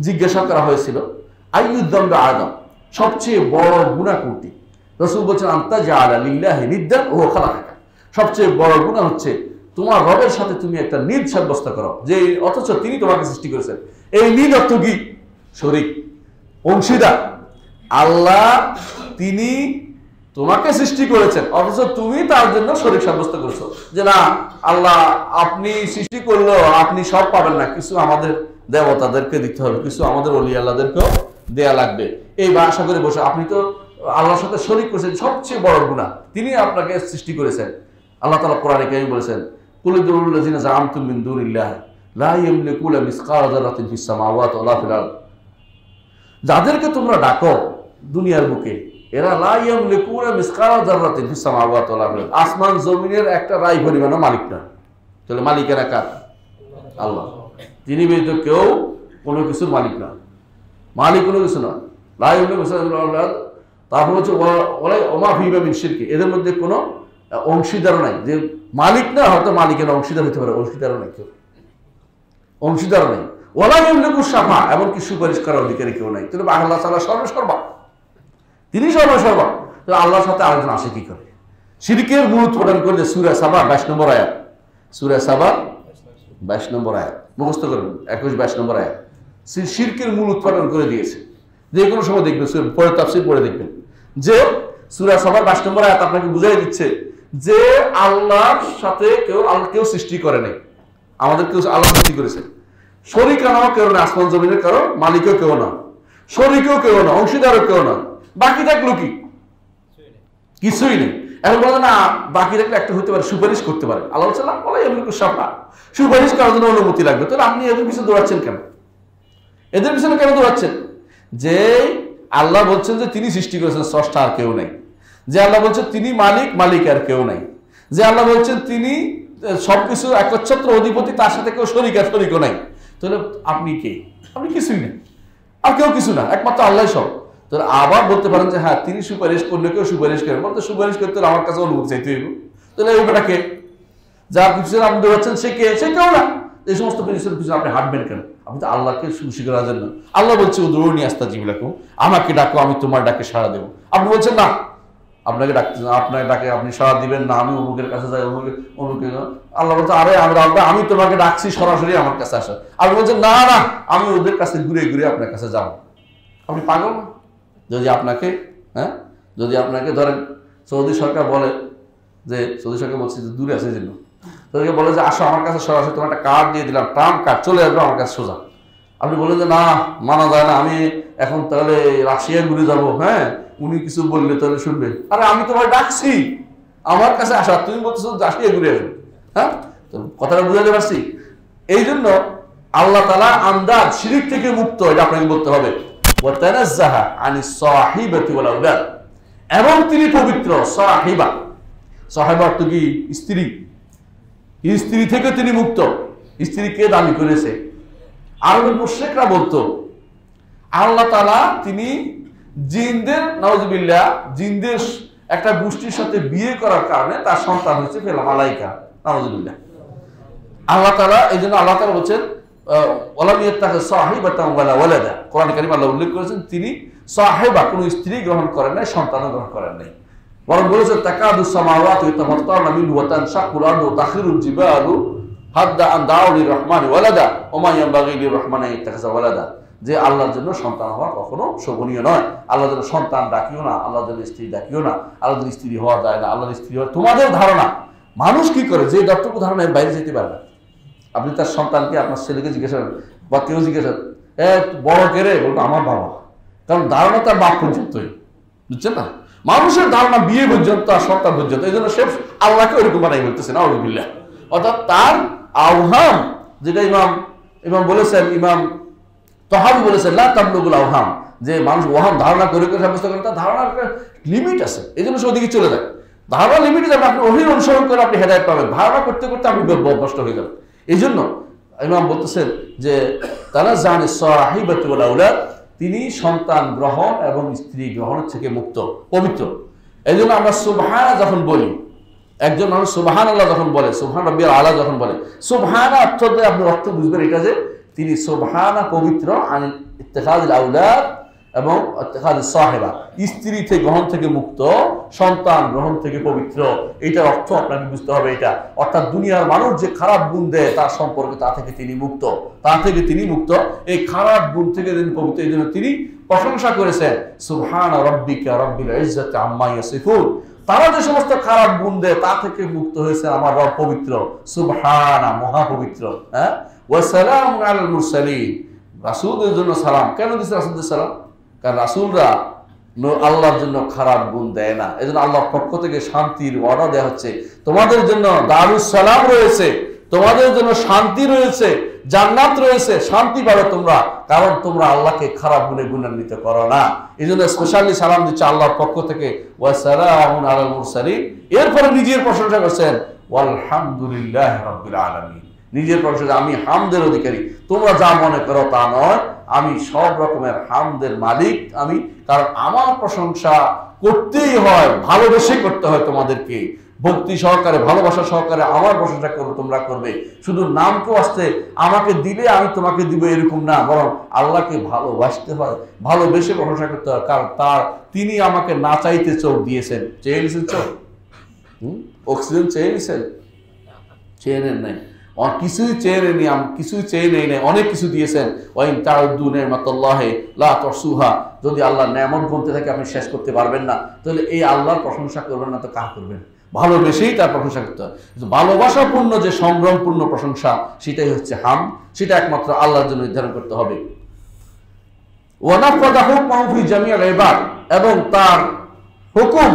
[SPEAKER 1] জিজ্ঞাসা করা হয়েছিল, আইয়ুদ যামবি আযম, সবচেয়ে বড় গুনাহ কোনটি? রাসূল বলেছেন, আনতা জাআলা লিল্লাহি নিদ্দান ওয়া হুয়া খালাকাকা, সবচেয়ে বড় গুনাহ হচ্ছে তোমার রবের সাথে তুমি একটা নিদ সাব্যস্ত করো, যে অথচ তিনি তোমাকে সৃষ্টি করেছেন। এই নিদ অর্থ কি? শরীক, অংশীদার। আল্লাহ তিনি তোমাকে সৃষ্টি করেছেন, অথচ তুমি তার জন্য শরীক সাব্যস্ত করেছো, যে না আল্লাহ আপনি সৃষ্টি করলেও আপনি সব পাবেন না, কিছু আমাদের দেবতাদেরকে দিতে হবে, কিছু আমাদের ওলি আল্লাহদেরকেও দেয়া লাগবে। এই বা আশা করে বসে আপনি তো আল্লাহর সাথে শরীক করেছেন, সবচেয়ে বড় গুনাহ। তিনি আপনাকে সৃষ্টি করেছেন। আল্লাহ তাআলা কোরআনে কারীমে বলেছেন, কুল উদউল লাযিনা যাআমতুম মিন দুনিল্লাহ লা ইয়ামলিকুনা মিসকালা যারাতিন ফিস সামাওয়াতি ওয়ালা ফিল আরদ, যাদেরকে তোমরা ডাকো দুনিয়ার বুকে, এরা লা ইয়ামলিকুনা মিসকালা যারাতিন ফিস সামাওয়াতি ওয়ালা ফিল আরদ, আসমান জমিনের একটা রাই পরিমাণও মালিক না। তাহলে মালিকেরা কার? আল্লাহ। তিনি ব্যতীত কেউ কোনো কিছুর মালিক না, মালিক কোনো কিছু না। লা ইয়ামলিকুনা মিসকালা, তারপর হচ্ছে ওমা ফিমা মিন শিরকি, এদের মধ্যে কোনো অংশীদারও নাই। যে মালিক না, হয়তো মালিকের অংশীদার হতে পারে, অংশীদারও নাই কেউ, অংশীদারও নাই। ওয়ালা ইয়ামলিকু শাফা, এমনকি সুপারিশ করার অধিকারী কেউ নাই। তাহলে আল্লাহ তাআলা সর্বসর্বা, তিনি সর্বসর্বা। তাহলে আল্লাহর সাথে আরেকজন আসে কি করে? শিরকের মূল উৎপাদন করে সূরা সাবা 22 নম্বর আয়াত, সূরা সাবা 22 নম্বর আয়াত মুখস্থ করবেন, 21-22 নম্বর আয়াত। শিরকের মূল উৎপাদন করে দিয়েছে। যে কোনো সময় দেখবেন, পরে তাফসীর পড়ে দেখবেন যে সূরা সাবার 22 নম্বর আয়াত আপনাকে বুঝাই দিচ্ছে যে আল্লাহর সাথে কেউ সৃষ্টি করে নাই, আমাদের কেউ আল্লাহ সৃষ্টি করেছে। শরীক আনাও কেউ না, আসমান জমিনের কারো মালিকও কেউ না, শরীকও কেউ না, অংশীদারও কেউ না। বাকি থাকলো কি? কিছুই নেই। এখন বলে না বাকি থাকলে একটা হতে পারে, সুপারিশ করতে পারে। আল্লাহ সাল্লাম বলে এমনি সাফা, সুপারিশ করার জন্য অনুমতি লাগবে। তাহলে আপনি এদের পিছনে দৌড়াচ্ছেন কেন? এদের পিছনে কেন দৌড়াচ্ছেন? যে আল্লাহ বলছেন যে তিনি সৃষ্টি করেছেন, স্রষ্টা আর কেউ নাই। যে আল্লাহ বলছেন তিনি মালিক, মালিক আর কেউ নাই। যে আল্লাহ বলছেন তিনি সবকিছু একচ্ছত্র অধিপতি, তার সাথে কেউ শরীক আর শরীকও নাই। তাহলে আপনি কে? আপনি কিছুই নেই, আর কেউ কিছু না, একমাত্র আল্লাহ সব। তাহলে আবার বলতে পারেন যে হ্যাঁ তিনি সুপারিশ করলে কেউ সুপারিশ করেন, বলতে সুপারিশ করতে হলে আমার কাছে অনুমতি চাইতে হইব। তাহলে ওই বেটাকে যার পিছনে আপনি দৌড়াচ্ছেন সে কে? সে কেউ না। এই সমস্ত পিছনে আপনি হাঁটবেন কেন? আপনি তো আল্লাহকে খুশি করার জন্য। আল্লাহ বলছে উদউনি আস্তাজিব লাকুম, আমাকে ডাকো আমি তোমার ডাকে সাড়া দেবো। আপনি বলছেন না আপনাকে ডাকতে, আপনাকে ডাকে, আপনি সাড়া দিবেন না, আমি অমুকের কাছে যাই, অমুকে। আল্লাহ বলছে, আরে আমি তোমাকে ডাকছি, সরাসরি আমার কাছে আসো। আপনি বলছেন না না, আমি ওদের কাছে ঘুরে ঘুরে আপনার কাছে যাবো। আপনি পাগল না? যদি আপনাকে যদি আপনাকে ধরেন সৌদি সরকার বলে যে, সৌদি সরকার বলছে যে দূরে আছে জন্য, তাদেরকে বলে যে আসো আমার কাছে সরাসরি, তোমার একটা কার্ড দিয়ে দিলাম, ট্রাম্প কার্ড, চলে আসবে আমার কাছে সোজা। আপনি বললেন যে না, মানা যায় না, আমি এখন তাহলে রাশিয়া ঘুরে যাবো, উনি কিছু বললে তাহলে শুনবে। আরে আমি তোমার ডাকছি আমার কাছে আসা, তুমি বলতেছো রাশিয়া ঘুরে আসবে। তো কথাটা বুঝাতে পারছি? এই জন্য আল্লাহ তাআলা আন্দাজ, শিরক থেকে মুক্ত, এটা আপনাকে বলতে হবে। এবং তিনি পবিত্র। সাহিবা, সাহেবা অর্থ কি? স্ত্রী। স্ত্রী থেকে তিনি মুক্ত। স্ত্রী কে দাবি করেছে? আরবের মুশরিকরা বলতো আল্লাহ তাআলা তিনি জিনদের, নাউজুবিল্লাহ, জিনদের একটা গোষ্ঠীর সাথে বিয়ে করার কারণে তার সন্তান হয়েছে মালাইকা, নাউজুবিল্লাহ। আল্লাহ তাআলা, এই জন্য আল্লাহ তাআলা বলছেন ওয়ালাম ইয়াত্তাখিয সাহিবাতান ওয়ালা ওয়ালাদা। কোরআন কারীমে আল্লাহ উল্লেখ করেছেন তিনি সাহিবা, কোনো স্ত্রী গ্রহণ করেন নাই, সন্তানও গ্রহণ করেন নাই। বরং বলেছেন তাকাদুস সামাওয়াতু ইয়াতাফাত্তারনা মিনহু ওয়া তানশাক্কুল আরদু ওয়া তাখিরুল জিবালু হাদ্দা আন দাউ লিররহমানি ওয়ালাদা ওয়া মা ইয়ানবাগি লিররহমানি আন ইয়াত্তাখিযা ওয়ালাদা। যে আল্লাহর জন্য সন্তান হওয়া কখনো শোভনীয় নয়। আল্লাহর জন্য সন্তান ডাকিও না, আল্লাহর জন্য স্ত্রী ডাকিও না, আল্লাহর জন্য স্ত্রী হওয়া যায় না, আল্লাহর স্ত্রী হওয়া তোমাদের ধারণা। মানুষ কি করে, যে যতটুকু ধারণা এর বাইরে যেতে পারে না। আপনি তার সন্তানকে, আপনার ছেলেকে জিজ্ঞাসা করেন বা কেউ জিজ্ঞাসা বড় কে রে, বলবো আমার বাবা। কারণ ধারণা তার বাপ পর্যন্তই, বুঝছেন না? মানুষের ধারণা বিয়ে পর্যন্ত আর সন্তান পর্যন্ত। এই জন্য সে আল্লাহকে ওইরকম বানাই বলতেছে না, আউযুবিল্লাহ। অর্থাৎ তার আওহাম, যেটা ইমাম বলেছেন, ইমাম তহাবি বলেছেন লা তাবলুগুল আওহাম, যে মানুষ ওহাম ধারণা করে করে সাব্যস্ত করেন, তার ধারণার একটা লিমিট আছে। এই জন্য সে ওদিকে চলে যায়। ধারণা লিমিটে যাবে, আপনি ওহির অনুসরণ করে আপনি হেদায়েত পাবেন। ধারণা করতে করতে আপনি নষ্ট হয়ে যাবেন। এই জন্য ইমাম বলতেছেন যে তানাজ্জাআনিস সাহিবাতি ওয়াল আওলাদ, তিনি সন্তান গ্রহণ এবং স্ত্রী গ্রহণের থেকে মুক্ত, পবিত্র। এই জন্য আমরা সুবহানা যখন বলি, একজন মানুষ সুবহানাল্লাহ যখন বলে, সুবহান রাব্বিয়াল আলা যখন বলে, সুবহানা অর্থ আপনি অর্থ বুঝবেন এটা যে তিনি সুবহানা পবিত্র, আন ইত্তিখাযিল আওলাদ এবং ইত্তিখাযিস সাহিবা, স্ত্রী থেকে গ্রহণ থেকে মুক্ত, সন্তান গ্রহণ থেকে পবিত্র। এটার অর্থ আপনাকে বুঝতে হবে এটা। অর্থাৎ দুনিয়ার মানুষ যে খারাপ গুণ দেয় তার সম্পর্কে, তা থেকে তিনি মুক্ত, তা থেকে তিনি মুক্ত। এই খারাপ গুণ থেকে তিনি পবিত্র। এই জন্য তিনি প্রশংসা করেছেন সুবহানা রাব্বিকা রাব্বিল ইজ্জাতি আম্মা ইয়াসিফুন। তারা যে সমস্ত খারাপ গুণ দেয় তা থেকে মুক্ত হয়েছে আমার রব পবিত্র, সুবহানা, মহাপবিত্র। ওয়া সালামুন আলাল মুরসালিন, রাসূলদের জন্য সালাম। কেন দিছে রাসূলদের সালাম? কারণ রাসূলরা আল্লাহর জন্য খারাপ গুণ দেয় না। এই জন্য আল্লাহর পক্ষ থেকে শান্তির ওয়াদা দেওয়া হচ্ছে, তোমাদের জন্য দারুস সালাম রয়েছে, তোমাদের জন্য শান্তি রয়েছে, জান্নাত রয়েছে, শান্তি পাবে তোমরা, কারণ তোমরা আল্লাহকে খারাপ গুণে গুণান্বিত করো না। এই জন্য স্পেশালি সালাম দিচ্ছে আল্লাহর পক্ষ থেকে, ওয়া সালামুন আলাল মুরসালিন। এরপরে নিজের প্রশংসা করছেন ওয়ালহামদুলিল্লাহি রাব্বিল আলামিন, নিজের প্রশংসা, আমি হামদের অধিকারী। তোমরা যা মনে করো তা নয়, আমি সব রকমের হামদের মালিক আমি। কারণ আমার প্রশংসা করতেই হয়, ভালোবেসে করতে হয় তোমাদেরকে, ভক্তি সহকারে, ভালোবাসা সহকারে আমার প্রশংসা করো, তোমরা করবে। শুধু নামকে আসতে আমাকে দিলে আমি তোমাকে দিব এরকম না, বরং আল্লাহকে ভালোবাসতে হয়, ভালোবেসে প্রশংসা করতে হয়। কারণ তিনি আমাকে না চাইতে চোখ দিয়েছেন। চেয়ে নিছেন চোখ? অক্সিজেন চেয়ে নিছেন? চেয়ে নেন নাই। কিছুই চেয়ে নেই, কিছুই চেয়ে নেই নাই, অনেক কিছু দিয়েছেন। ওয়াইন তাউদ্দু নি'মাতাল্লাহি লা তুহসুহা, যদি আল্লাহর নেয়ামত গুনতে থাকে আপনি শেষ করতে পারবেন না। তাহলে এই আল্লাহর প্রশংসা করবেন না তো কার করবেন? ভালোবেসেই তার প্রশংসা করতে হয়। ভালোবাসাপূর্ণ যে সংগ্রামপূর্ণ প্রশংসা, সেটাই হচ্ছে হাম, সেটা একমাত্র আল্লাহর জন্য নির্ধারণ করতে হবে। ওয়া নাফাযা হুকমাহু ফি জামিআল ইবাদ, এবং তার হুকুম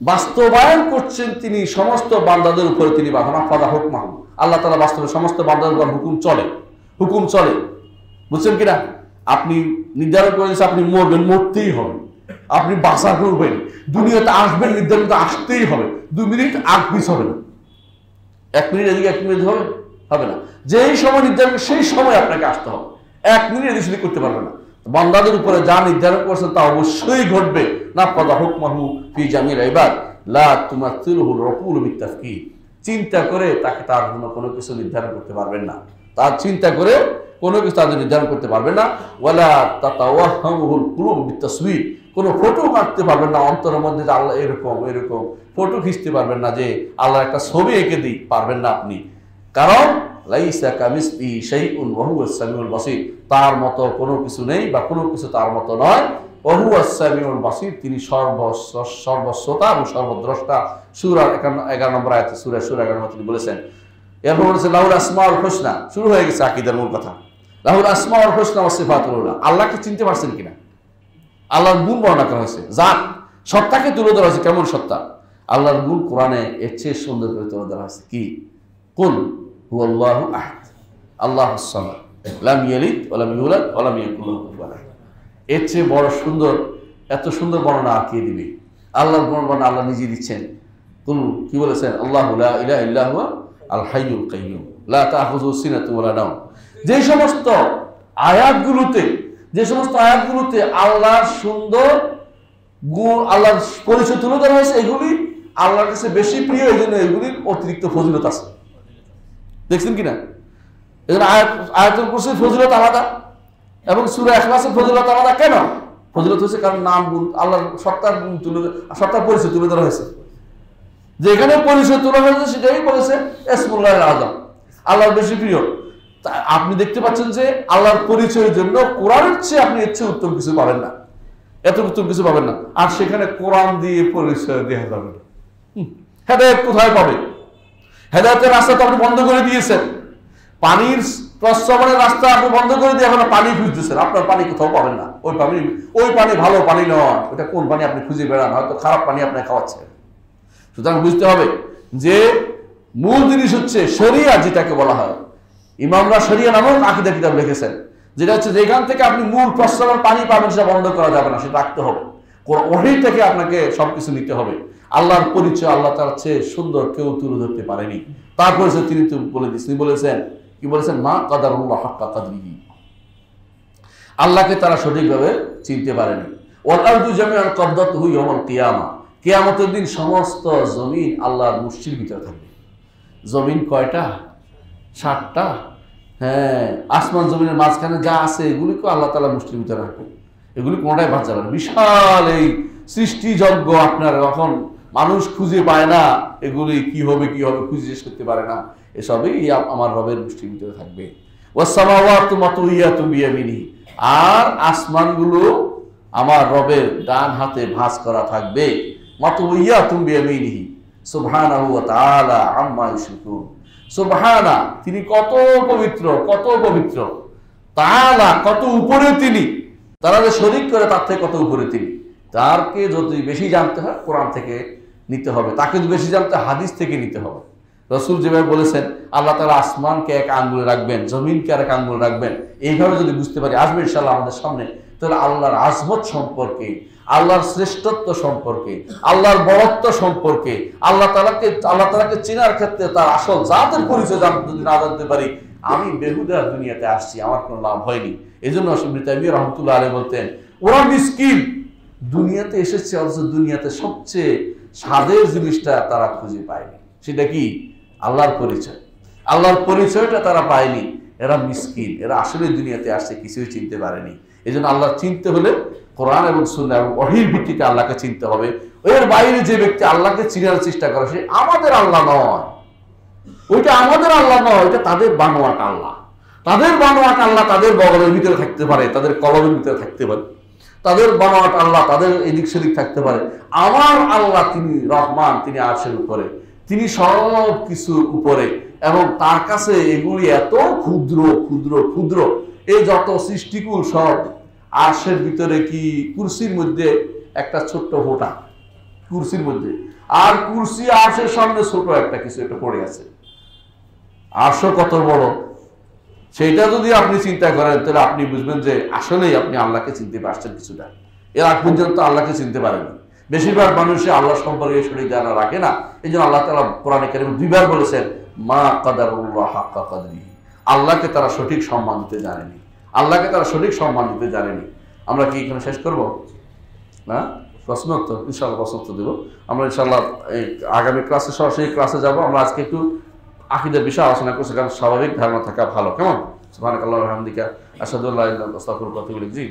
[SPEAKER 1] বাস্তবায়ন করছেন তিনি সমস্ত বান্দাদের উপরে। তিনি নাফাযা হুকমাহু, আল্লাহ তাআলা বাস্তবে সমস্ত বান্দাদের উপর হুকুম চলে, বুঝছেন কিনা? আপনি নির্ধারণ করে দিয়েছেন আপনি মরবেন, মরতেই হবে। আপনি বাঁচা করবেন, দুনিয়াতে আসবেন, নির্ধারিত আসতেই হবে। 2 মিনিট আগ পিছ হবে না, 1 মিনিট এদিকে 1 মিনিট হবে না। যেই সময় নির্ধারণ সেই সময় আপনাকে আসতে হবে। 1 মিনিট এদিক সেদিক করতে পারবে না। বান্দাদের উপরে যা নির্ধারণ করছেন তা অবশ্যই ঘটবে। নাফাযা হুকমাহু ফি জামিল ইবাদ লা তুমাথিলুহুল উকুল বিতাফকির, চিন্তা করে তাকে তার জন্য কোনো কিছু নির্ধারণ করতে পারবেন না। তার চিন্তা করে কোনো কিছু তাদের নির্ধারণ করতে পারবেন না। ওয়ালা তাতাওয়াহামুল কুলুব বিতাসওয়ির, কোনো ফটো কাটতে পারবেন না অন্তরের মধ্যে যে আল্লাহ এরকম এরকম, ফটো খিঁচতে পারবেন না যে আল্লাহর একটা ছবি এঁকে দিই, পারবেন না আপনি। কারণ লাইসা কামিসলিহি শাইউন ওয়া হুয়াস সামিউল বাসীর, তার মতো কোনো কিছু নেই বা কোনো কিছু তার মতো নয়। ওয়া হুয়াস সামিউল বাসীর, তিনি সর্বশ্রোতা এবং সর্বদ্রষ্টা। সূরা 11 নম্বর আয়াতে, সূরা 11 নম্বর তিনি বলেছেন। এরপর বলেছেন লাহুল আসমাউল হুসনা, শুরু হয়ে গেছে আকীদার মূল কথা। লাহুল আসমাউল হুসনা ওয়া সিফাতুল উলা, আল্লাহকে চিনতে পারছেন কিনা? আল্লাহর গুণ বর্ণনা করা হয়েছে, জাত সত্তাকে তুলে ধরা হয়েছে। কেমন সত্তা? আল্লাহর গুণ কোরআনে এর চেয়ে সুন্দর করে তুলে ধরা হয়েছে। কি? কুল হুয়াল্লাহু আহাদ আল্লাহুস সামাদ লাম ইয়ালিদ ওয়া লাম ইউলাদ ওয়া লাম ইয়াকুল লাহু কুফুয়ান আহাদ। এর চেয়ে বড় সুন্দর, এত সুন্দর বর্ণনা আর কে দিবে? আল্লাহর বর্ণনা আল্লাহ নিজে দিচ্ছেন। কুল কি বলেছেন? আল্লাহু লা ইলাহা ইল্লা হুয়া আল হাইয়ুল কাইয়্যুম লা তাখুযুহু সিনাতুন ওয়া লা নাওম। যে সমস্ত আয়াতগুলোতে আল্লাহর সুন্দর গুণ, আল্লাহর পরিচয় তুলে ধরা হয়েছে, এগুলি আল্লাহর কাছে বেশি প্রিয়, এই জন্য এগুলির অতিরিক্ত ফজিলত আছে। দেখছেন কিনা? এজন্য আয়াতুল কুরসির ফজিলত আলাদা এবং সূরা ইখলাসের ফজিলত আলাদা। কেন ফজিলত হয়েছে? কারণ নাম গুণ, আল্লাহর সত্তার গুণ সত্তার পরিচয় তুলে ধরা হয়েছে। যেখানে পরিচয় তুলে হয়েছে সেটাই বলেছে ইসমুল্লাহিল আযম, আল্লাহর বেশি প্রিয়। আপনি দেখতে পাচ্ছেন যে আল্লাহর পরিচয়ের জন্য কোরআনের চেয়ে আপনি এর চেয়ে উত্তম কিছু পাবেন না, এত উত্তম কিছু পাবেন না। আর সেখানে কোরআন দিয়ে পরিচয় দেওয়া যাবে না। হেদায়েত কোথায় পাবে? হেদায়েতের রাস্তা তো আপনি বন্ধ করে দিয়েছেন। পানির প্রস্রবণের রাস্তা আপনি বন্ধ করে দিয়ে এখন পানি খুঁজতেছেন, আপনার পানি কোথাও পাবেন না। ওই পানি ভালো পানি নয়, ওটা কোন পানি আপনি খুঁজে বেড়ান, হয়তো খারাপ পানি আপনি খাওয়াচ্ছেন। সুতরাং বুঝতে হবে যে মূল জিনিস হচ্ছে শরিয়া, যেটাকে বলা হয়। ইমামরা শরিয়া নামক আকীদা কিতাব লিখেছেন, যেটা হচ্ছে যেখান থেকে আপনি মূল প্রস্রবণ পানি পাবেন সেটা বন্ধ করা যাবে না, সেটা রাখতে হবে। ওহী থেকে আপনাকে সবকিছু নিতে হবে। আল্লাহর পরিচয় আল্লাহ তার চেয়ে সুন্দর কেউ তুলে ধরতে পারেনি। তারপরে তিনি তো বলে দিয়েছেন, তিনি বলেছেন কি বলেছেন? মা কাদারুল্লাহ হাক্কা কাদরিহি, আল্লাহকে তারা সঠিকভাবে চিনতে পারেনি। ওয়াল আরদু জামিআন কবদাতুহু ইয়াওমাল কিয়ামা, কিয়ামতের দিন সমস্ত জমিন আল্লাহর মুষ্টির ভিতরে থাকবে। জমিন কয়টা? 7টা। হ্যাঁ, আসমান জমিনের মাঝখানে যা আছে এগুলিকে আল্লাহ তাআলা মুষ্টির ভিতরে রাখবে। এগুলি কোনটাই বাদ যাবে না। বিশাল এই সৃষ্টিযজ্ঞ, আপনার এখন মানুষ খুঁজে পায় না, এগুলি কি হবে খুঁজে শেষ করতে পারে না। এসবই আমার রবের মুষ্টির ভিতরে থাকবে। ওয়াস সামাওয়াতু মাতুইয়াতুন বিয়ামিনিহি, আর আসমানগুলো আমার রবের ডান হাতে ভাঁজ করা থাকবে। মাতুইয়াতুন বিয়ামিনিহি সুবহানাহু ওয়া তাআলা আম্মা ইউশরিকুন। সুবহানা, তিনি কত পবিত্র, কত পবিত্র। তাআলা, কত উপরে তিনি, তারা যে শরীক করে তার থেকে কত উপরে তিনি। তারকে যদি বেশি জানতে হয় কোরআন থেকে নিতে হবে, তাকে যদি বেশি জানতে হাদিস থেকে নিতে হবে। রাসূল যেভাবে বলেছেন আল্লাহ তাআলা আসমানকে এক আঙ্গুলে রাখবেন, জমিনকে আর এক আঙ্গুলে রাখবেন, এইভাবে যদি বুঝতে পারি, আসবে ইনশাআল্লাহ আমাদের সামনে, তাহলে আল্লাহর আজমত সম্পর্কে, আল্লাহর শ্রেষ্ঠত্ব সম্পর্কে, আল্লাহর বড়ত্ব সম্পর্কে, আল্লাহ তাআলাকে চেনার ক্ষেত্রে তার আসল জাতের পরিচয় যদি না জানতে পারি, আমি বেহুদা দুনিয়াতে আসছি, আমার কোনো লাভ হয়নি। এই জন্য ইবনে তাইমিয়া রাহমাতুল্লাহ আলাইহি বলতেন, ওরা মিসকিন, দুনিয়াতে এসেছে অথচ দুনিয়াতে সবচেয়ে স্বাদের জিনিসটা তারা খুঁজে পায়নি। সেটা কি? আল্লাহর পরিচয়। আল্লাহর পরিচয়টা তারা পায়নি, এরা মিসকিন, এরা আসলে দুনিয়াতে আসছে কিছুই চিনতে পারেনি। এই জন্য আল্লাহ চিনতে হলে কোরআন এবং সুন্নাহ এবং ওহীর ভিত্তিতে আল্লাহকে চিনতে হবে। এর বাইরে যে ব্যক্তি আল্লাহকে চিনার চেষ্টা করে, সে আমাদের আল্লাহ নয়, ওইটা আমাদের আল্লাহ নয়, ওইটা তাদের বানোয়াট আল্লাহ। তাদের বানোয়াট আল্লাহ তাদের বগলের ভিতরে থাকতে পারে, তাদের কলমের ভিতরে থাকতে পারে, তাদের বানোয়াট আল্লাহ তাদের এদিক সেদিক থাকতে পারে। আমার আল্লাহ তিনি রহমান, তিনি আরশের উপরে, তিনি সব কিছুর উপরে, এবং তার কাছে এগুলি এত ক্ষুদ্র ক্ষুদ্র ক্ষুদ্র। এই যত সৃষ্টিকুল সব আরশের ভিতরে কি কুরসির মধ্যে একটা ছোট্ট ফোঁটা, কুরসির মধ্যে, আর কুরসি আরশের সামনে ছোট একটা কিছু একটা পড়ে আছে। আরশ কত বড়, সেইটা যদি আপনি চিন্তা করেন তাহলে আপনি বুঝবেন যে আসলেই আপনি আল্লাহকে চিনতে পারছেন কিছুটা। এর আগ পর্যন্ত আল্লাহকে চিনতে পারেনি। বেশিরভাগ মানুষই আল্লাহ সম্পর্কে সঠিক ধারণা রাখে না। এই জন্য আল্লাহ তাআলা কোরআনে কারীমে 2বার বলেছেন মা কাদারুল্লাহ হাক্কা কাদরিহি, আল্লাহকে তারা সঠিক সম্মান দিতে জানেনি, আল্লাহকে তারা সঠিক সম্মান দিতে জানেনি। আমরা কি এখানে শেষ করব না? প্রশ্ন উত্তর ইনশাআল্লাহ প্রশ্ন উত্তর দেব আমরা ইনশাআল্লাহ। আগামী ক্লাসে সরাসরি ক্লাসে যাব। আমরা আজকে একটু আকীদার বিষয়ে আলোচনা করছি, কারণ স্বাভাবিক ধারণা থাকা ভালো। কেমন? সুবহানাকাল্লাহি ওয়া বিহামদিকা আশহাদু আল্লা ইলাহা ইল্লা আনতা আস্তাগফিরুকা ওয়া আতুবু ইলাইক। জি।